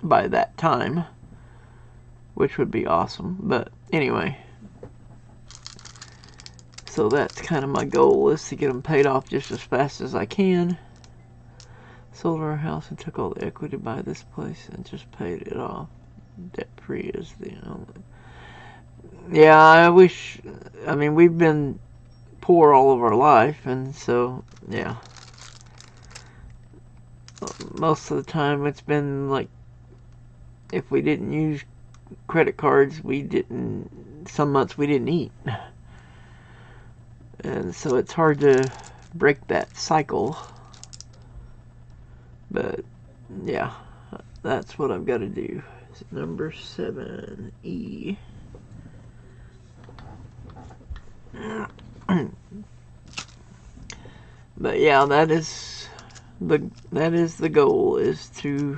that time, which would be awesome. But anyway, so that's kind of my goal, is to get them paid off just as fast as I can. Sold our house and took all the equity to buy this place and just paid it off. Debt free is the only. Yeah, I wish. I mean, we've been poor all of our life, and so yeah. Most of the time, it's been like, if we didn't use credit cards, some months we didn't eat. And so it's hard to break that cycle. But yeah, that's what I've got to do. It's number 7E. But yeah, that is the goal, is to.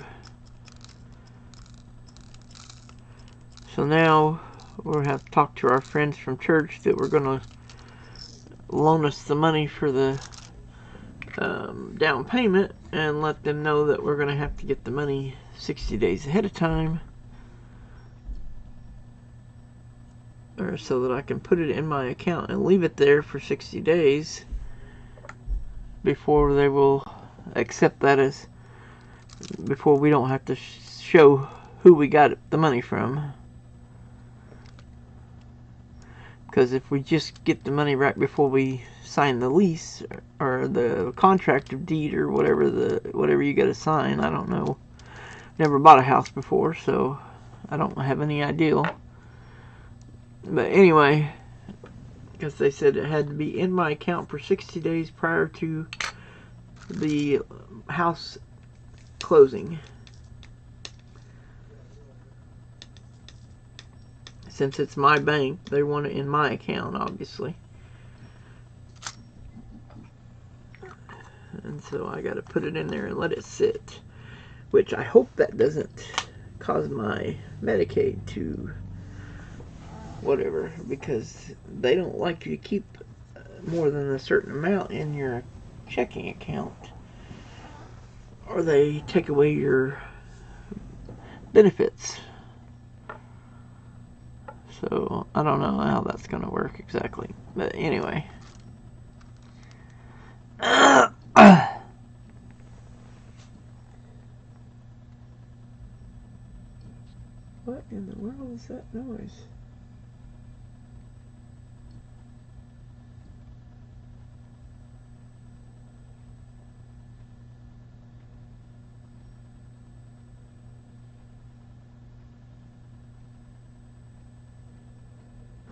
So now we'll have to talk to our friends from church that we're going to loan us the money for the down payment, and let them know that we're going to have to get the money 60 days ahead of time, or so that I can put it in my account and leave it there for 60 days before they will accept that as, before we don't have to show who we got the money from. Because if we just get the money right before we sign the lease or the contract of deed or whatever you got to sign, I don't know Never bought a house before, so I don't have any idea. But anyway, because they said it had to be in my account for 60 days prior to the house closing. Since it's my bank, they want it in my account, obviously. And so I got to put it in there and let it sit. Which I hope that doesn't cause my Medicaid to whatever, because they don't like you to keep more than a certain amount in your checking account, or they take away your benefits. So I don't know how that's going to work exactly, but anyway. What in the world is that noise?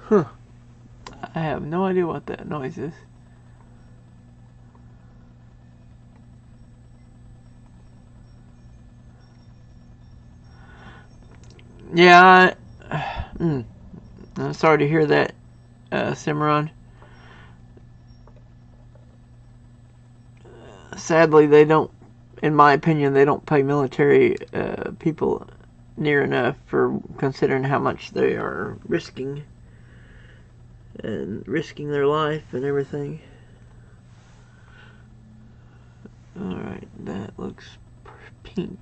Huh. I have no idea what that noise is. Yeah, I'm sorry to hear that, Cimarron. Sadly, they don't, in my opinion, they don't pay military people near enough for considering how much they are risking and risking their life and everything. Alright, that looks pink.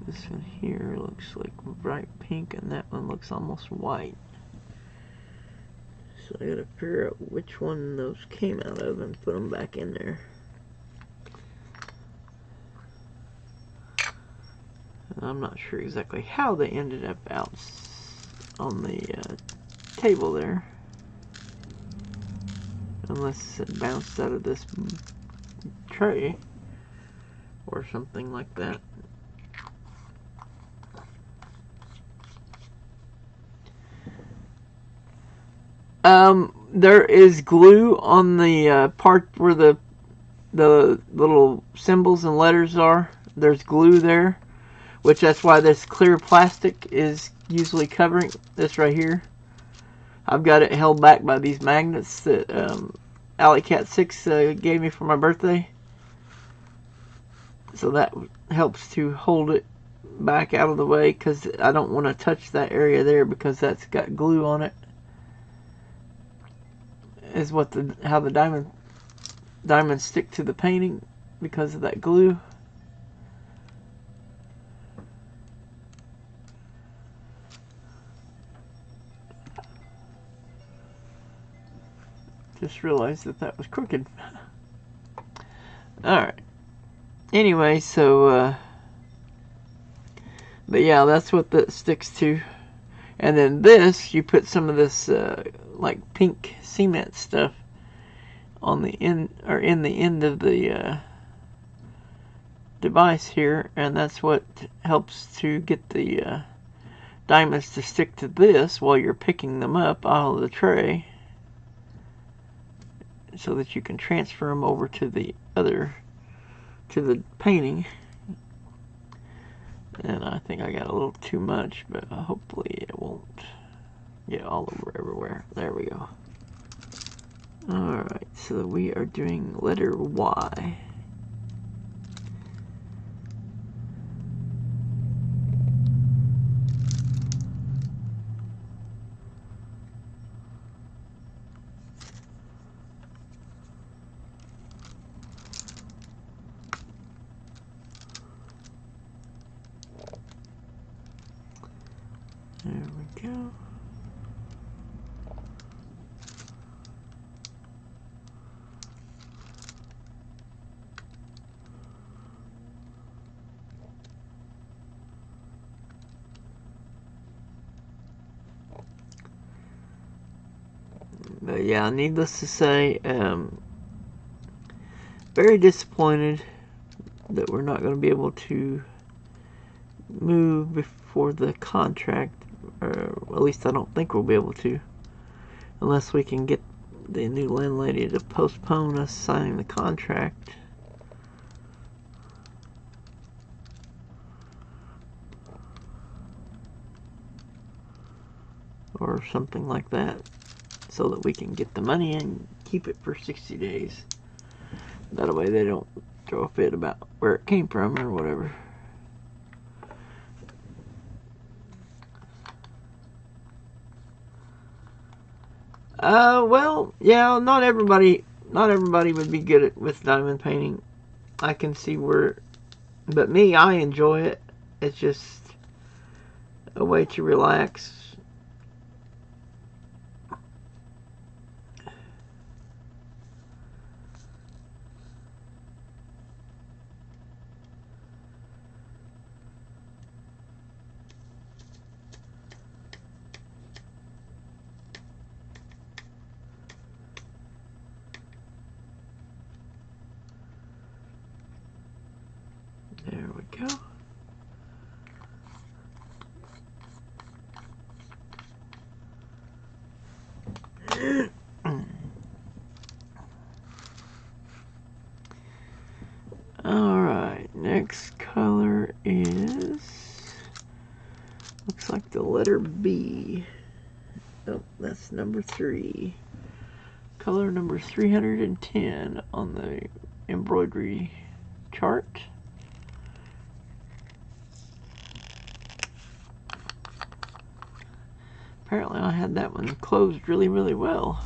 This one here looks like bright pink, and that one looks almost white. So I gotta figure out which one those came out of and put them back in there. And I'm not sure exactly how they ended up out on the table there. Unless it bounced out of this tray or something like that. There is glue on the part where the little symbols and letters are. There's glue there, which that's why this clear plastic is usually covering this right here. I've got it held back by these magnets that Alley Cat 6 gave me for my birthday. So that helps to hold it back out of the way, because I don't want to touch that area there because that's got glue on it. Is what how the diamonds stick to the painting, because of that glue. Just realized that was crooked. Alright. Anyway, so but yeah, that's what that sticks to. And then this, you put some of this like pink cement stuff on the end, or in the end of the device here, and that's what helps to get the diamonds to stick to this while you're picking them up out of the tray, so that you can transfer them over to the painting. And I think I got a little too much, but hopefully it won't get all over everywhere. There we go. Alright, so we are doing letter Y. There we go. But yeah, needless to say, very disappointed that we're not going to be able to move before the contract, or at least I don't think we'll be able to, unless we can get the new landlady to postpone us signing the contract. Or something like that, so that we can get the money and keep it for 60 days. That way they don't throw a fit about where it came from or whatever. Well, yeah, not everybody would be good with diamond painting. I can see where, but me, I enjoy it. It's just a way to relax. There we go. Alright, next color is, looks like the letter B. Oh, that's number 3. Color number 310 on the embroidery chart. Apparently I had that one closed really, really well.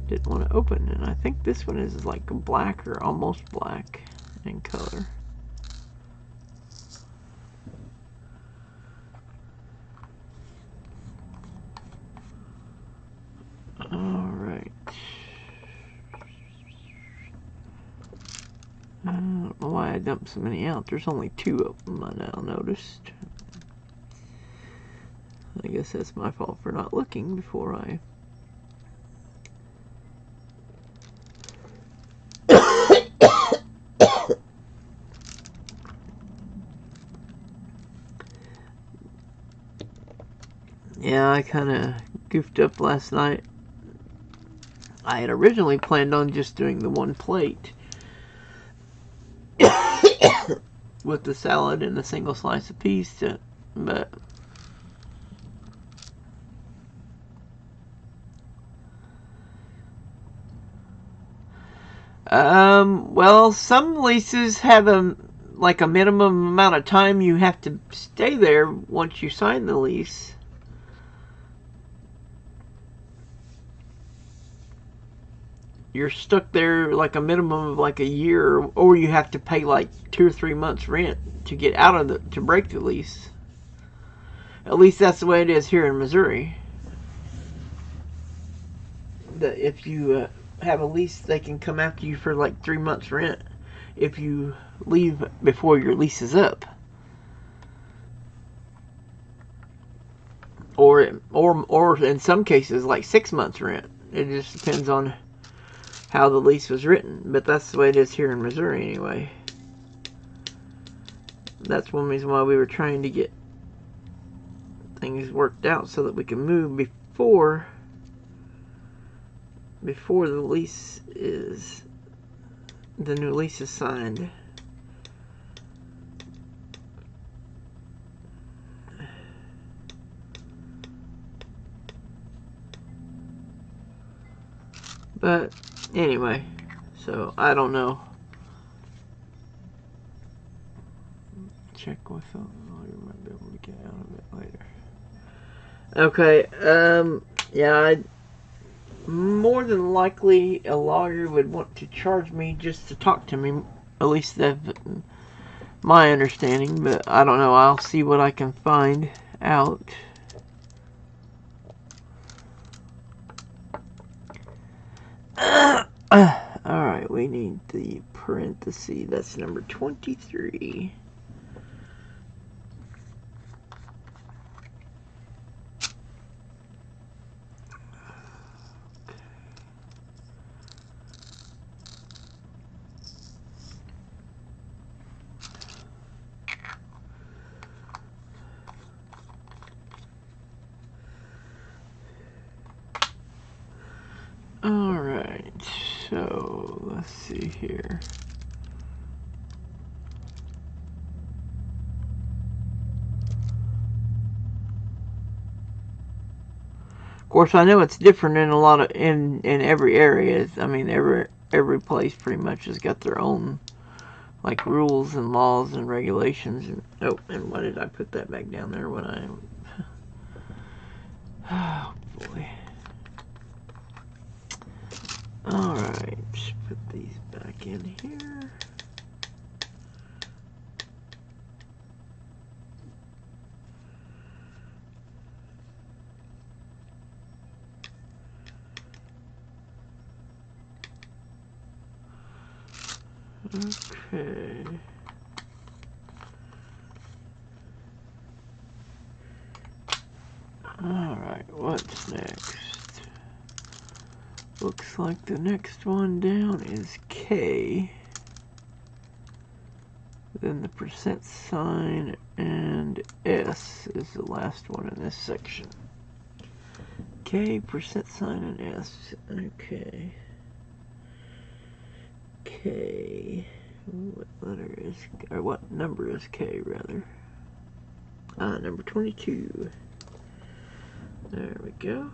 Didn't want to open, and I think this one is like black or almost black in color. Alright. I don't know why I dumped so many out. There's only 2 of them I now noticed. I guess that's my fault for not looking before I... Yeah, I kind of goofed up last night. I had originally planned on just doing the 1 plate with the salad and a single slice of peas, but well, some leases have a minimum amount of time you have to stay there once you sign the lease. You're stuck there like a minimum of like a year, or you have to pay like 2 or 3 months rent to get out of to break the lease. At least that's the way it is here in Missouri. That if you have a lease, they can come after you for like 3 months rent if you leave before your lease is up. Or in some cases like 6 months rent. It just depends on how the lease was written, but that's the way it is here in Missouri anyway. That's one reason why we were trying to get things worked out so that we can move before the new lease is signed. But anyway, so I don't know. Check with them. You might be able to get out of it later. Okay, yeah, more than likely a lawyer would want to charge me just to talk to me. At least that's my understanding, but I don't know. I'll see what I can find out. Alright, we need the parenthesis. That's number 23. So let's see here. Of course, I know it's different in a lot of in every area. I mean, every place pretty much has got their own like rules and laws and regulations. And oh, and why did I put that back down there when I? Oh boy. All right, put these back in here. Okay. Alright, what's next? Looks like the next one down is K. Then the percent sign and S is the last one in this section. K, percent sign, and S. Okay. K. What letter is, or what number is K rather? Number 22. There we go.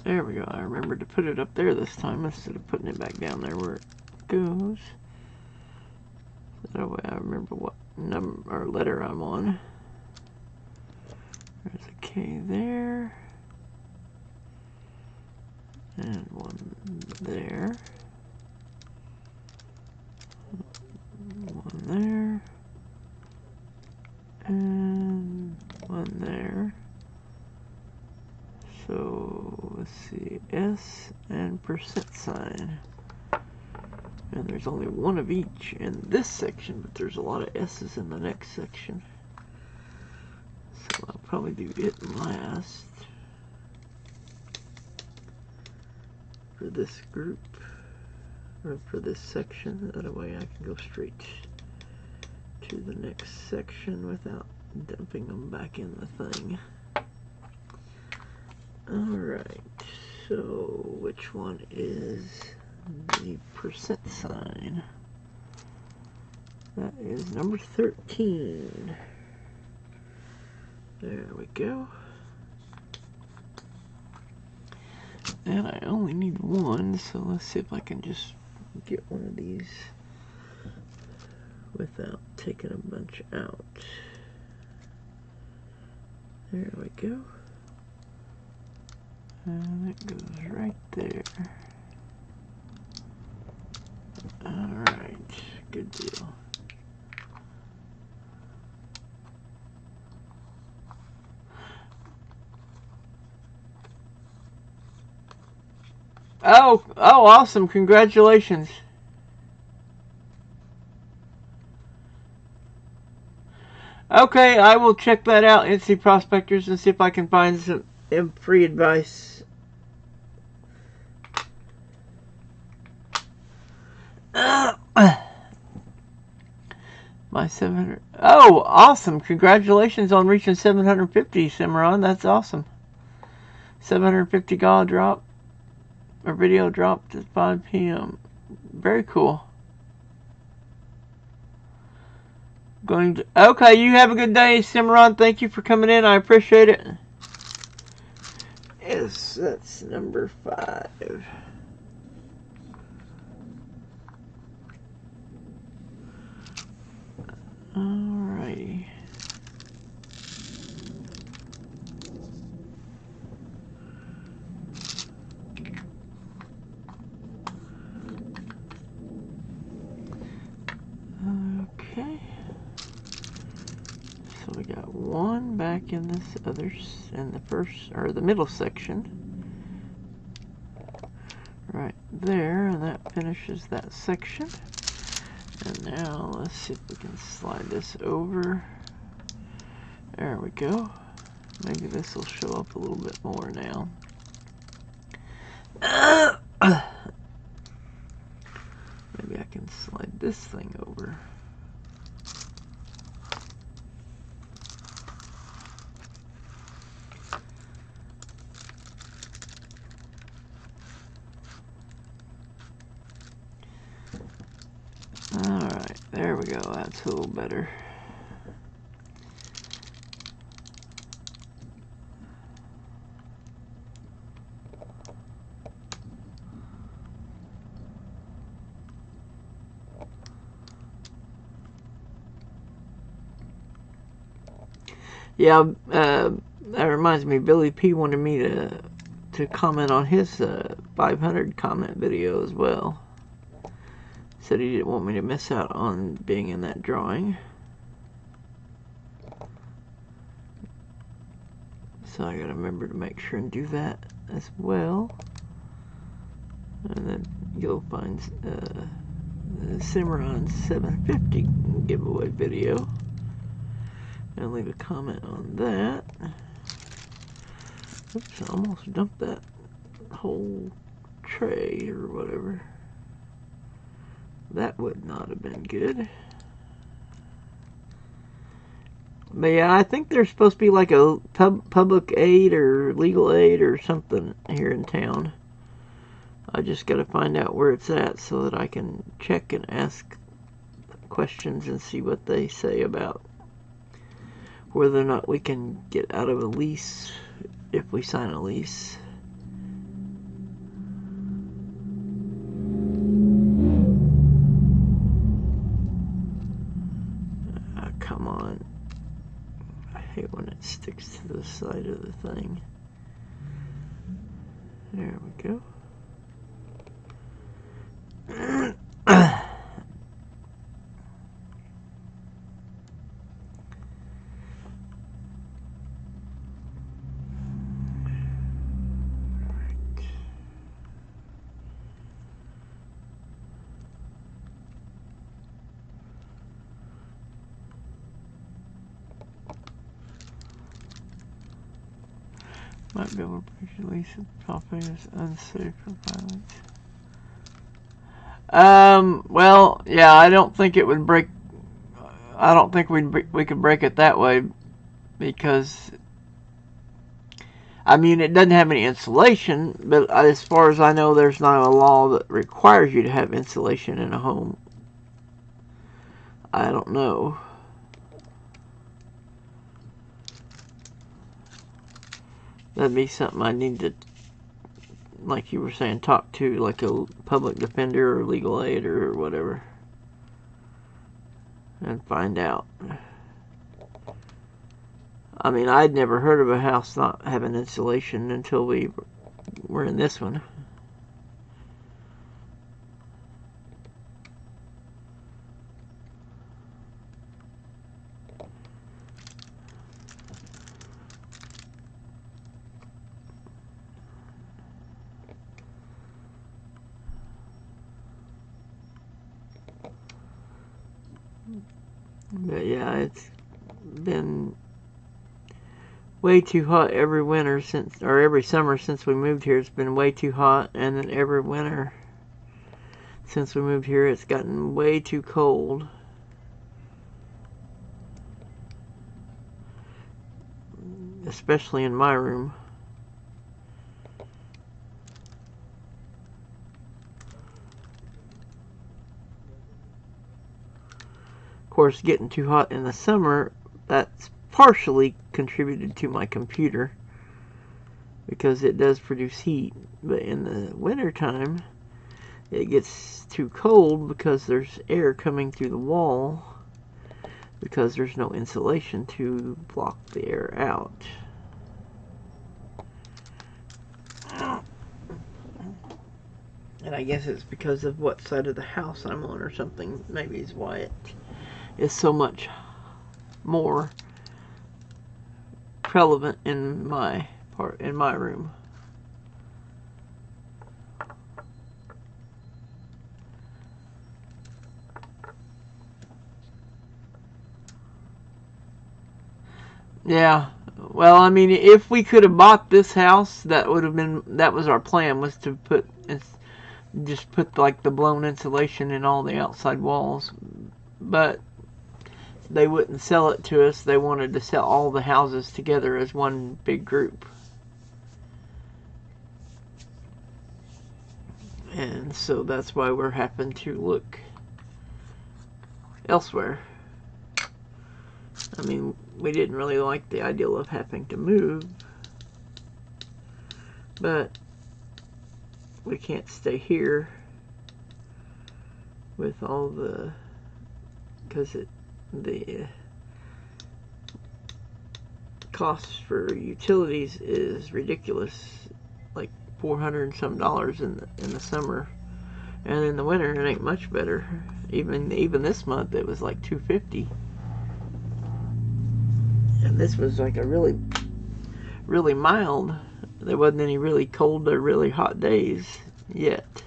There we go. I remembered to put it up there this time instead of putting it back down there where it goes. That way I remember what number or letter I'm on. There's a K there. And one there. One there. And one there. So let's see, S and percent sign. And there's only one of each in this section, but there's a lot of S's in the next section. So I'll probably do it last for this group, or for this section. That way I can go straight to the next section without dumping them back in the thing. Alright, so which one is the percent sign? That is number 13. There we go. And I only need one, so let's see if I can just get one of these without taking a bunch out. There we go. And it goes right there. Alright, good deal. Oh, awesome. Congratulations. Okay, I will check that out, NC Prospectors, and see if I can find some free advice. My 700. Oh, awesome. Congratulations on reaching 750, Cimarron. That's awesome. 750 GAW drop. Or video dropped at 5 p.m. Very cool. Going to. Okay, you have a good day, Cimarron. Thank you for coming in. I appreciate it. Yes, that's number 5. Alrighty. Okay. So we got one back in this other, in the first, or the middle section. Right there, and that finishes that section. And now let's see if we can slide this over. There we go. Maybe this will show up a little bit more now. Maybe I can slide this thing over. Alright, there we go. That's a little better. Yeah, that reminds me, Billy P wanted me to comment on his 500 comment video as well. Said he didn't want me to miss out on being in that drawing. So I gotta remember to make sure and do that as well. And then you'll find the Cimarron 750 giveaway video. And leave a comment on that. Oops, I almost dumped that whole tray or whatever. That would not have been good. But yeah, I think there's supposed to be like a public aid or legal aid or something here in town. I just got to find out where it's at so that I can check and ask questions and see what they say about whether or not we can get out of a lease if we sign a lease. Come on. I hate when it sticks to the side of the thing. There we go. Might be able to release the property is unsafe for violence. Well, yeah, I don't think it would break. I don't think we could break it that way because, I mean, it doesn't have any insulation, but as far as I know, there's not a law that requires you to have insulation in a home. I don't know. That'd be something I need to, like you were saying, talk to like a public defender or legal aid or whatever and find out. I mean, I'd never heard of a house not having insulation until we were in this one. But yeah, it's been way too hot every winter since, or every summer since we moved here. It's been way too hot, and then every winter since we moved here, it's gotten way too cold. Especially in my room. Of course, getting too hot in the summer, that's partially contributed to my computer because it does produce heat. But in the winter time, it gets too cold because there's air coming through the wall because there's no insulation to block the air out. And I guess it's because of what side of the house I'm on or something. Maybe is why it is so much more prevalent in my room. Yeah, Well, I mean, if we could have bought this house, that was our plan, was to just put like the blown insulation in all the outside walls. But they wouldn't sell it to us. They wanted to sell all the houses together as one big group. And so that's why we're having to look elsewhere. I mean, we didn't really like the idea of having to move, but we can't stay here with all the, because the costs for utilities is ridiculous, like $400 and some in the summer, and in the winter it ain't much better. Even this month it was like $250, and this was like a really mild. There wasn't any really cold or really hot days yet.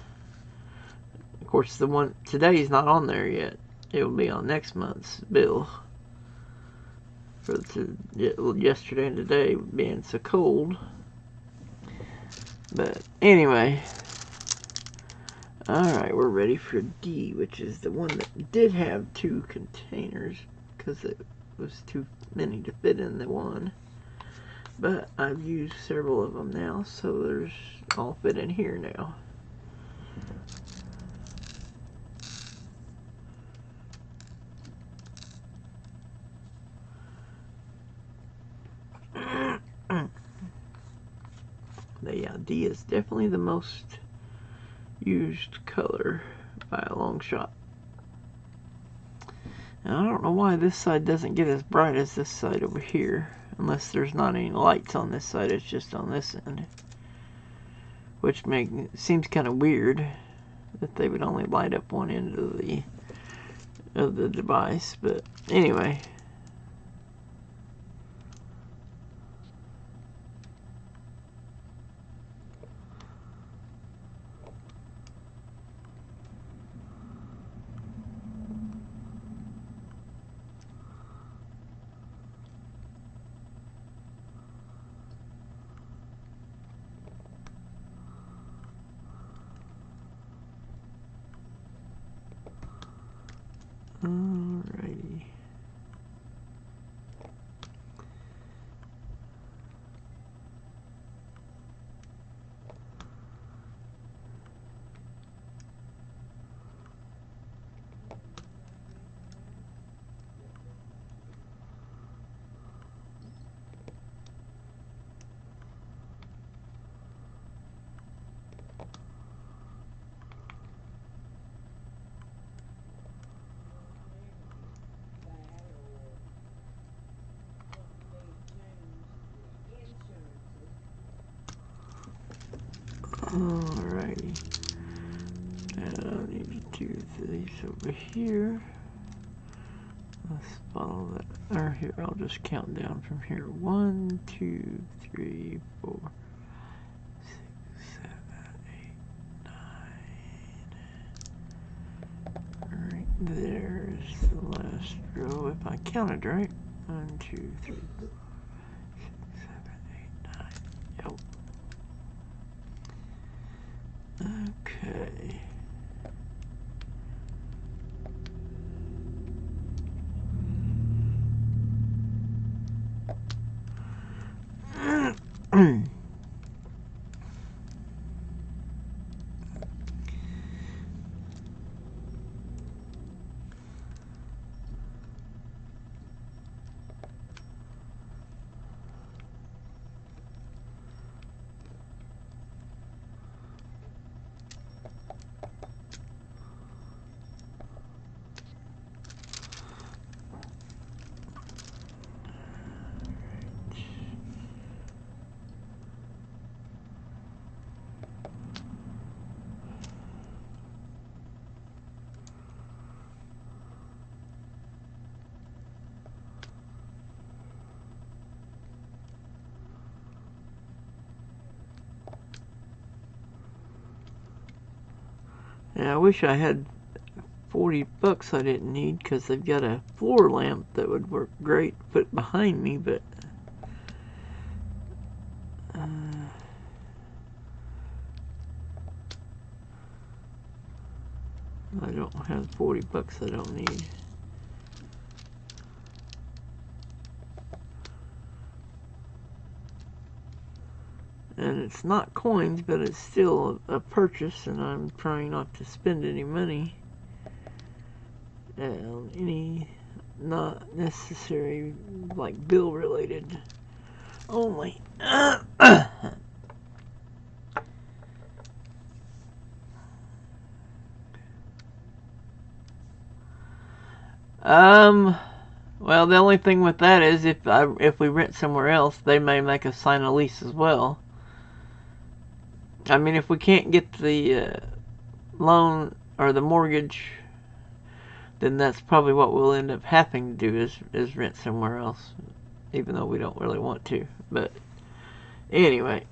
Of course, the one today's not on there yet. It will be on next month's bill for yesterday and today being so cold. But anyway, alright, we're ready for D, which is the one that did have 2 containers because it was too many to fit in the one. But I've used several of them now, so there's all fit in here now. Yeah, D is definitely the most used color by a long shot. And I don't know why this side doesn't get as bright as this side over here, unless there's not any lights on this side, it's just on this end. Which seems kind of weird that they would only light up one end of the device, but anyway. Alrighty. Alrighty, and I need to do these over here. Let's follow that. Or here, I'll just count down from here. 1, 2, 3, 4, 6, 7, 8, 9. Right there's the last row, if I counted right. 1, 2, 3, 4, 6, 7, 8, 9. Yep. Okay. Yeah, I wish I had $40 I didn't need, because they've got a floor lamp that would work great put behind me, but I don't have 40 bucks I don't need. And it's not coins, but it's still a purchase, and I'm trying not to spend any money on any not necessary, like bill related only. Well, the only thing with that is if we rent somewhere else, they may make us sign a lease as well. I mean, if we can't get the loan or the mortgage, then that's probably what we'll end up having to do is rent somewhere else, even though we don't really want to. But anyway,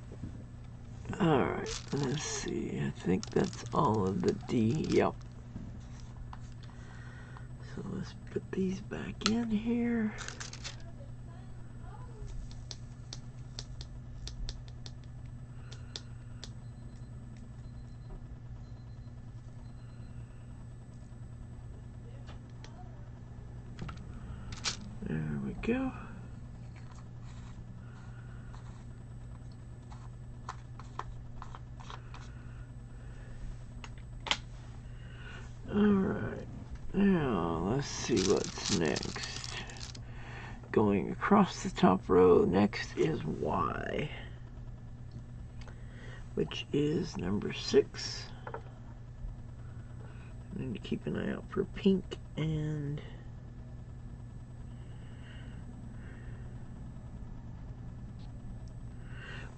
all right. Let's see. I think that's all of the D. Yep. So let's put these back in here. There we go. Alright, now let's see what's next. Going across the top row, next is Y, which is number 6. I need to keep an eye out for pink and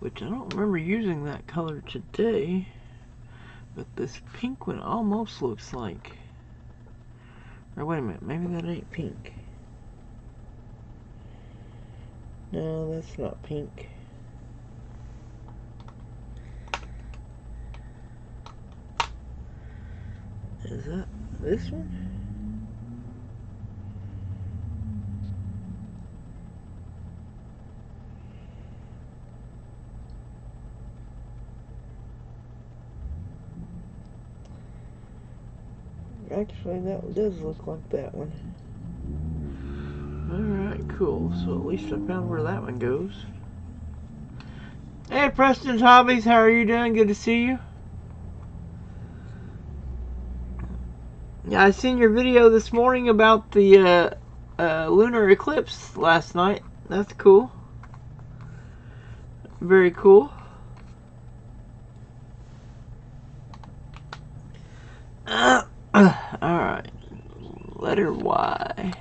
which I don't remember using that color today, but this pink one almost looks like, or wait a minute, maybe that ain't pink. No, that's not pink. Is that this one? Actually, that does look like that one. Alright, cool. So at least I found where that one goes. Hey, Preston's Hobbies, how are you doing? Good to see you. Yeah, I seen your video this morning about the lunar eclipse last night. That's cool. Very cool. Alright. Letter Y.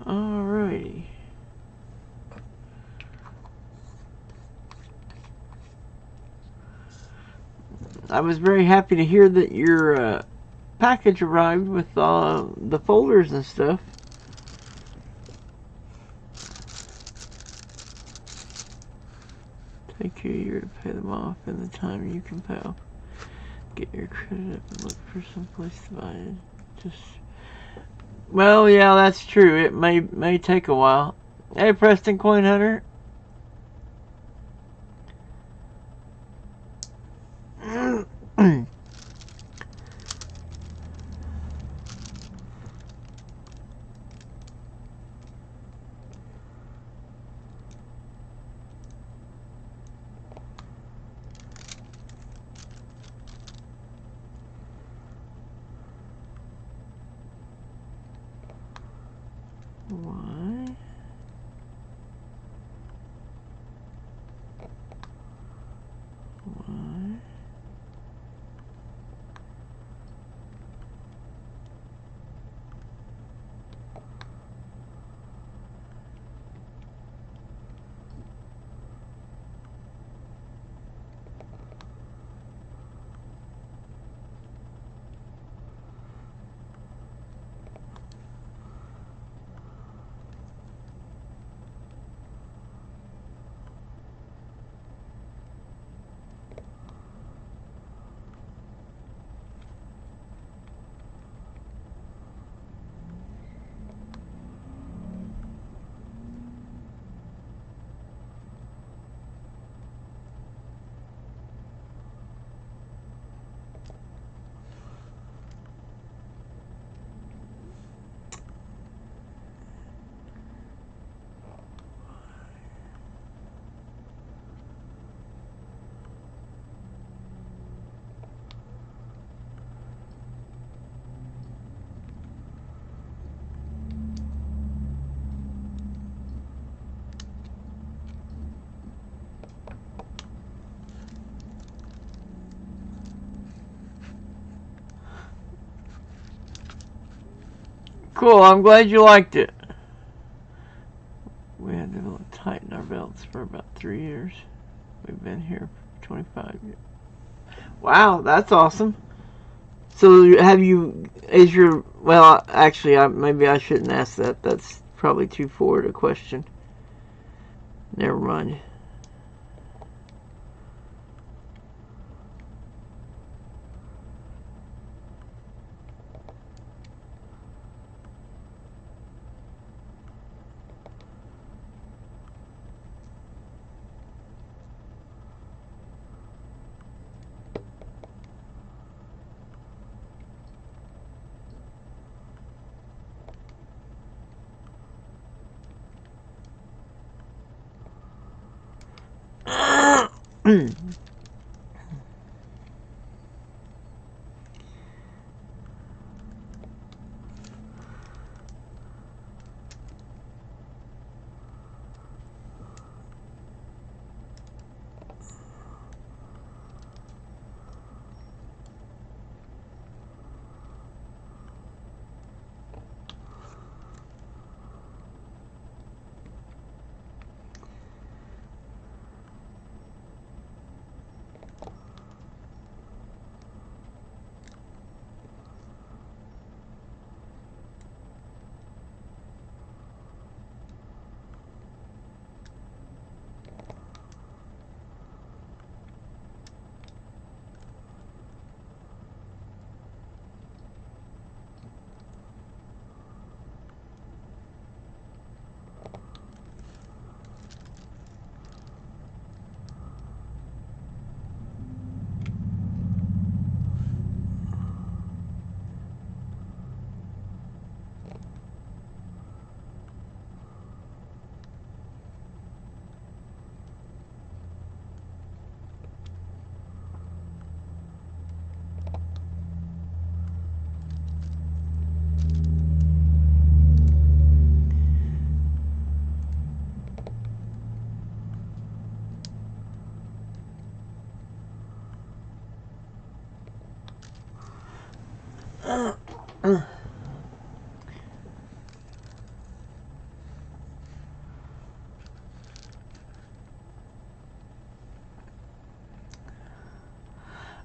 Alrighty. I was very happy to hear that your package arrived with the folders and stuff. Take you a year to pay them off, and the time you can pay off. Get your credit up and look for some place to buy it. Just, well, yeah, that's true. It may take a while. Hey, Preston Coin Hunter. Why? Why? Cool, I'm glad you liked it. We had to tighten our belts for about 3 years. We've been here for 25 years. Wow, that's awesome. So have you, is your, well, actually, maybe I shouldn't ask that. That's probably too forward a question. Never mind.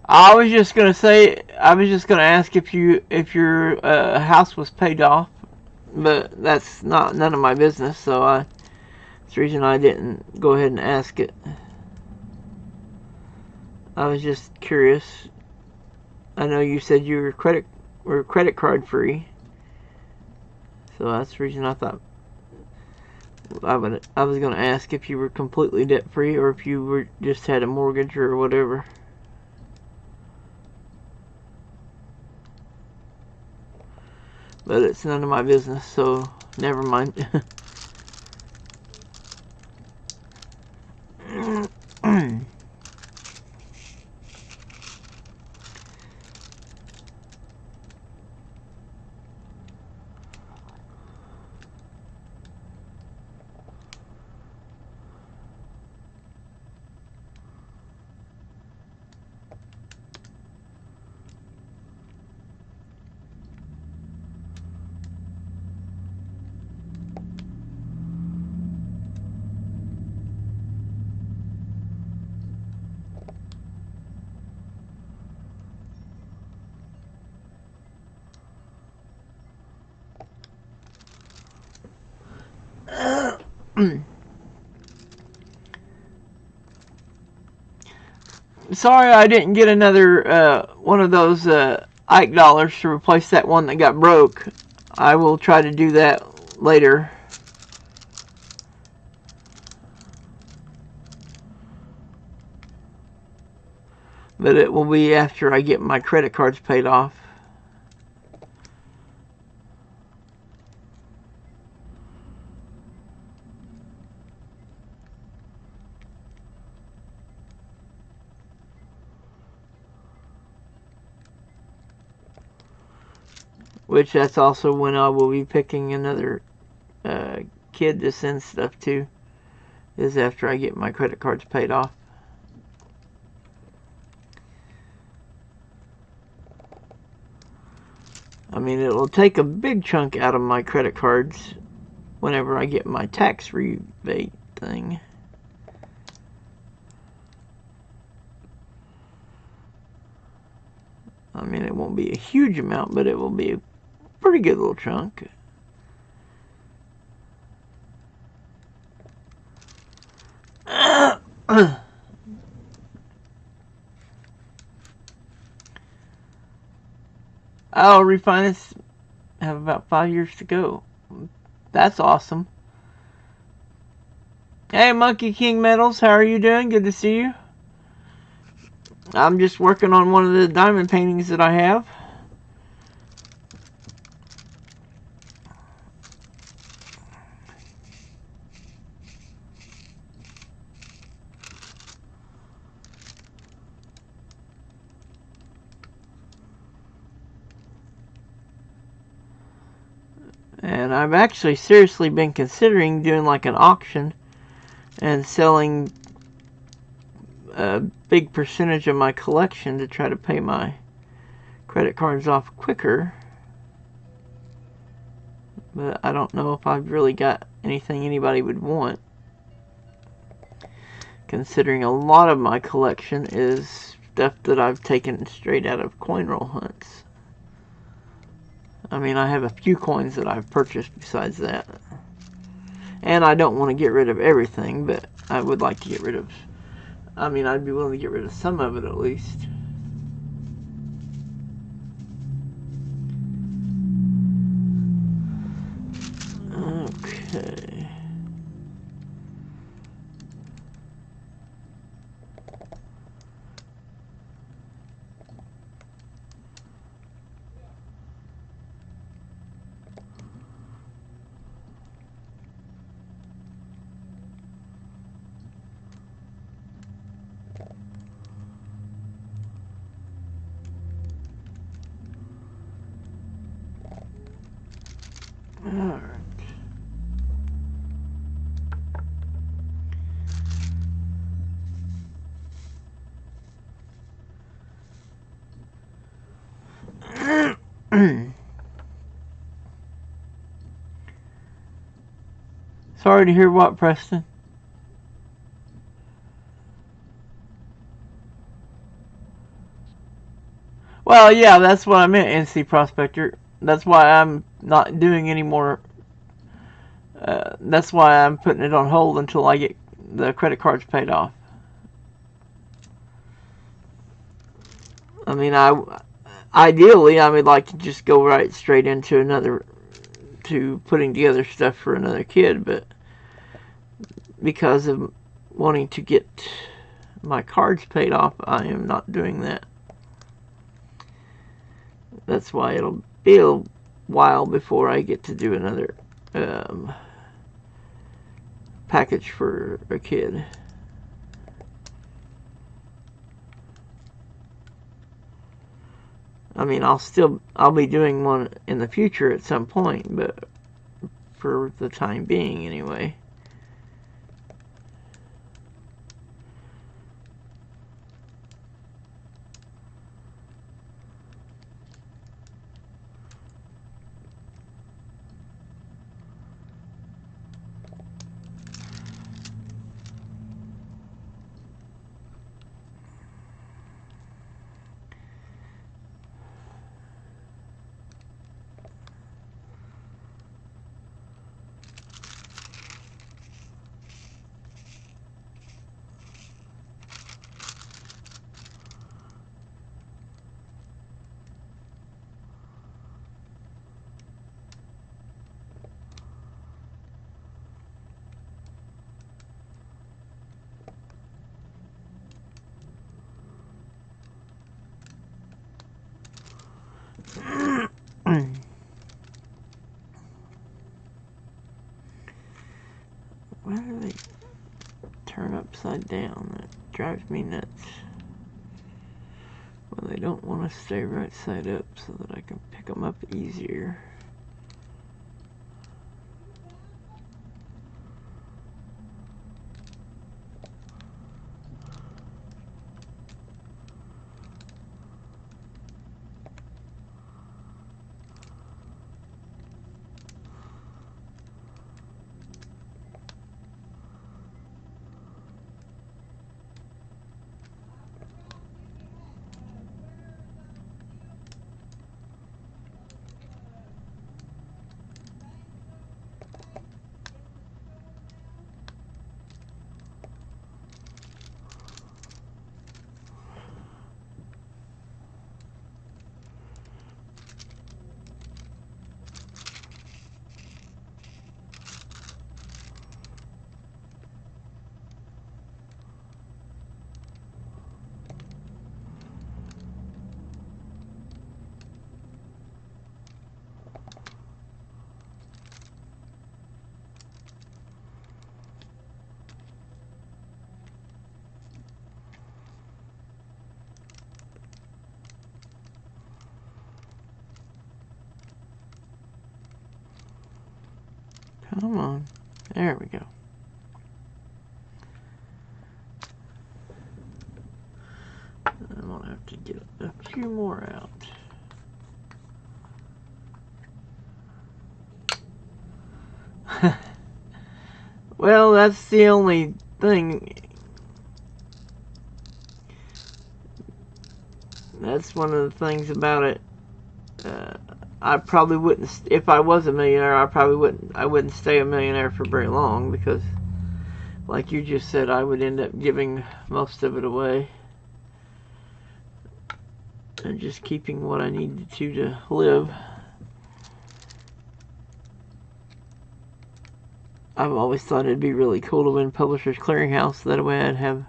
I was just gonna ask if your house was paid off, but that's none of my business. So that's the reason I didn't go ahead and ask it. I was just curious. I know you said you were credit card free, so that's the reason I thought I was gonna ask if you were completely debt free or if you just had a mortgage or whatever. But it's none of my business, so never mind. Sorry I didn't get another one of those Ike dollars to replace that one that got broke. I will try to do that later. But it will be after I get my credit cards paid off. Which that's also when I will be picking another kid to send stuff to. Is after I get my credit cards paid off. I mean, it'll take a big chunk out of my credit cards whenever I get my tax rebate thing. I mean, it won't be a huge amount, but it will be a pretty good little chunk. I'll refinance. Have about 5 years to go. That's awesome. Hey, Monkey King Metals, how are you doing? Good to see you. I'm just working on one of the diamond paintings that I have. And I've actually seriously been considering doing like an auction and selling a big percentage of my collection to try to pay my credit cards off quicker. But I don't know if I've really got anything anybody would want, considering a lot of my collection is stuff that I've taken straight out of coin roll hunts. I mean, I have a few coins that I've purchased besides that. And I don't want to get rid of everything, but I would like to get rid of... I mean, I'd be willing to get rid of some of it at least. Okay. Alright. Sorry to hear what, Preston? Well, yeah, that's what I meant, NC Prospector. That's why I'm not doing any more. That's why I'm putting it on hold until I get the credit cards paid off. I mean, ideally, I would like to just go right straight into putting together stuff for another kid, but because of wanting to get my cards paid off, I am not doing that. That's why it'll be a while before I get to do another package for a kid. I mean, I'll be doing one in the future at some point, but for the time being anyway. Why do they turn upside down? That drives me nuts. Well, they don't want to stay right side up so that I can pick them up easier. Come on. There we go. I'm going to have to get a few more out. Well, that's the only thing. That's one of the things about it. I probably wouldn't, if I was a millionaire, I wouldn't stay a millionaire for very long, because like you just said, I would end up giving most of it away and just keeping what I needed to live. I've always thought it'd be really cool to win Publishers Clearinghouse. That way I'd have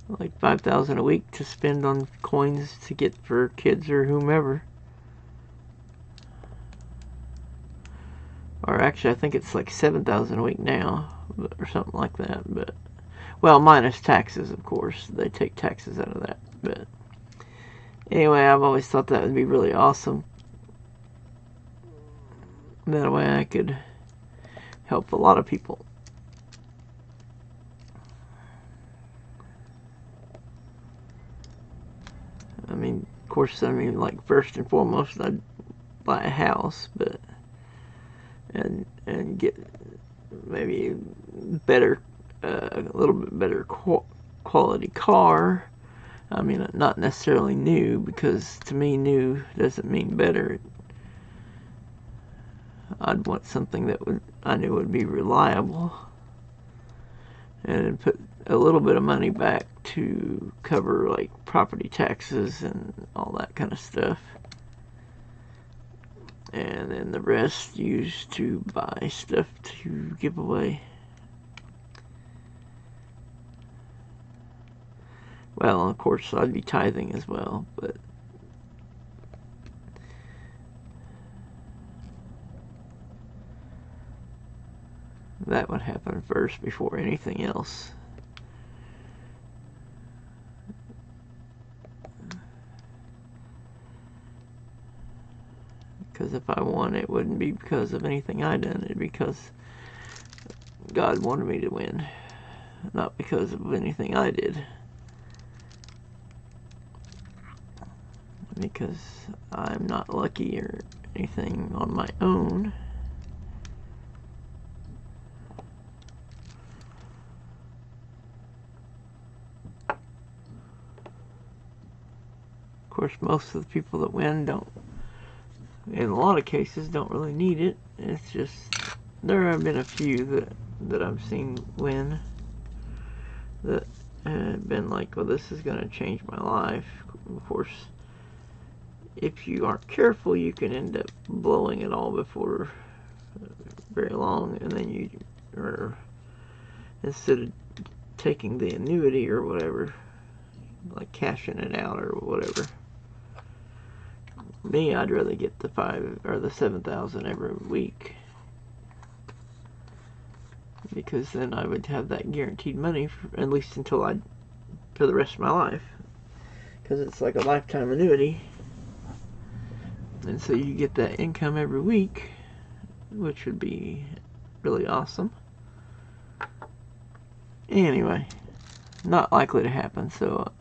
like $5,000 a week to spend on coins to get for kids or whomever. Or actually, I think it's like $7,000 a week now, or something like that. But, well, minus taxes, of course. They take taxes out of that. But anyway, I've always thought that would be really awesome. That way I could help a lot of people. I mean, of course, like first and foremost, I'd buy a house, but and get maybe better, a little bit better quality car. I mean, not necessarily new, because to me, new doesn't mean better. I'd want something that I knew would be reliable, and put a little bit of money back to cover like property taxes and all that kind of stuff, and then the rest used to buy stuff to give away. Well, of course, I'd be tithing as well, but that would happen first before anything else. Because if I won, it wouldn't be because of anything I done. It'd be because God wanted me to win, not because of anything I did. Because I'm not lucky or anything on my own. Of course, most of the people that win don't, in a lot of cases, don't really need it. It's just, there have been a few that I've seen win that have been like, well, this is going to change my life. Of course, if you aren't careful, you can end up blowing it all before very long, and then or instead of taking the annuity or whatever, like cashing it out or whatever. Me, I'd rather get the $5,000 or the $7,000 every week, because then I would have that guaranteed money for, at least until for the rest of my life, because it's like a lifetime annuity, and so you get that income every week, which would be really awesome. Anyway, not likely to happen, so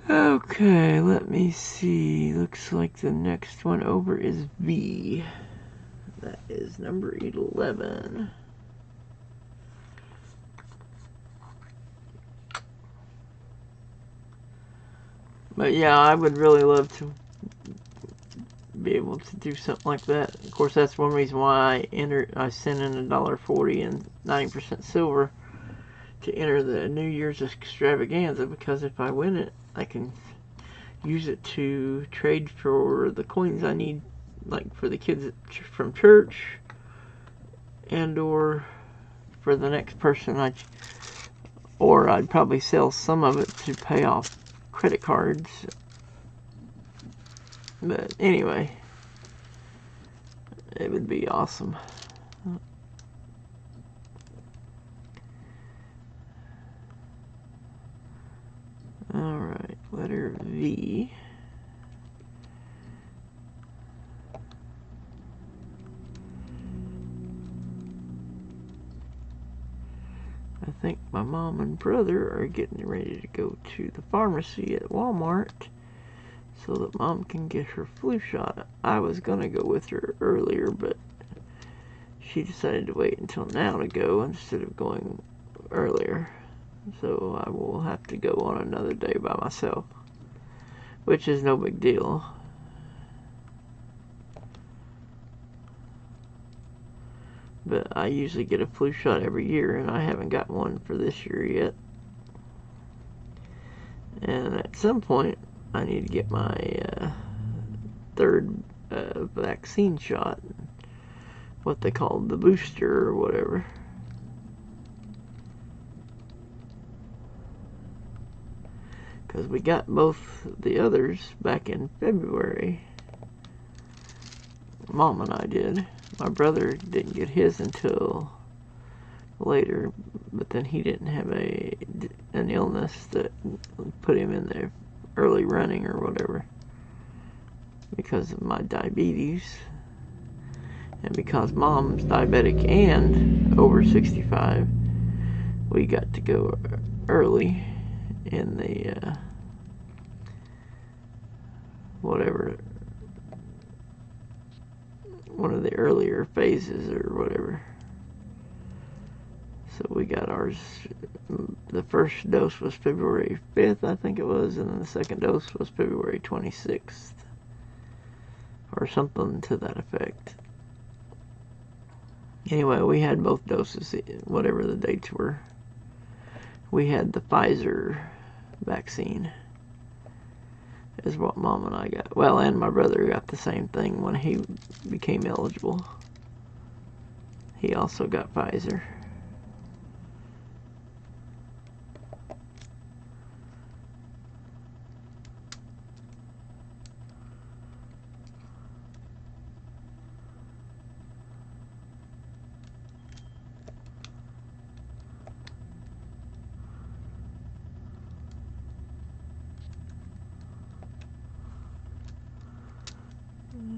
okay, let me see. Looks like the next one over is V. That is number 11. But yeah, I would really love to be able to do something like that. Of course, that's one reason why I sent in $1.40 and 90% silver to enter the New Year's extravaganza, because if I win it, I can use it to trade for the coins I need, like for the kids from church, and or for the next person or I'd probably sell some of it to pay off credit cards. But anyway, it would be awesome. Alright, letter V. think my mom and brother are getting ready to go to the pharmacy at Walmart so that Mom can get her flu shot. I was going to go with her earlier, but she decided to wait until now to go instead of going earlier. So I will have to go on another day by myself, which is no big deal. But I usually get a flu shot every year, and I haven't got one for this year yet. And at some point, I need to get my third vaccine shot, what they call the booster or whatever. Because we got both the others back in February. Mom and I did. My brother didn't get his until later, but then he didn't have an illness that put him in the early running or whatever because of my diabetes, and because Mom's diabetic and over 65, we got to go early in the whatever, one of the earlier phases or whatever. So we got ours, the first dose was February 5th, I think it was, and then the second dose was February 26th, or something to that effect. Anyway, we had both doses, whatever the dates were. We had the Pfizer vaccine, is what Mom and I got. Well, and my brother got the same thing when he became eligible. He also got Pfizer.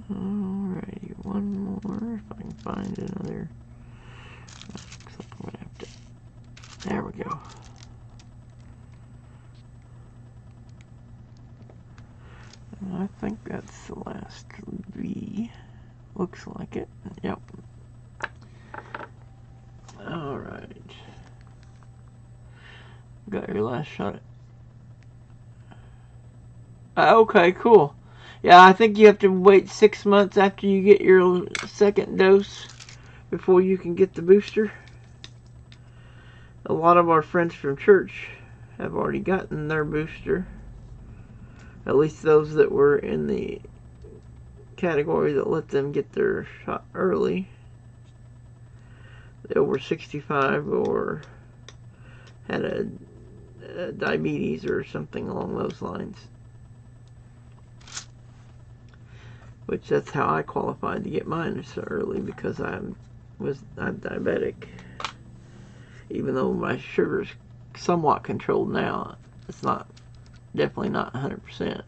Alrighty, one more, if I can find another. Looks like I'm gonna have to. There we go. And I think that's the last V. Looks like it. Yep. Alright. Got your last shot. Okay, cool. Yeah, I think you have to wait 6 months after you get your second dose before you can get the booster. A lot of our friends from church have already gotten their booster. At least those that were in the category that let them get their shot early. They over 65 or had a diabetes or something along those lines. Which that's how I qualified to get mine so early, because I'm diabetic. Even though my sugar's somewhat controlled now, it's not, definitely not 100%.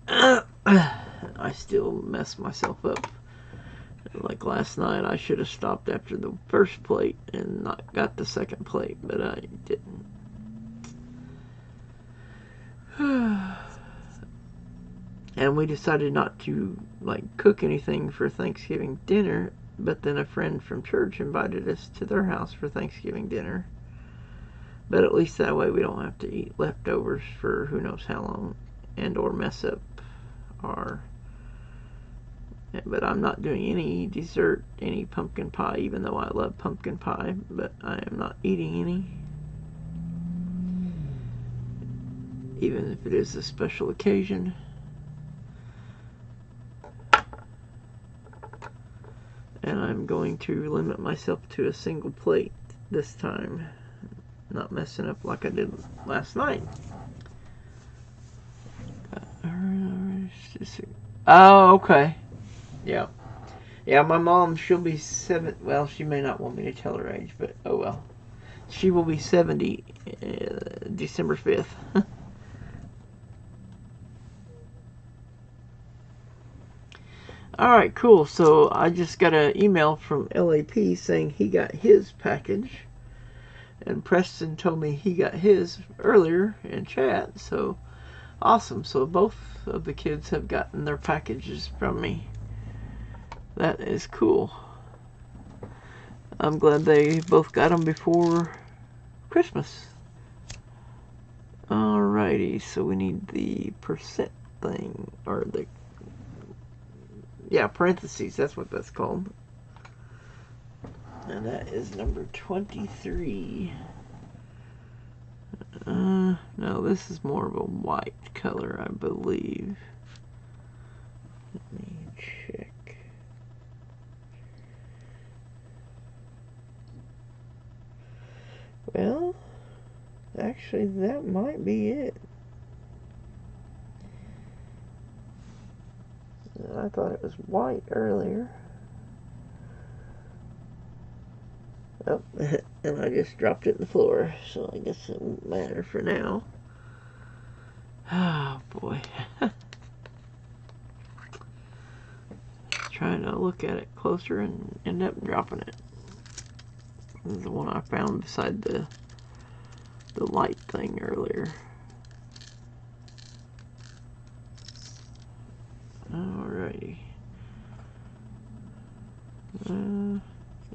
I still mess myself up. Like last night, I should have stopped after the first plate and not got the second plate, but I didn't. And we decided not to cook anything for Thanksgiving dinner, but then a friend from church invited us to their house for Thanksgiving dinner. But at least that way we don't have to eat leftovers for who knows how long, and or mess up our. But I'm not doing any dessert, any pumpkin pie, even though I love pumpkin pie, but I am not eating any. Even if it is a special occasion. And I'm going to limit myself to a single plate this time. Not messing up like I did last night. Oh, okay. Yeah. Yeah, my mom, she'll be 7. Well, she may not want me to tell her age, but oh well. She will be 70 December 5th. Alright, cool. So I just got an email from LAP saying he got his package. And Preston told me he got his earlier in chat, so awesome. So both of the kids have gotten their packages from me. That is cool. I'm glad they both got them before Christmas. Alrighty, so we need the percent thing, or the, yeah, parentheses, that's what that's called. And that is number 23. No, this is more of a white color, I believe. Let me check. Well, actually, that might be it. I thought it was white earlier. Oh, and I just dropped it in the floor, so I guess it won't matter for now. Oh, boy. Trying to look at it closer and end up dropping it. This is the one I found beside the light thing earlier. Alrighty.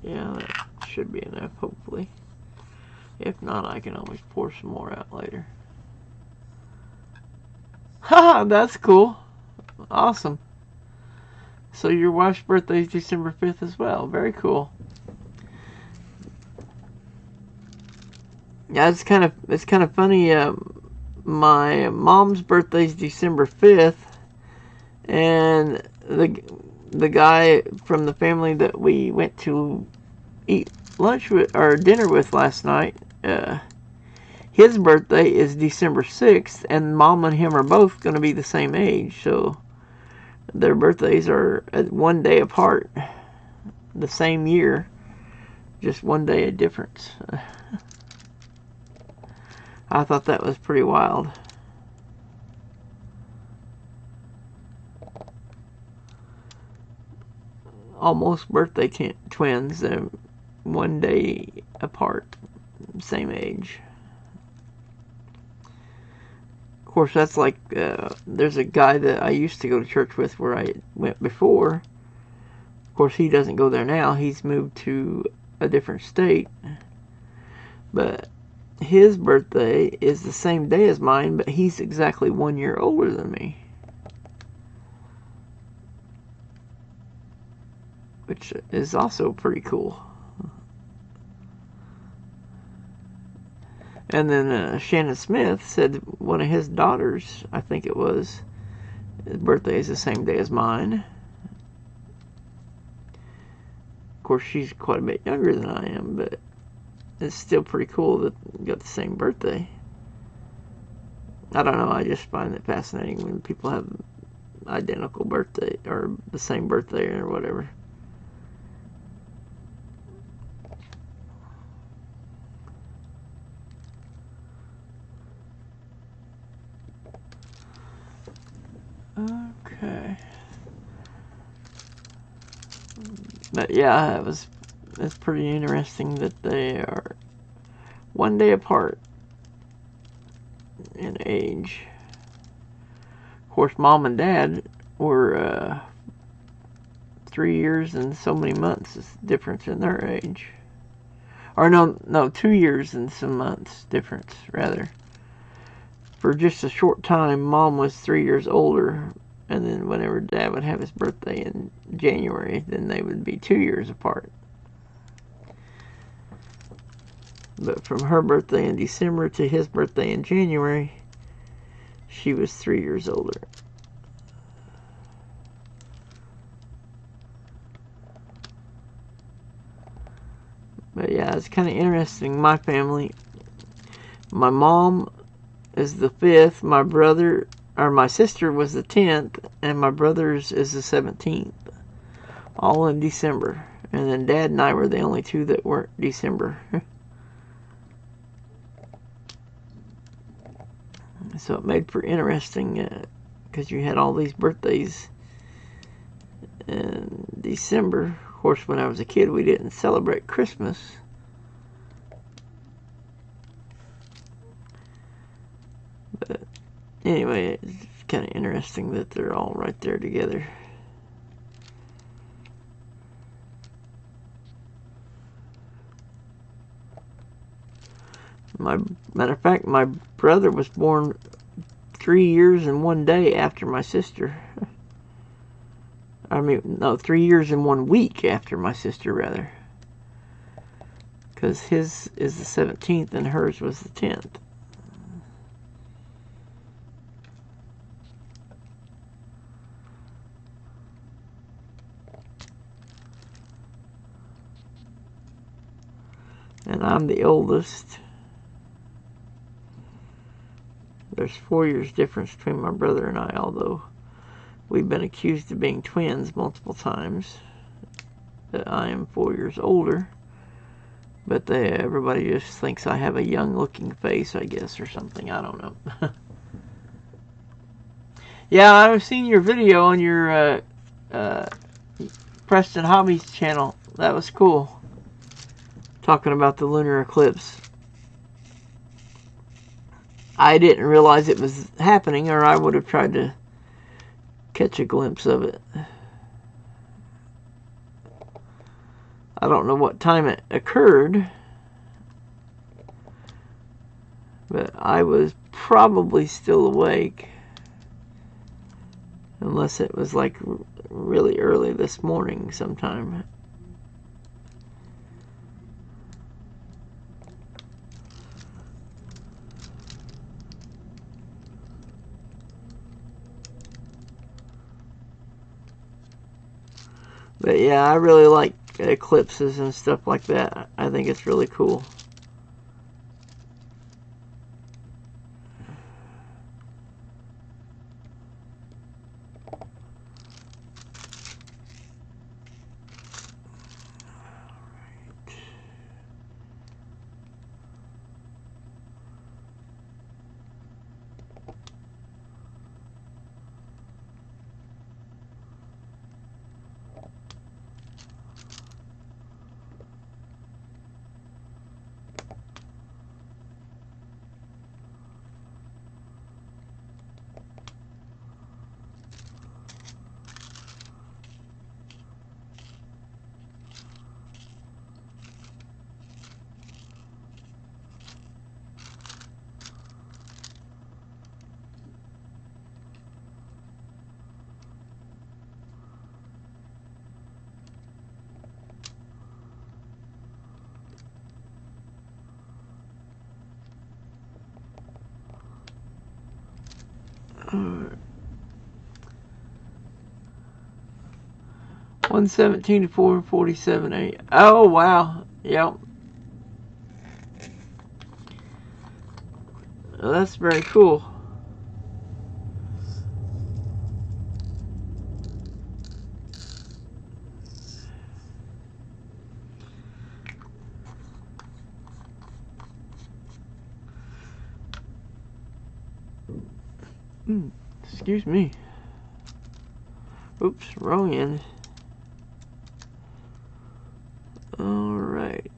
Yeah, that should be enough, hopefully. If not, I can always pour some more out later. Haha, that's cool. Awesome. So your wife's birthday is December 5th as well. Very cool. Yeah, it's kind of funny. My mom's birthday is December 5th, and the guy from the family that we went to eat lunch with or dinner with last night, his birthday is December 6th, and Mom and him are both going to be the same age, so their birthdays are 1 day apart, the same year, just 1 day of difference. I thought that was pretty wild. Almost birthday twins, 1 day apart, same age. Of course, that's like, there's a guy that I used to go to church with where I went before. Of course, he doesn't go there now. He's moved to a different state. But his birthday is the same day as mine, but he's exactly 1 year older than me. Which is also pretty cool. And then Shannon Smith said one of his daughters, I think it was, his birthday is the same day as mine. Of course, she's quite a bit younger than I am, but it's still pretty cool that we got the same birthday. I don't know, I just find it fascinating when people have identical birthday, or the same birthday or whatever. Okay. But yeah, it's pretty interesting that they are 1 day apart in age. Of course, Mom and Dad were 3 years and so many months difference in their age. Or no, 2 years and some months difference, rather. For just a short time, Mom was 3 years older, and then whenever Dad would have his birthday in January, then they would be 2 years apart. But from her birthday in December to his birthday in January, she was 3 years older. But yeah, it's kind of interesting. My family, my mom is the 5th, my sister was the 10th, and my brother's is the 17th. All in December. And then Dad and I were the only two that weren't December. So it made for interesting, because you had all these birthdays in December. Of course, when I was a kid, we didn't celebrate Christmas. Anyway, it's kind of interesting that they're all right there together. Matter of fact, my brother was born 3 years and 1 day after my sister. I mean, no, 3 years and 1 week after my sister, rather. Because his is the 17th and hers was the 10th. And I'm the oldest. There's 4 years difference between my brother and I, although we've been accused of being twins multiple times. That I am 4 years older. But everybody just thinks I have a young-looking face, I guess, or something. I don't know. Yeah, I've seen your video on your Preston Hobbies channel. That was cool. Talking about the lunar eclipse. I didn't realize it was happening, or I would have tried to catch a glimpse of it. I don't know what time it occurred, but I was probably still awake, unless it was like really early this morning sometime. But yeah, I really like eclipses and stuff like that. I think it's really cool. Alright. 117 to 447 8. Oh wow. Yep. Well, that's very cool. Excuse me. Oops, wrong end. Alright.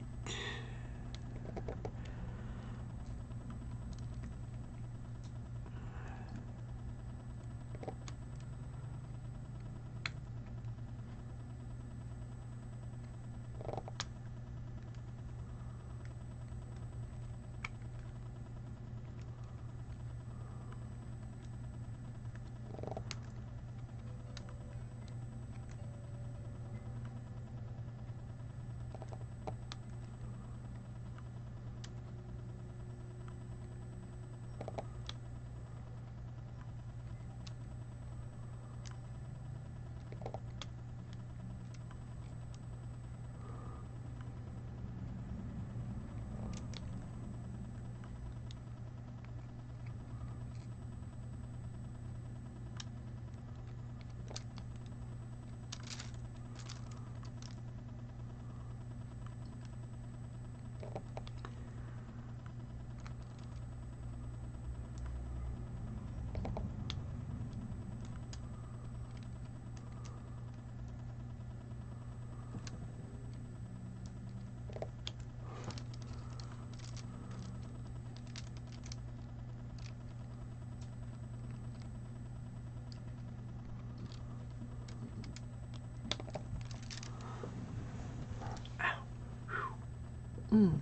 Wow.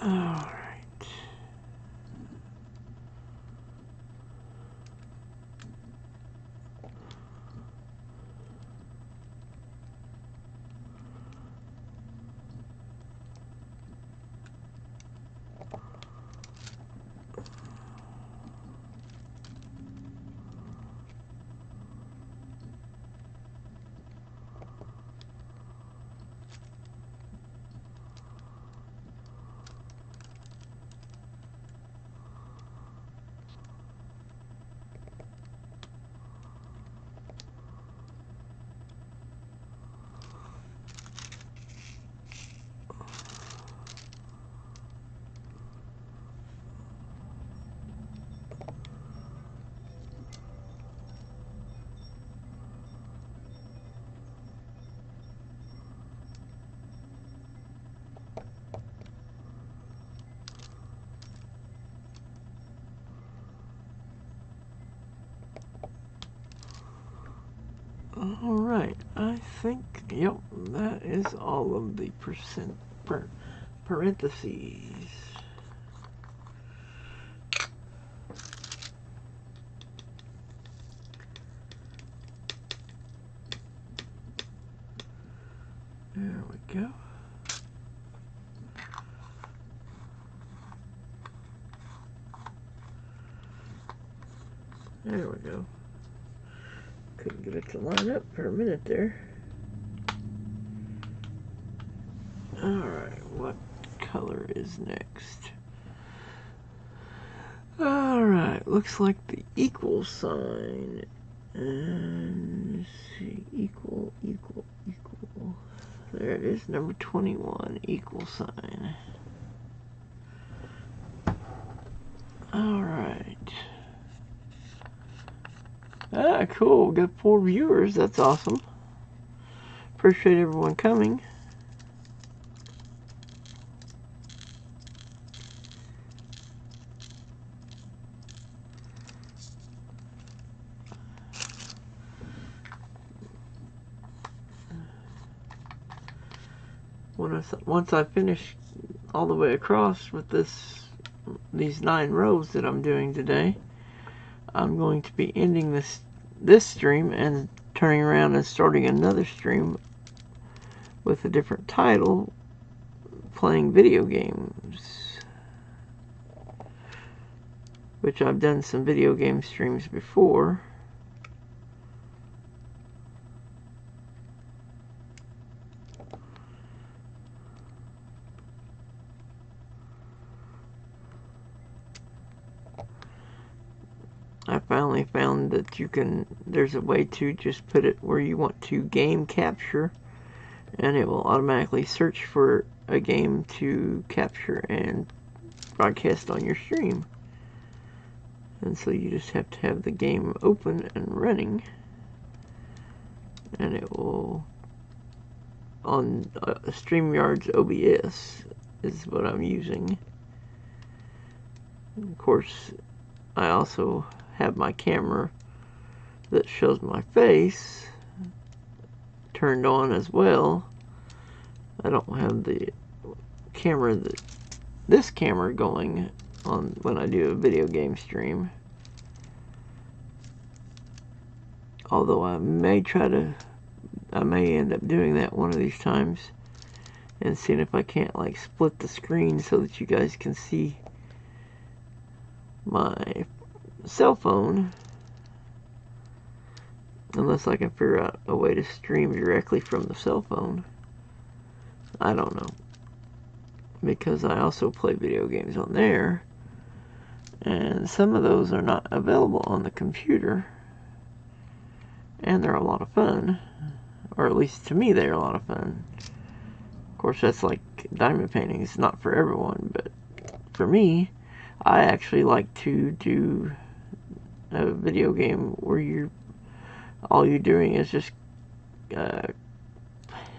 Alright. Alright, I think, yep, that is all of the parentheses. There we go. There we go. Couldn't get it to line up for a minute there. Alright, what color is next? Alright, looks like the equal sign. And let's see, equal. There it is, number 21, equal sign. Alright. Ah, cool. Got 4 viewers. That's awesome. Appreciate everyone coming. Once I finish all the way across with these 9 rows that I'm doing today, I'm going to be ending this stream and turning around and starting another stream with a different title, playing video games, which I've done some video game streams before. I finally found that there's a way to just put it where you want to game capture, and it will automatically search for a game to capture and broadcast on your stream. And so you just have to have the game open and running, and it will, on StreamYard's OBS is what I'm using. And of course, I also have my camera that shows my face turned on as well. I don't have the camera this camera going on when I do a video game stream. Although I may end up doing that one of these times and seeing if I can't like split the screen so that you guys can see my cell phone, unless I can figure out a way to stream directly from the cell phone. I don't know, because I also play video games on there, and some of those are not available on the computer, and they're a lot of fun, or at least to me they're a lot of fun. Of course, that's like diamond painting. It's not for everyone, but for me, I actually like to do a video game where all you're doing is just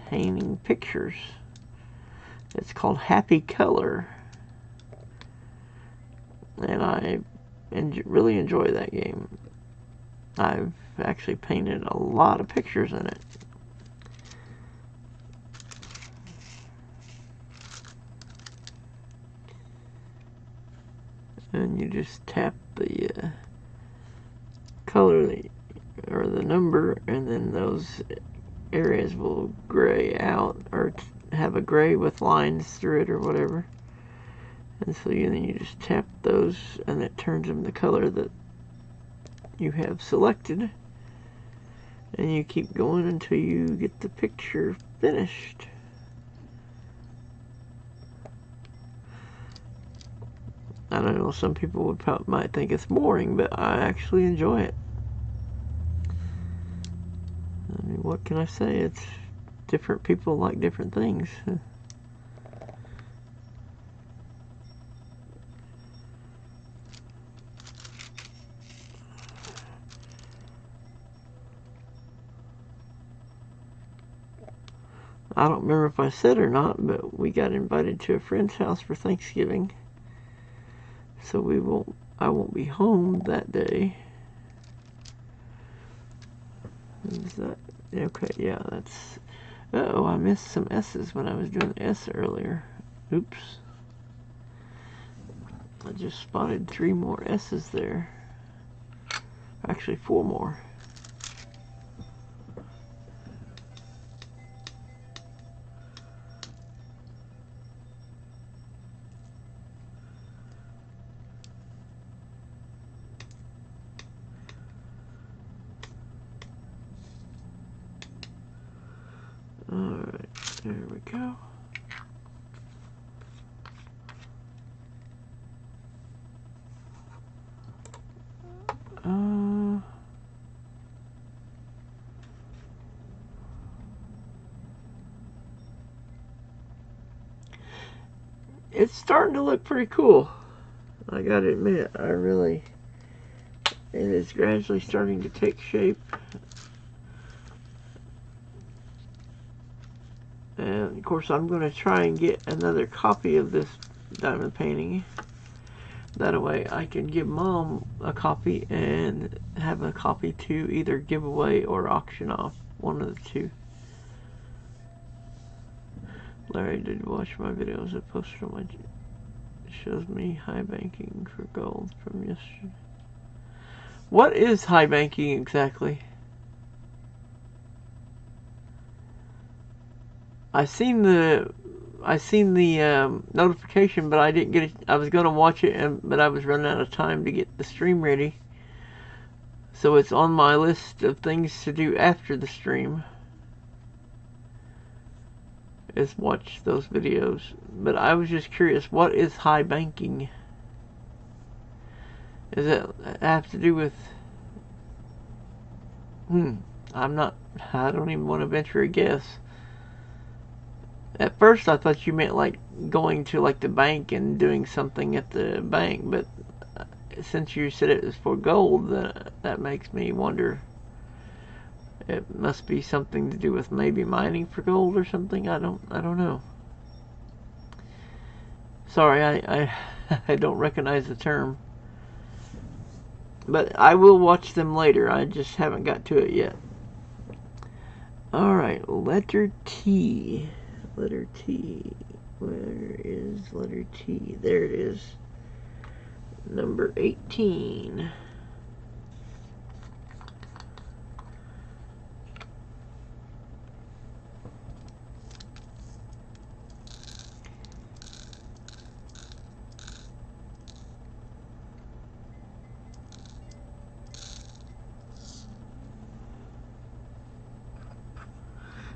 painting pictures. It's called Happy Color, and I really enjoy that game. I've actually painted a lot of pictures in it. and you just tap the color or the number, and then those areas will gray out or have a gray with lines through it or whatever. And so then you just tap those and it turns them the color that you have selected, and you keep going until you get the picture finished. I don't know, some people might think it's boring, but I actually enjoy it. I mean, what can I say? It's different people like different things. I don't remember if I said or not, but we got invited to a friend's house for Thanksgiving. So I won't be home that day. Is that okay? Yeah, that's. Uh-oh, I missed some S's when I was doing the S earlier. Oops. I just spotted 3 more S's there. Actually, 4 more. Alright, there we go. It's starting to look pretty cool. I gotta admit, it is gradually starting to take shape. And of course I'm going to try and get another copy of this diamond painting. That way I can give Mom a copy and have a copy to either give away or auction off. One of the two. Larry did watch my videos I posted on my... It shows me high banking for gold from yesterday. What is high banking exactly? I seen the notification, but I didn't get it. I was gonna watch it, but I was running out of time to get the stream ready. So it's on my list of things to do after the stream, is watch those videos. But I was just curious, what is high banking? Does it have to do with... I don't even want to venture a guess. At first I thought you meant like going to like the bank and doing something at the bank, but since you said it was for gold, that makes me wonder. It must be something to do with maybe mining for gold or something. I don't know. Sorry, I don't recognize the term. But I will watch them later. I just haven't got to it yet. Alright, letter T. Letter T. Where is letter T? There it is. Number 18.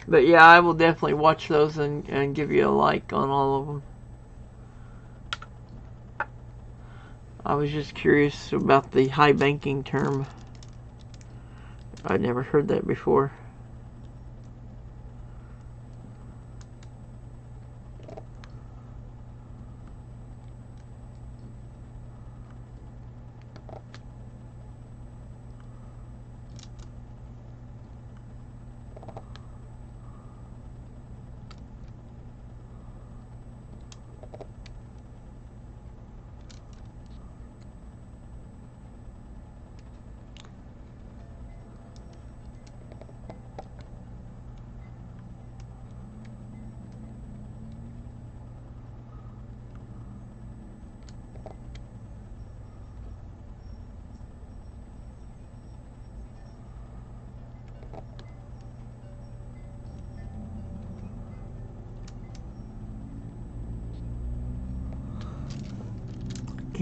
But yeah, I will definitely watch those and give you a like on all of them. I was just curious about the high banking term. I'd never heard that before.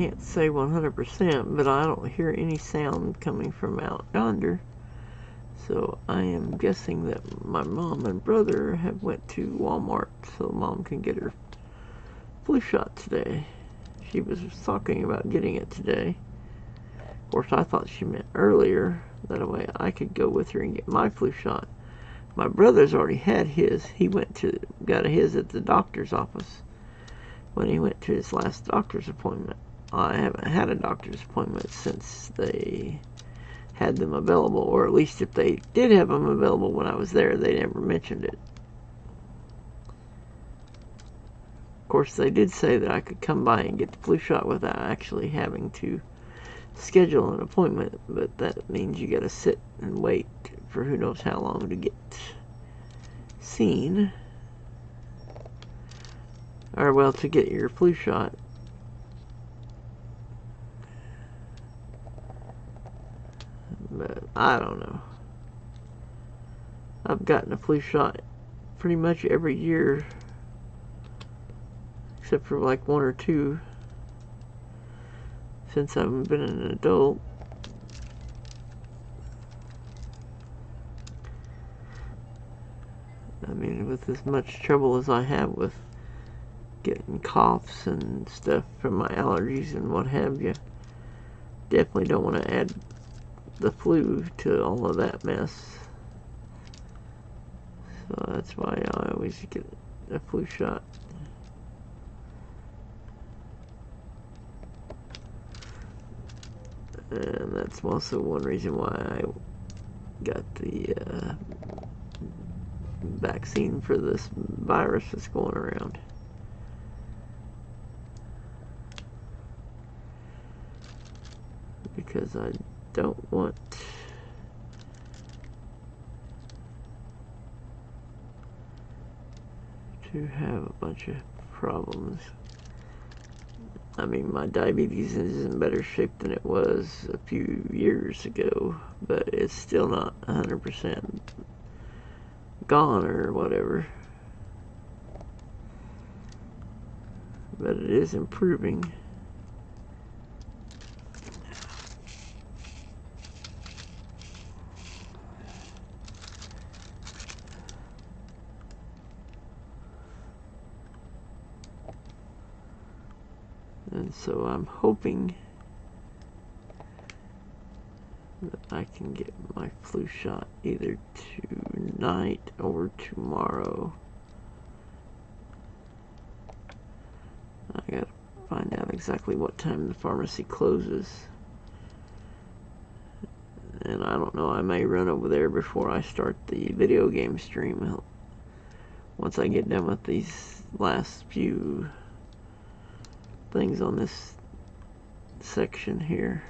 can't say 100%, but I don't hear any sound coming from out yonder. So I am guessing that my mom and brother have went to Walmart so Mom can get her flu shot today. She was talking about getting it today. Of course, I thought she meant earlier. That way I could go with her and get my flu shot. My brother's already had his. He got his at the doctor's office when he went to his last doctor's appointment. I haven't had a doctor's appointment since they had them available, or at least if they did have them available when I was there, they never mentioned it. Of course, they did say that I could come by and get the flu shot without actually having to schedule an appointment, but that means you gotta sit and wait for who knows how long to get seen, or well, to get your flu shot. But I don't know. I've gotten a flu shot pretty much every year, except for like 1 or 2 since I've been an adult. I mean, with as much trouble as I have with getting coughs and stuff from my allergies and what have you, definitely don't want to add the flu to all of that mess. So that's why I always get a flu shot. And that's also one reason why I got the vaccine for this virus that's going around. Because I don't want to have a bunch of problems. I mean, my diabetes is in better shape than it was a few years ago, but it's still not 100% gone or whatever. But it is improving. And so I'm hoping that I can get my flu shot either tonight or tomorrow. I gotta find out exactly what time the pharmacy closes. And I don't know, I may run over there before I start the video game stream. Once I get done with these last few things on this section here.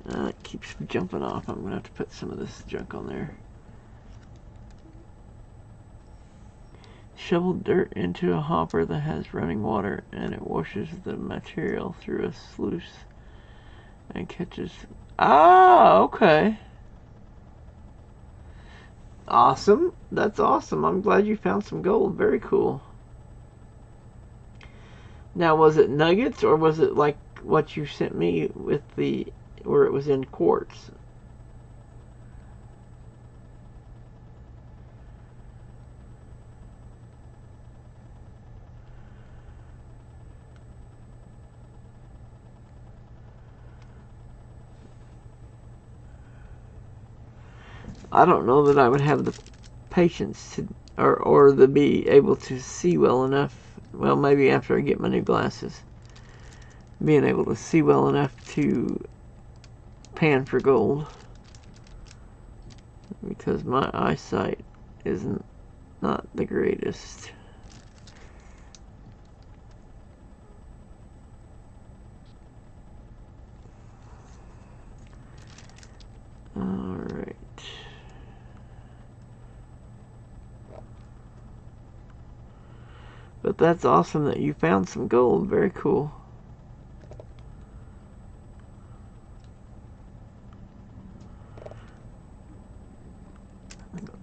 It keeps jumping off. I'm gonna have to put some of this junk on there. Shovel dirt into a hopper that has running water and it washes the material through a sluice and catches. Ah, okay. Awesome. That's awesome. I'm glad you found some gold. Very cool. Now, was it nuggets or was it like what you sent me with the, where it was in quartz? I don't know that I would have the patience to, or to be able to see well enough. Well, maybe after I get my new glasses, being able to see well enough to pan for gold, because my eyesight isn't not the greatest. Alright. But that's awesome that you found some gold. Very cool.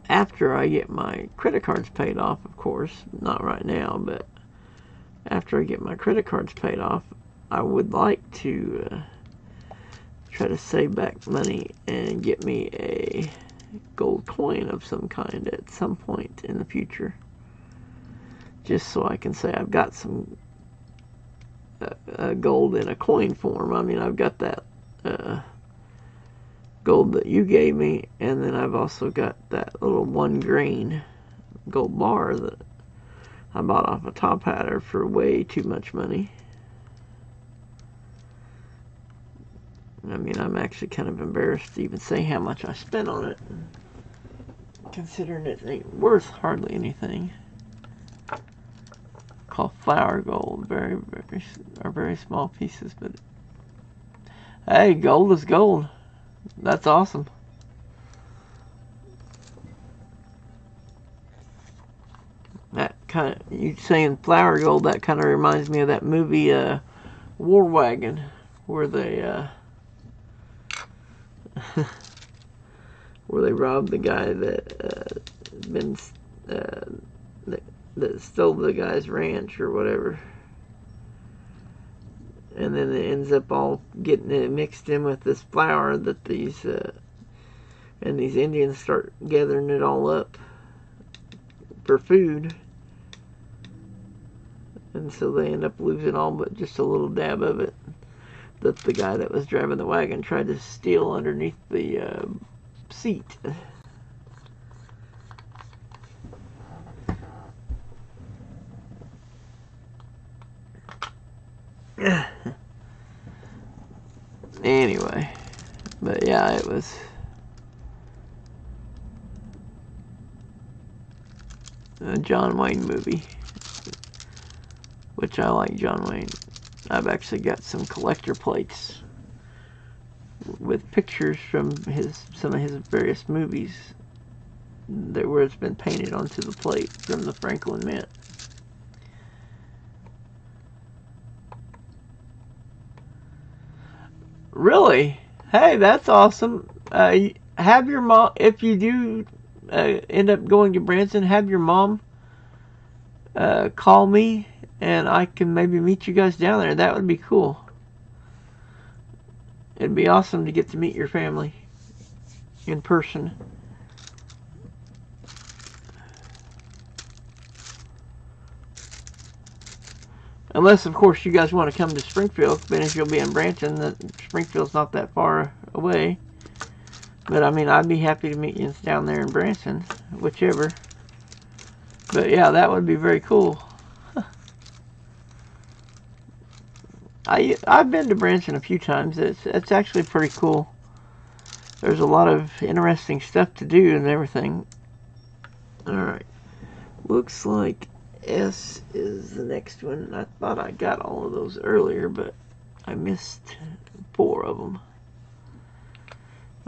After I get my credit cards paid off, of course. Not right now, but after I get my credit cards paid off, I would like to try to save back money and get me a gold coin of some kind at some point in the future, just so I can say I've got some gold in a coin form. I mean, I've got that gold that you gave me, and then I've also got that little 1 grain gold bar that I bought off a Top Hatter for way too much money. I mean, I'm actually kind of embarrassed to even say how much I spent on it, considering it ain't worth hardly anything. Called flour gold, very small pieces, but hey, gold is gold. That's awesome. That kind of, you saying flour gold, that kind of reminds me of that movie War Wagon, where they where they robbed the guy that that stole the guy's ranch or whatever, and then it ends up all getting it mixed in with this flour that these Indians start gathering it all up for food, and so they end up losing all but just a little dab of it that the guy that was driving the wagon tried to steal underneath the seat. Anyway, but yeah, it was a John Wayne movie, which I like John Wayne. I've actually got some collector plates with pictures from some of his various movies where it's been painted onto the plate from the Franklin Mint. Really? Hey, that's awesome. Have your mom, if you do end up going to Branson, have your mom call me, and I can maybe meet you guys down there. That would be cool. It'd be awesome to get to meet your family in person. Unless, of course, you guys want to come to Springfield, then if you'll be in Branson, Springfield's not that far away. But, I mean, I'd be happy to meet you down there in Branson, whichever. But, yeah, that would be very cool. I've been to Branson a few times. It's actually pretty cool. There's a lot of interesting stuff to do and everything. Alright. Looks like S is the next one. I thought I got all of those earlier, but I missed 4 of them.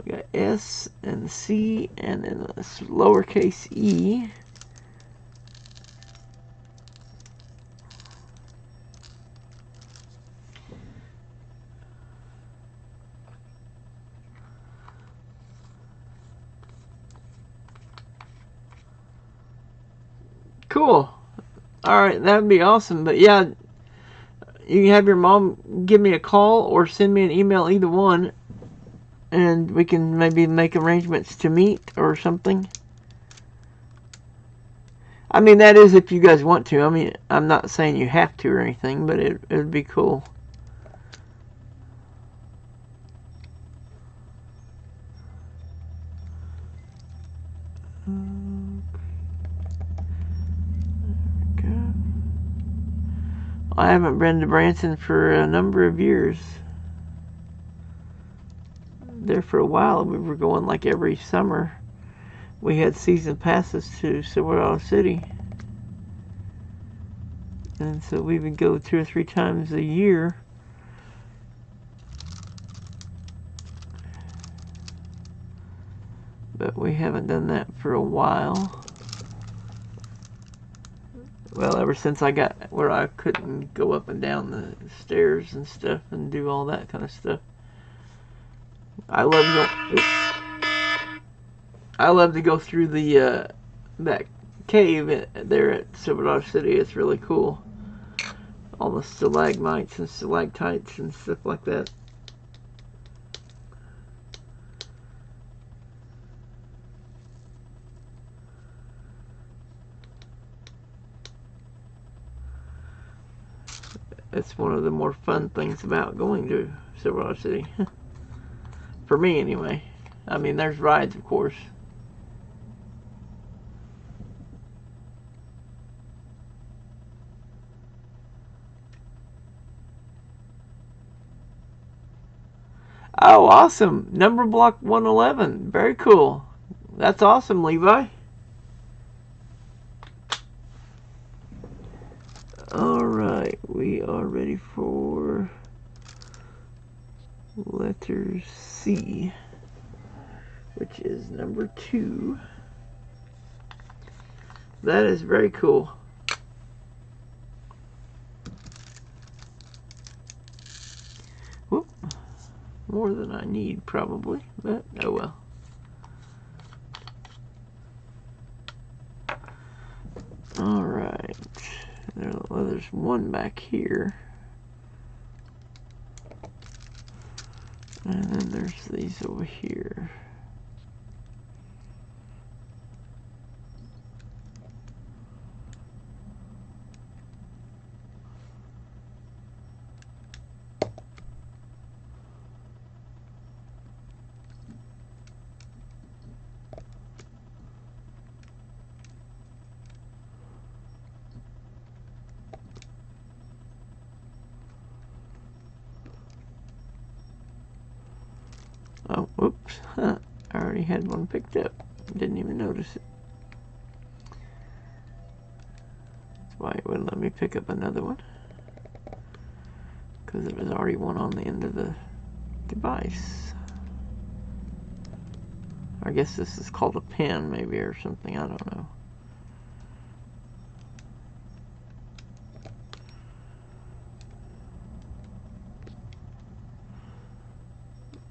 We got S and C and then a lowercase e. Cool. Alright, that would be awesome. But yeah, you can have your mom give me a call or send me an email, either one, and we can maybe make arrangements to meet or something. I mean, that is if you guys want to. I mean, I'm not saying you have to or anything, but it would be cool. I haven't been to Branson for a number of years. There for a while, we were going like every summer. We had season passes to Silverado City. And so we would go 2 or 3 times a year. But we haven't done that for a while. Well, ever since I got where I couldn't go up and down the stairs and stuff and do all that kind of stuff. I love to go through the that cave there at Silverado City. It's really cool. all the stalagmites and stalactites and stuff like that. It's one of the more fun things about going to Silverado City. For me, anyway. I mean, there's rides, of course. Oh, awesome. Number block 111. Very cool. That's awesome, Levi. Alright, we are ready for letter C, which is number 2. That is very cool. Whoop. More than I need, probably, but oh well. Alright. Well, there's one back here. And then there's these over here. Oh, whoops. Huh. I already had one picked up. Didn't even notice it. That's why it wouldn't let me pick up another one. Because there was already one on the end of the device. I guess this is called a pen, maybe, or something. I don't know.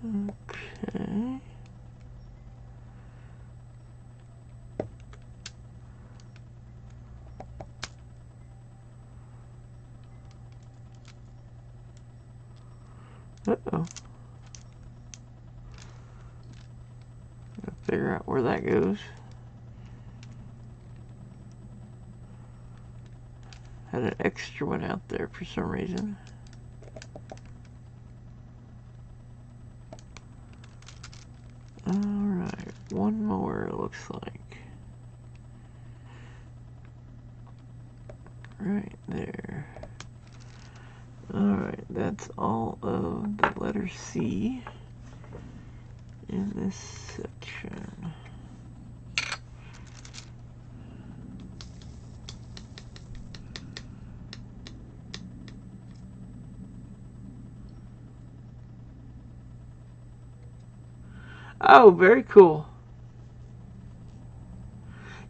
Okay. Uh-oh. Gotta figure out where that goes. Had an extra one out there for some reason. Alright, one more it looks like. Right there. Alright, that's all of the letter C in this section. Oh, very cool.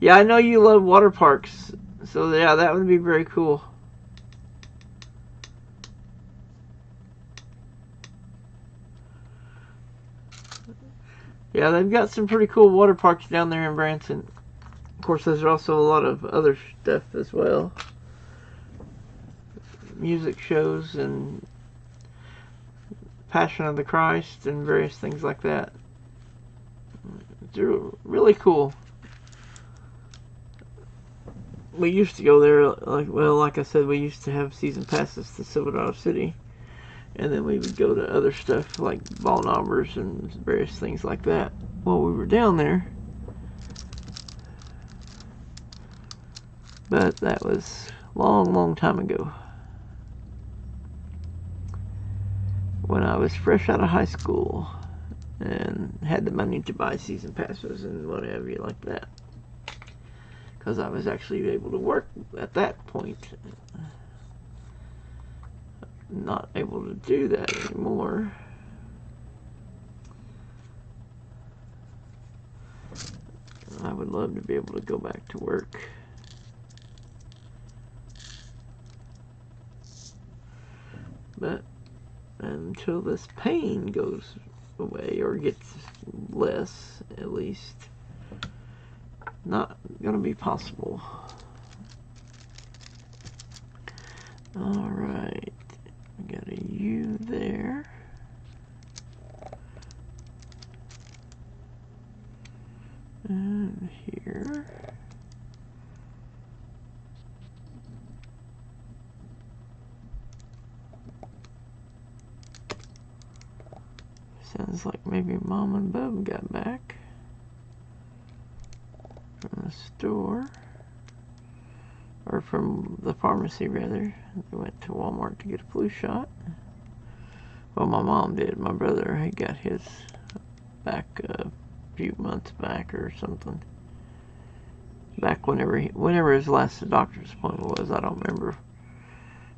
Yeah, I know you love water parks, so yeah, that would be very cool. Yeah, they've got some pretty cool water parks down there in Branson. Of course, there's also a lot of other stuff as well. Music shows and Passion of the Christ and various things like that. It's really cool. We used to go there, like I said, we used to have season passes to Silverado City. And then we would go to other stuff like ball knobbers and various things like that while we were down there. But that was a long time ago. When I was fresh out of high school and had the money to buy season passes and whatever like that. Because I was actually able to work at that point. Not able to do that anymore. I would love to be able to go back to work. But until this pain goes away or gets less, at least, not gonna be possible. Alright, we got a U there. And here. Sounds like maybe Mom and Bub got back from the store. Or from the pharmacy, rather. They went to Walmart to get a flu shot. Well, my mom did. My brother, he got his back a few months back or something. Back whenever his last doctor's appointment was. I don't remember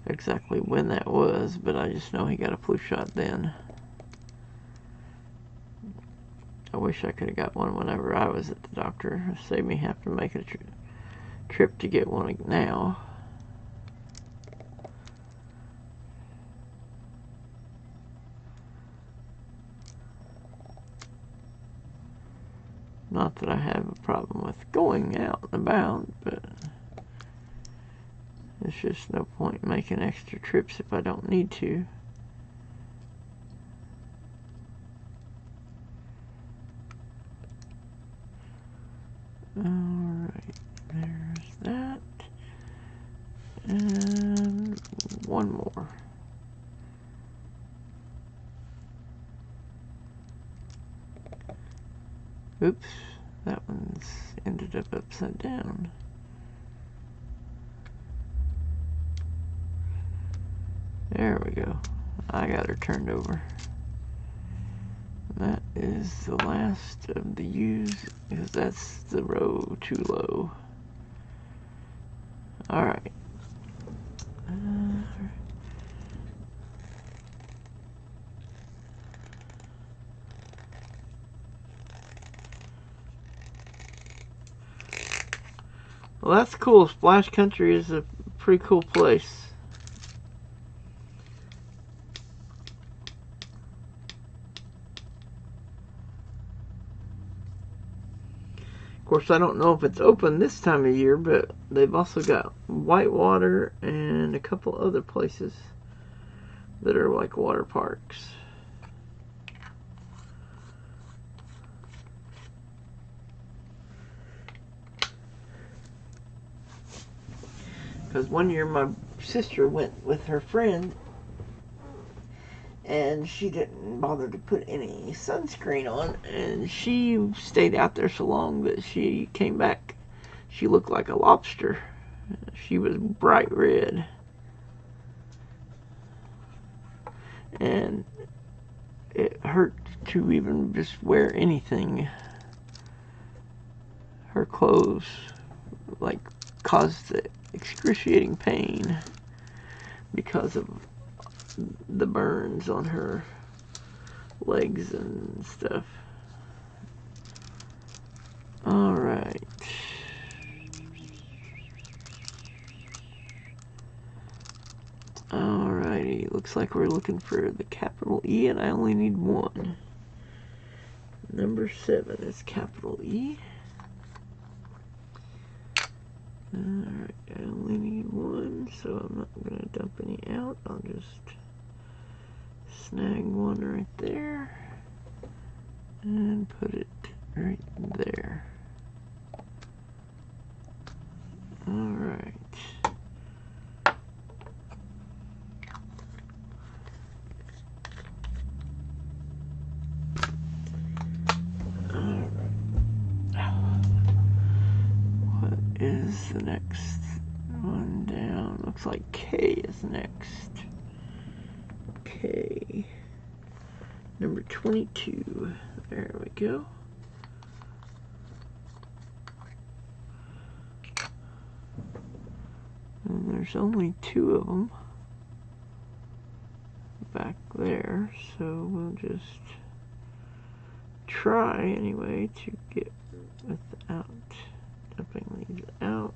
exactly when that was, but I just know he got a flu shot then. I wish I could have got one whenever I was at the doctor. It saved me having to make a trip to get one now. Not that I have a problem with going out and about, but there's just no point in making extra trips if I don't need to. Alright, there's that. And one more. Oops, that one's ended up upside down. There we go. I got her turned over. That is the last of the U's, because that's the row too low. Alright. Well, that's cool. Splash Country is a pretty cool place. Of course, I don't know if it's open this time of year, but they've also got Whitewater and a couple other places that are like water parks. Because one year my sister went with her friend and she didn't bother to put any sunscreen on, and she stayed out there so long that she came back. She looked like a lobster. She was bright red. And it hurt to even just wear anything. Her clothes like caused excruciating pain because of the burns on her legs and stuff. Alright. Alrighty, looks like we're looking for the capital E, and I only need one. Number 7 is capital E. Alright, I only need one, so I'm not going to dump any out. I'll just snag one right there and put it right there. Alright. What is the next one down? Looks like K is next. K. Number 22. There we go. And there's only 2 of them back there, so we'll just try anyway to get without dumping these out.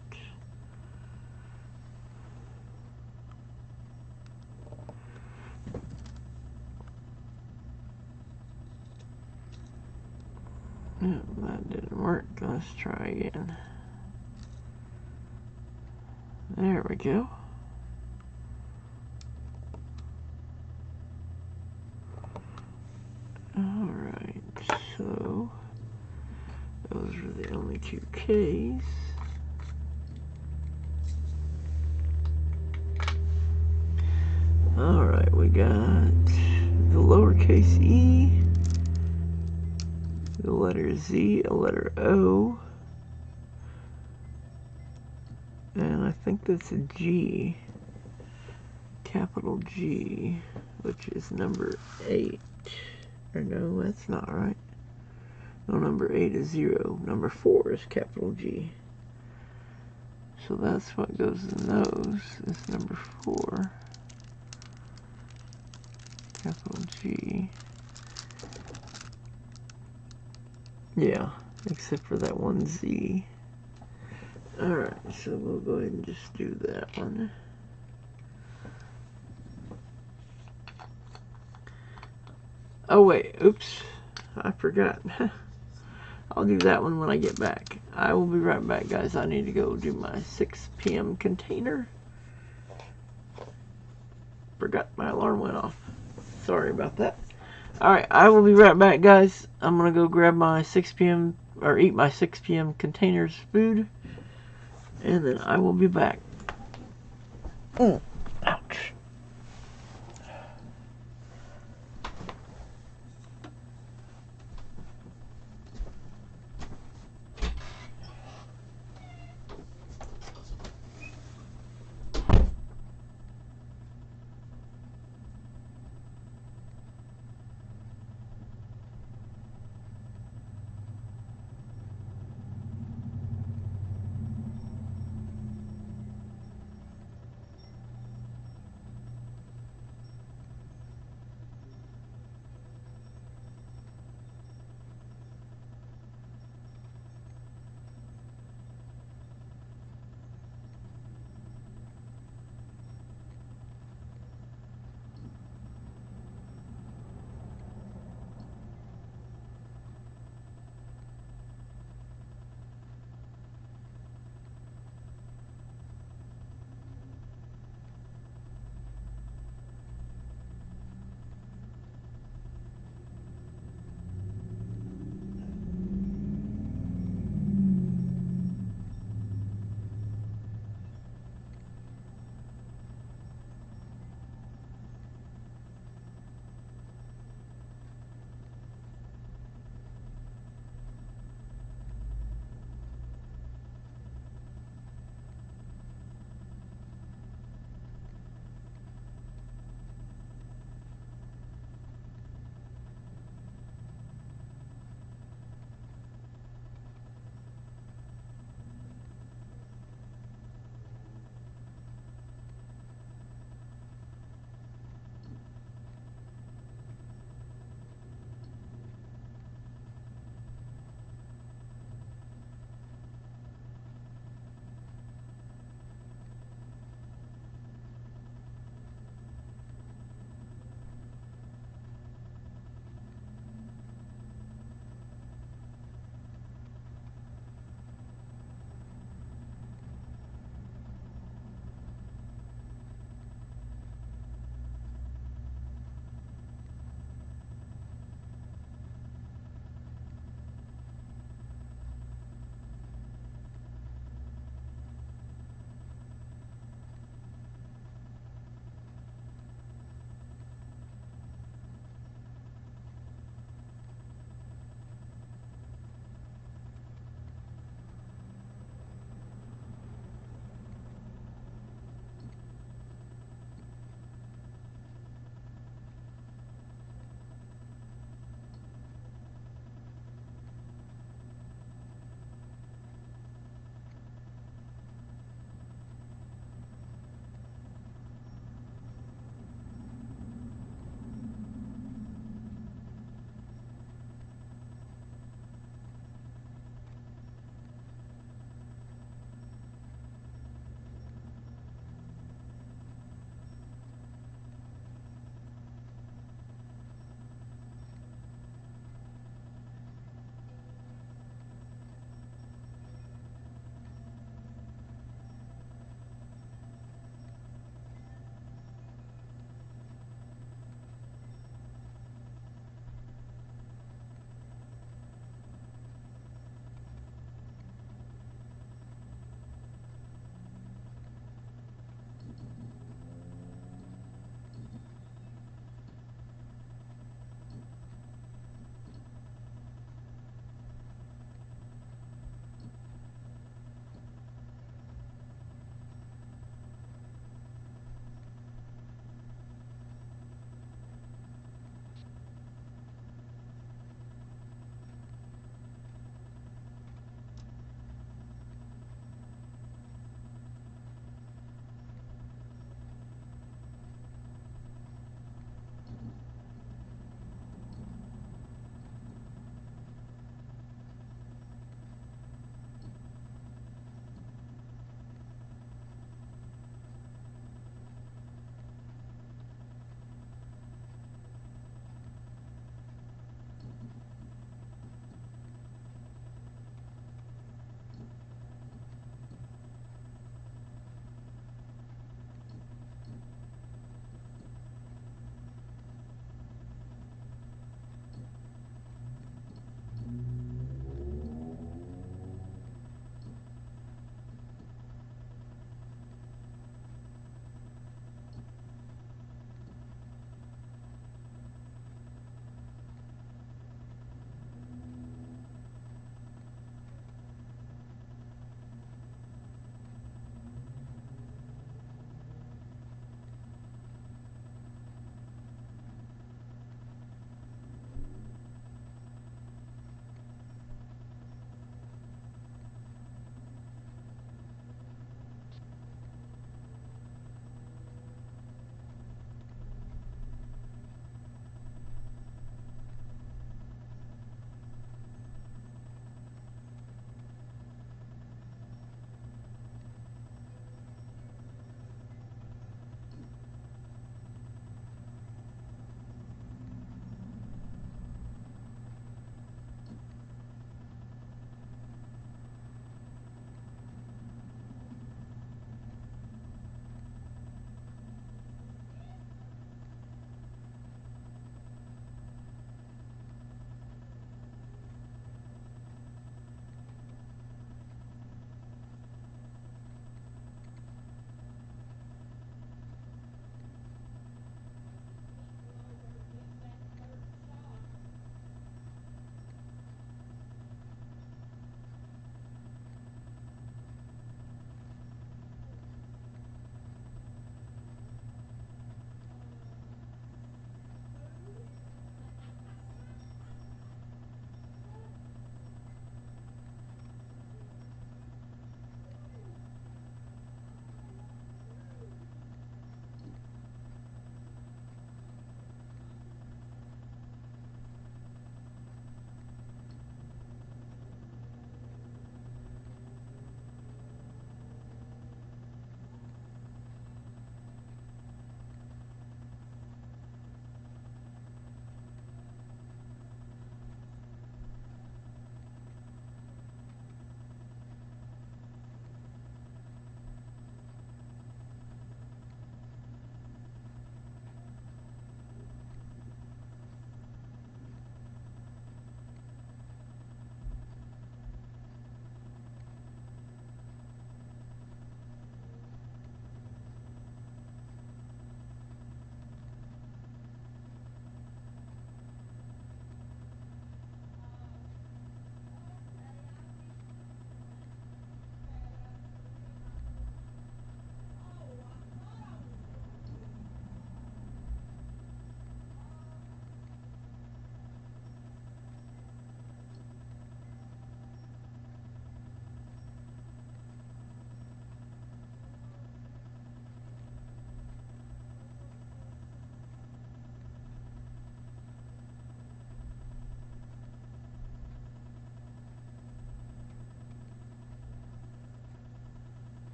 No, that didn't work. Let's try again. There we go. So those are the only two Ks. Alright, we got the lowercase e, the letter Z, a letter O, and I think that's a G, capital G, which is number 8. Or no, that's not right. No, number 8 is 0. Number 4 is capital G. So that's what goes in those, is number 4. Capital G. Yeah, except for that one Z. Alright, so we'll go ahead and just do that one. Oh wait, oops, I forgot. I'll do that one when I get back. I will be right back, guys. I need to go do my 6 p.m. container. Forgot my alarm went off. Sorry about that. Alright, I will be right back, guys. I'm going to go grab my 6 p.m. or eat my 6 p.m. containers food. And then I will be back. Ouch.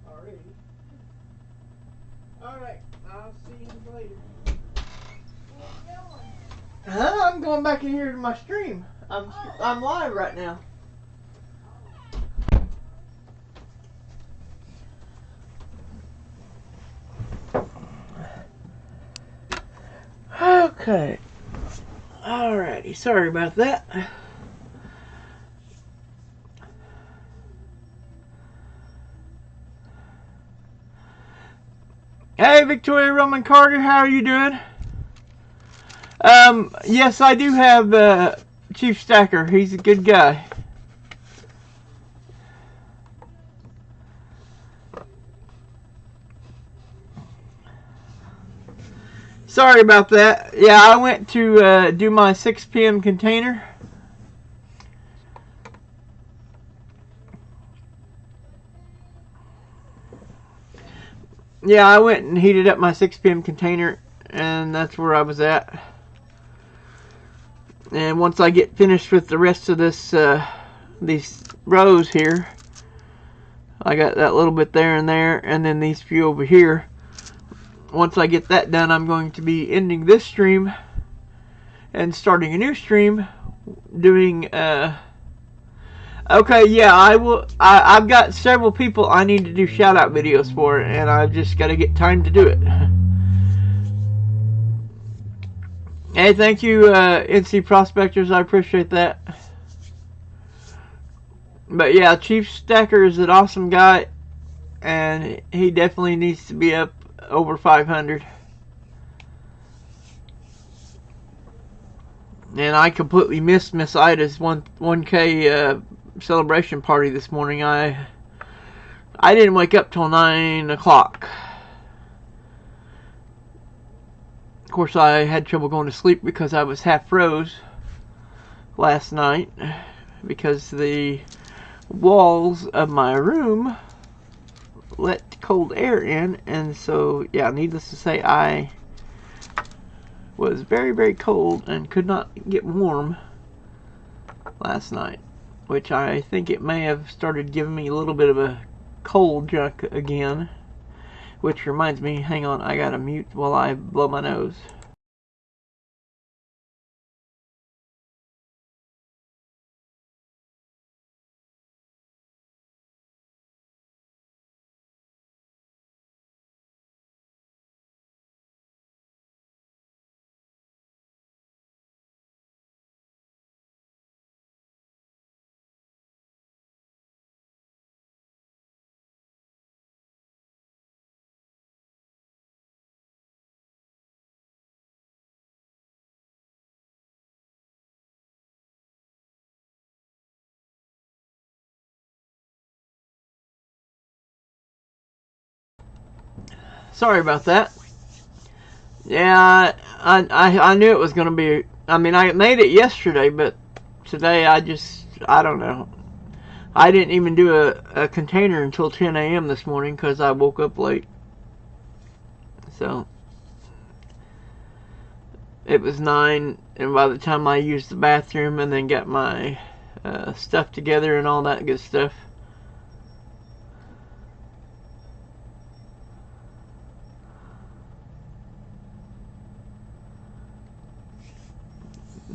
Already. Alright, I'll see you later. Huh? I'm going back in here to my stream. I'm live right now. Okay. Alrighty, sorry about that. Victoria Roman Carter. How are you doing? Yes, I do have Chief Stacker. He's a good guy. Sorry about that. Yeah, I went to do my 6 p.m. container. Yeah, I went and heated up my 6 p.m. container, and that's where I was at. And once I get finished with the rest of this, these rows here, I got that little bit there, and then these few over here. Once I get that done, I'm going to be ending this stream and starting a new stream, doing, okay, yeah, I will. I've got several people I need to do shout-out videos for, and I've just got to get time to do it. Hey, thank you, NC Prospectors. I appreciate that. But yeah, Chief Stacker is an awesome guy, and he definitely needs to be up over 500. And I completely missed Miss Ida's 1K celebration party this morning. I didn't wake up till 9 o'clock. Of course, I had trouble going to sleep because I was half froze last night because the walls of my room let cold air in, and so yeah, needless to say, I was very, very cold and could not get warm last night, which I think it may have started giving me a little bit of a cold junk again. Which reminds me, hang on, I gotta mute while I blow my nose. Sorry about that. Yeah, I knew it was going to be, I mean, I made it yesterday, but today I don't know. I didn't even do a container until 10 a.m. this morning because I woke up late. So, it was 9, and by the time I used the bathroom and then got my stuff together and all that good stuff,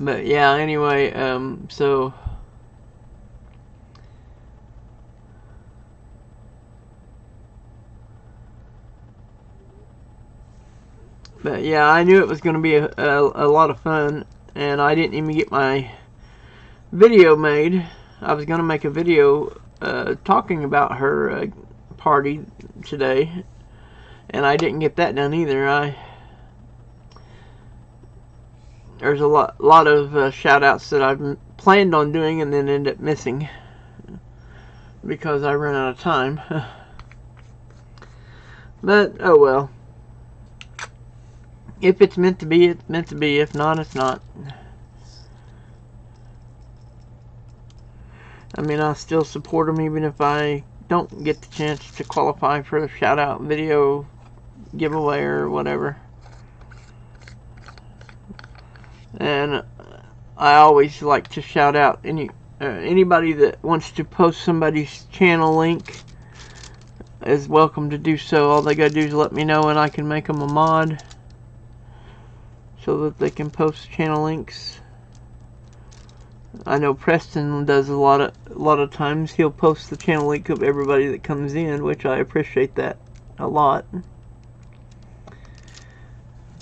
but yeah, anyway, so but yeah, I knew it was going to be a lot of fun, and I didn't even get my video made. I was going to make a video talking about her party today, and I didn't get that done either. There's a lot of shout-outs that I've planned on doing and then end up missing because I ran out of time. But, oh well. If it's meant to be, it's meant to be. If not, it's not. I mean, I'll still support them even if I don't get the chance to qualify for the shout-out video giveaway or whatever. And I always like to shout out anybody that wants to post somebody's channel link is welcome to do so. All they gotta do is let me know, and I can make them a mod so that they can post channel links. I know Preston does a lot of times. He'll post the channel link of everybody that comes in, which I appreciate that a lot,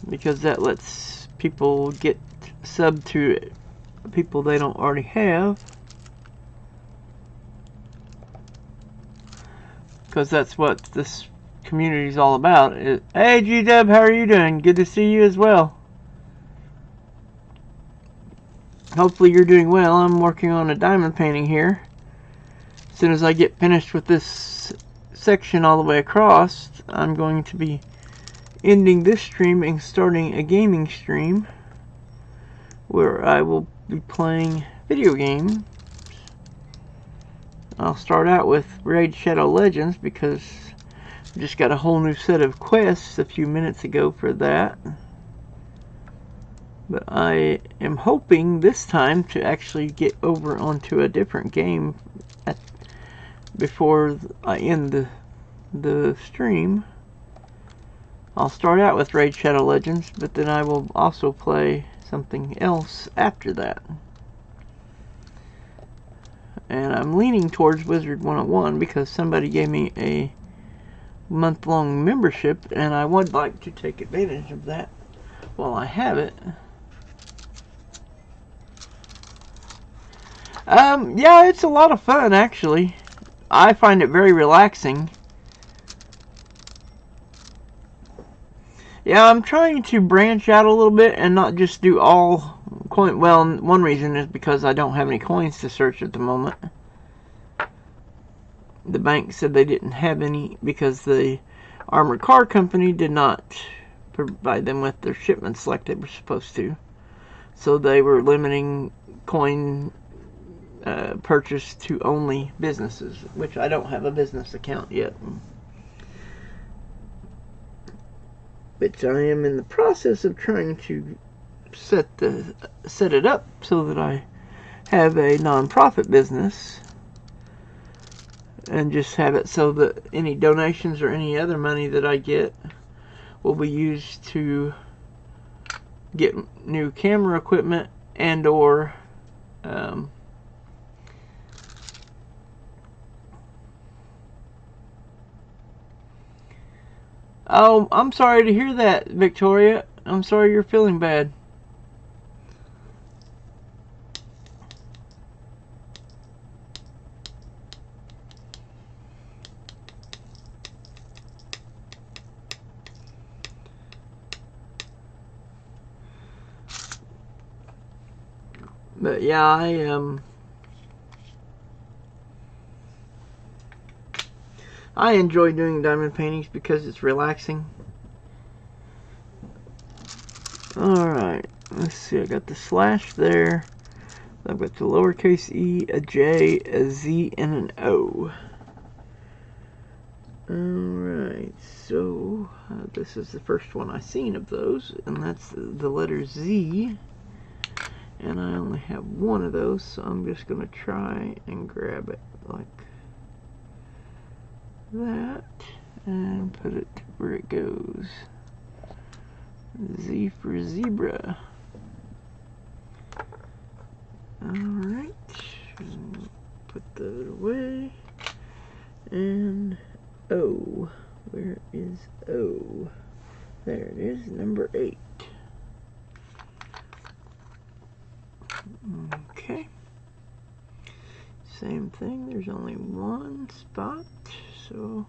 because that lets people get sub to people they don't already have, because that's what this community is all about. Hey, G-Dub, how are you doing? Good to see you as well. Hopefully you're doing well. I'm working on a diamond painting here. As soon as I get finished with this section all the way across, I'm going to be ending this stream and starting a gaming stream where I will be playing video games. I'll start out with Raid Shadow Legends because I just got a whole new set of quests a few minutes ago for that. But I am hoping this time to actually get over onto a different game before I end the stream. I'll start out with Raid Shadow Legends, but then I will also play something else after that. And I'm leaning towards Wizard 101 because somebody gave me a month-long membership, and I would like to take advantage of that while I have it. Yeah, it's a lot of fun, actually. I find it very relaxing. Yeah, I'm trying to branch out a little bit and not just do all coin. Well, one reason is because I don't have any coins to search at the moment. The bank said they didn't have any because the armored car company did not provide them with their shipments like they were supposed to. So they were limiting coin purchase to only businesses, which I don't have a business account yet. But I am in the process of trying to set it up so that I have a non-profit business and just have it so that any donations or any other money that I get will be used to get new camera equipment and or oh, I'm sorry to hear that, Victoria. I'm sorry you're feeling bad. But yeah, I enjoy doing diamond paintings because it's relaxing. Alright, let's see, I got the slash there. I've got the lowercase e, a J, a Z, and an O. Alright, so this is the first one I've seen of those, and that's the letter Z. And I only have one of those, so I'm just going to try and grab it like that and put it where it goes. Z for zebra. Alright, put that away. And O. Where is O? There it is, number 8. Okay. Same thing, there's only one spot, so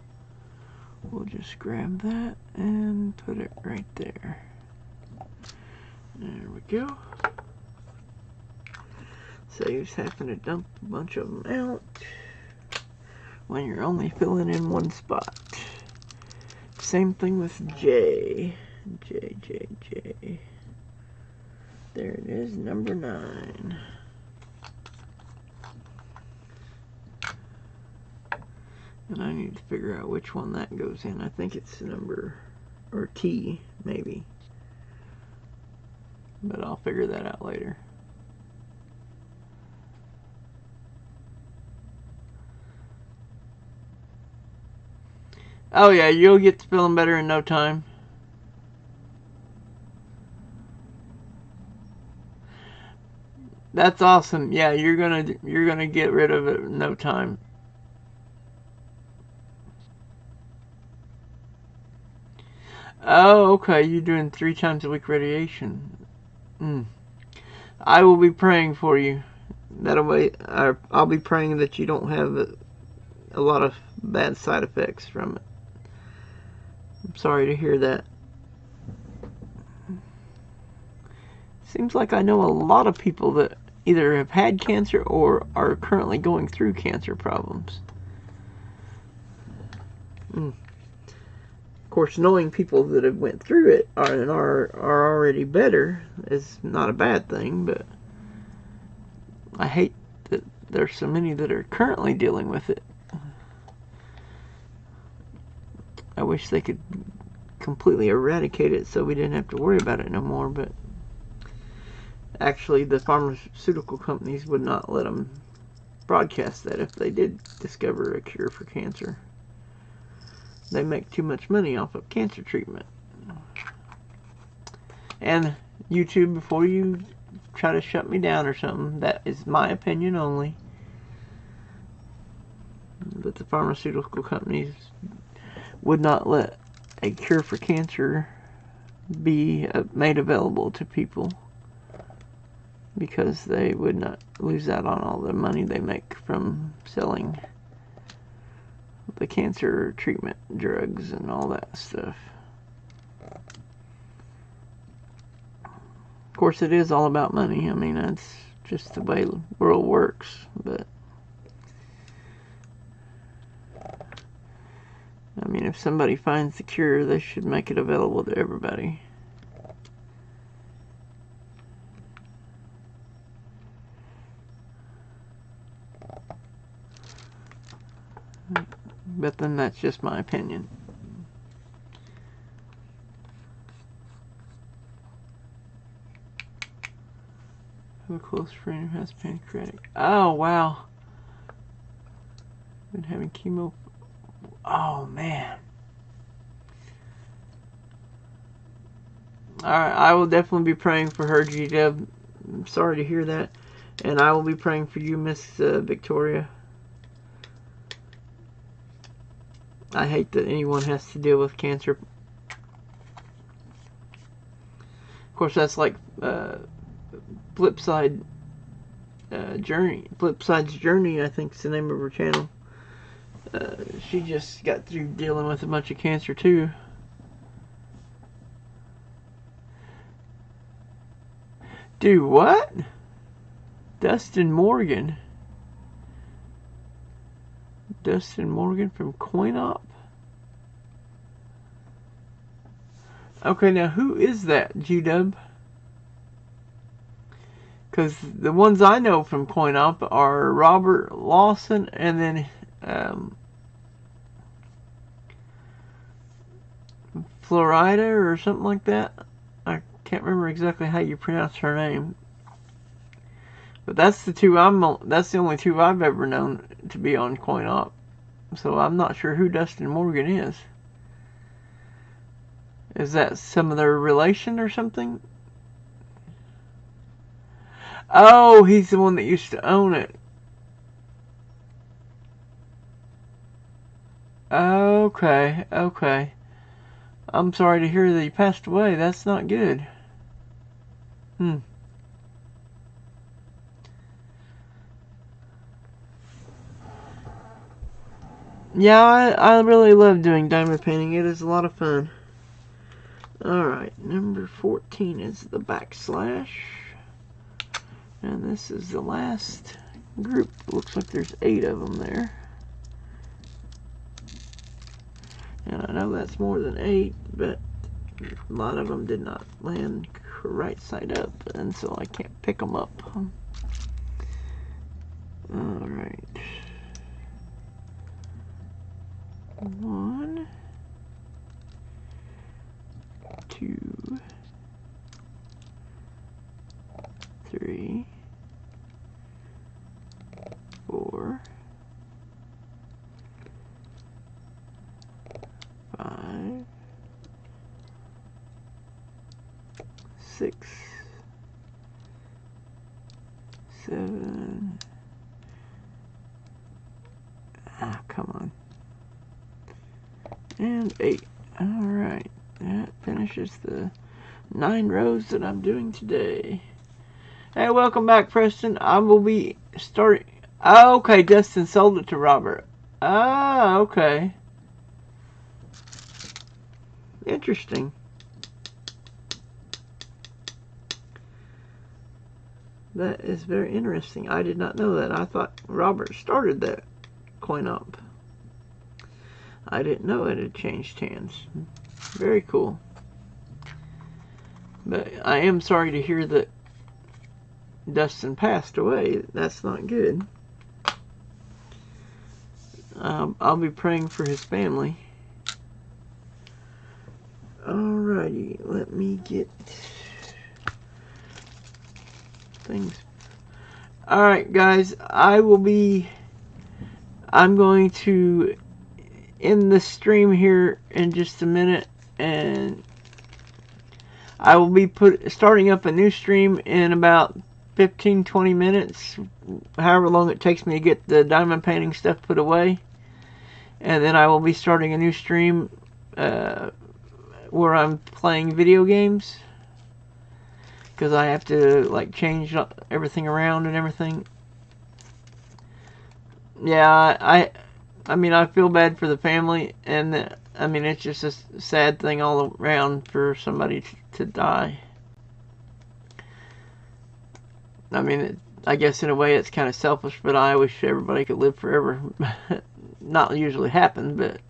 we'll just grab that and put it right there. There we go. Saves having to dump a bunch of them out when you're only filling in one spot. Same thing with J. J, J, J. There it is, number 9. And I need to figure out which one that goes in. I think it's number, or T, maybe. But I'll figure that out later. Oh yeah, you'll get to feeling better in no time. That's awesome. Yeah, you're gonna get rid of it in no time. Oh, okay. You're doing 3 times a week radiation. I will be praying for you. That way, I'll be praying that you don't have a lot of bad side effects from it. I'm sorry to hear that. Seems like I know a lot of people that either have had cancer or are currently going through cancer problems. Of course, knowing people that have went through it are already better is not a bad thing, but I hate that there's so many that are currently dealing with it. I wish they could completely eradicate it so we didn't have to worry about it no more, but actually the pharmaceutical companies would not let them broadcast that if they did discover a cure for cancer. They make too much money off of cancer treatment. And YouTube, before you try to shut me down or something, that is my opinion only. But the pharmaceutical companies would not let a cure for cancer be made available to people because they would not lose out on all the money they make from selling the cancer treatment drugs and all that stuff. Of course, it is all about money. I mean, that's just the way the world works, but I mean, if somebody finds the cure, they should make it available to everybody. But then that's just my opinion. I have a close friend who has pancreatic. Oh, wow. Been having chemo. Oh, man. Alright, I will definitely be praying for her, G-Dub. I'm sorry to hear that. And I will be praying for you, Miss Victoria. I hate that anyone has to deal with cancer. Of course, that's like Flipside's Journey, I think is the name of her channel. She just got through dealing with a bunch of cancer too. Dude, what? Dustin Morgan. Dustin Morgan from CoinOp? Okay, now who is that, G-Dub? Because the ones I know from CoinOp are Robert Lawson and then Florida or something like that. I can't remember exactly how you pronounce her name. But that's the two that's the only two I've ever known to be on CoinOp. So I'm not sure who Dustin Morgan is. Is that some of their relation or something? Oh, he's the one that used to own it. Okay, okay. I'm sorry to hear that he passed away. That's not good. Yeah, I really love doing diamond painting. It is a lot of fun. Alright, number 14 is the backslash. And this is the last group. Looks like there's 8 of them there. And I know that's more than 8, but a lot of them did not land right side up, and so I can't pick them up. Alright. 1, 2, 3, 4, 5, 6, 7. Ah, come on. And 8. Alright. That finishes the 9 rows that I'm doing today. Hey, welcome back, Preston. I will be starting. Oh, okay, Dustin sold it to Robert. Ah, okay. Interesting. That is very interesting. I did not know that. I thought Robert started that coin op. I didn't know it had changed hands. Very cool. But I am sorry to hear that Dustin passed away. That's not good. I'll be praying for his family. Alrighty, let me get things. Alright guys, I'm going to end the stream here in just a minute, and I will be starting up a new stream in about 15-20 minutes, however long it takes me to get the diamond painting stuff put away. And then I will be starting a new stream where I'm playing video games, because I have to like change everything around and everything. Yeah, I mean, I feel bad for the family, and I mean, it's just a sad thing all around for somebody to die. I mean, I guess in a way it's kind of selfish, but I wish everybody could live forever. Not usually happens, but...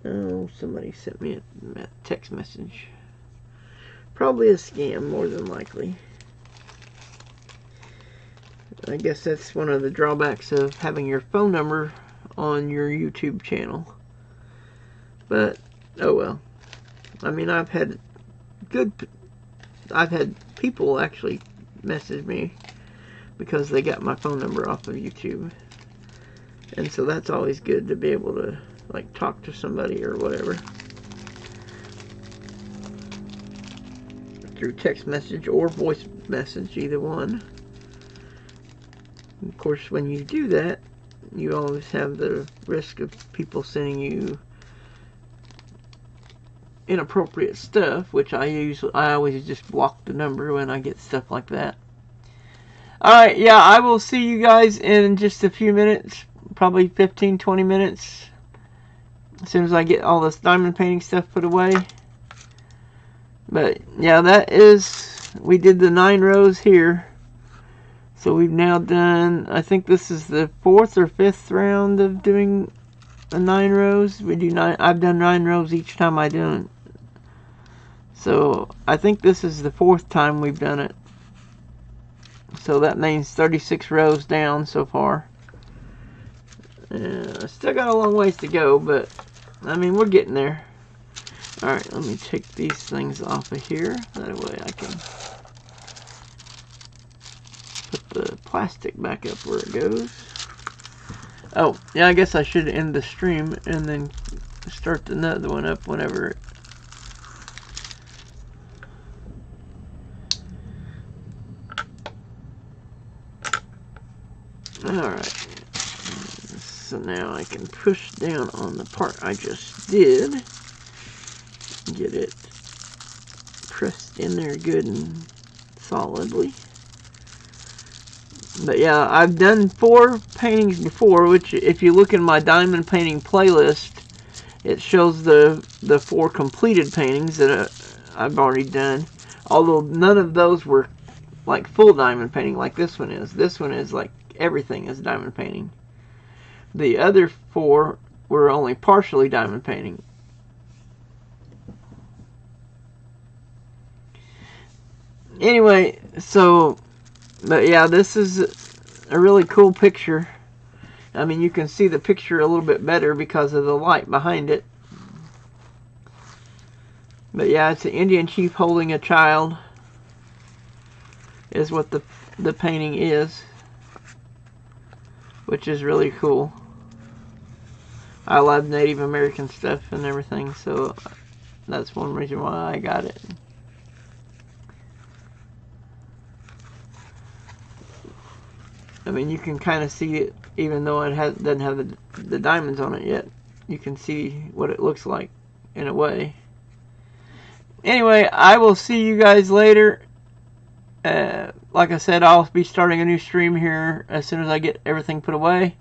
Oh, somebody sent me a text message. Probably a scam, more than likely. I guess that's one of the drawbacks of having your phone number on your YouTube channel. But, oh well. I mean, I've had people actually message me because they got my phone number off of YouTube. And so that's always good to be able to, like, talk to somebody or whatever through text message or voice message, either one. Of course, when you do that, you always have the risk of people sending you inappropriate stuff, which I always just block the number when I get stuff like that. Alright, yeah, I will see you guys in just a few minutes, probably 15-20 minutes, as soon as I get all this diamond painting stuff put away. But yeah, we did the 9 rows here. So we've now done, I think this is the 4th or 5th round of doing the 9 rows. I've done 9 rows each time I do it. So I think this is the 4th time we've done it. So that means 36 rows down so far. I still got a long ways to go, but I mean, we're getting there. Alright, let me take these things off of here. That way I can put the plastic back up where it goes. Oh, yeah, I guess I should end the stream and then start another one up whenever. Alright. So now I can push down on the part I just did. Get it pressed in there good and solidly. But yeah, I've done 4 paintings before, which if you look in my diamond painting playlist, it shows the 4 completed paintings that I've already done. Although none of those were like full diamond painting like this one is. This one is like everything is diamond painting. The other 4 were only partially diamond painting. Anyway, so, but yeah, this is a really cool picture. I mean, you can see the picture a little bit better because of the light behind it. But yeah, it's an Indian chief holding a child, is what the painting is, which is really cool. I love Native American stuff and everything, so that's one reason why I got it. I mean, you can kind of see it, even though it doesn't have the diamonds on it yet. You can see what it looks like, in a way. Anyway, I will see you guys later. Like I said, I'll be starting a new stream here as soon as I get everything put away.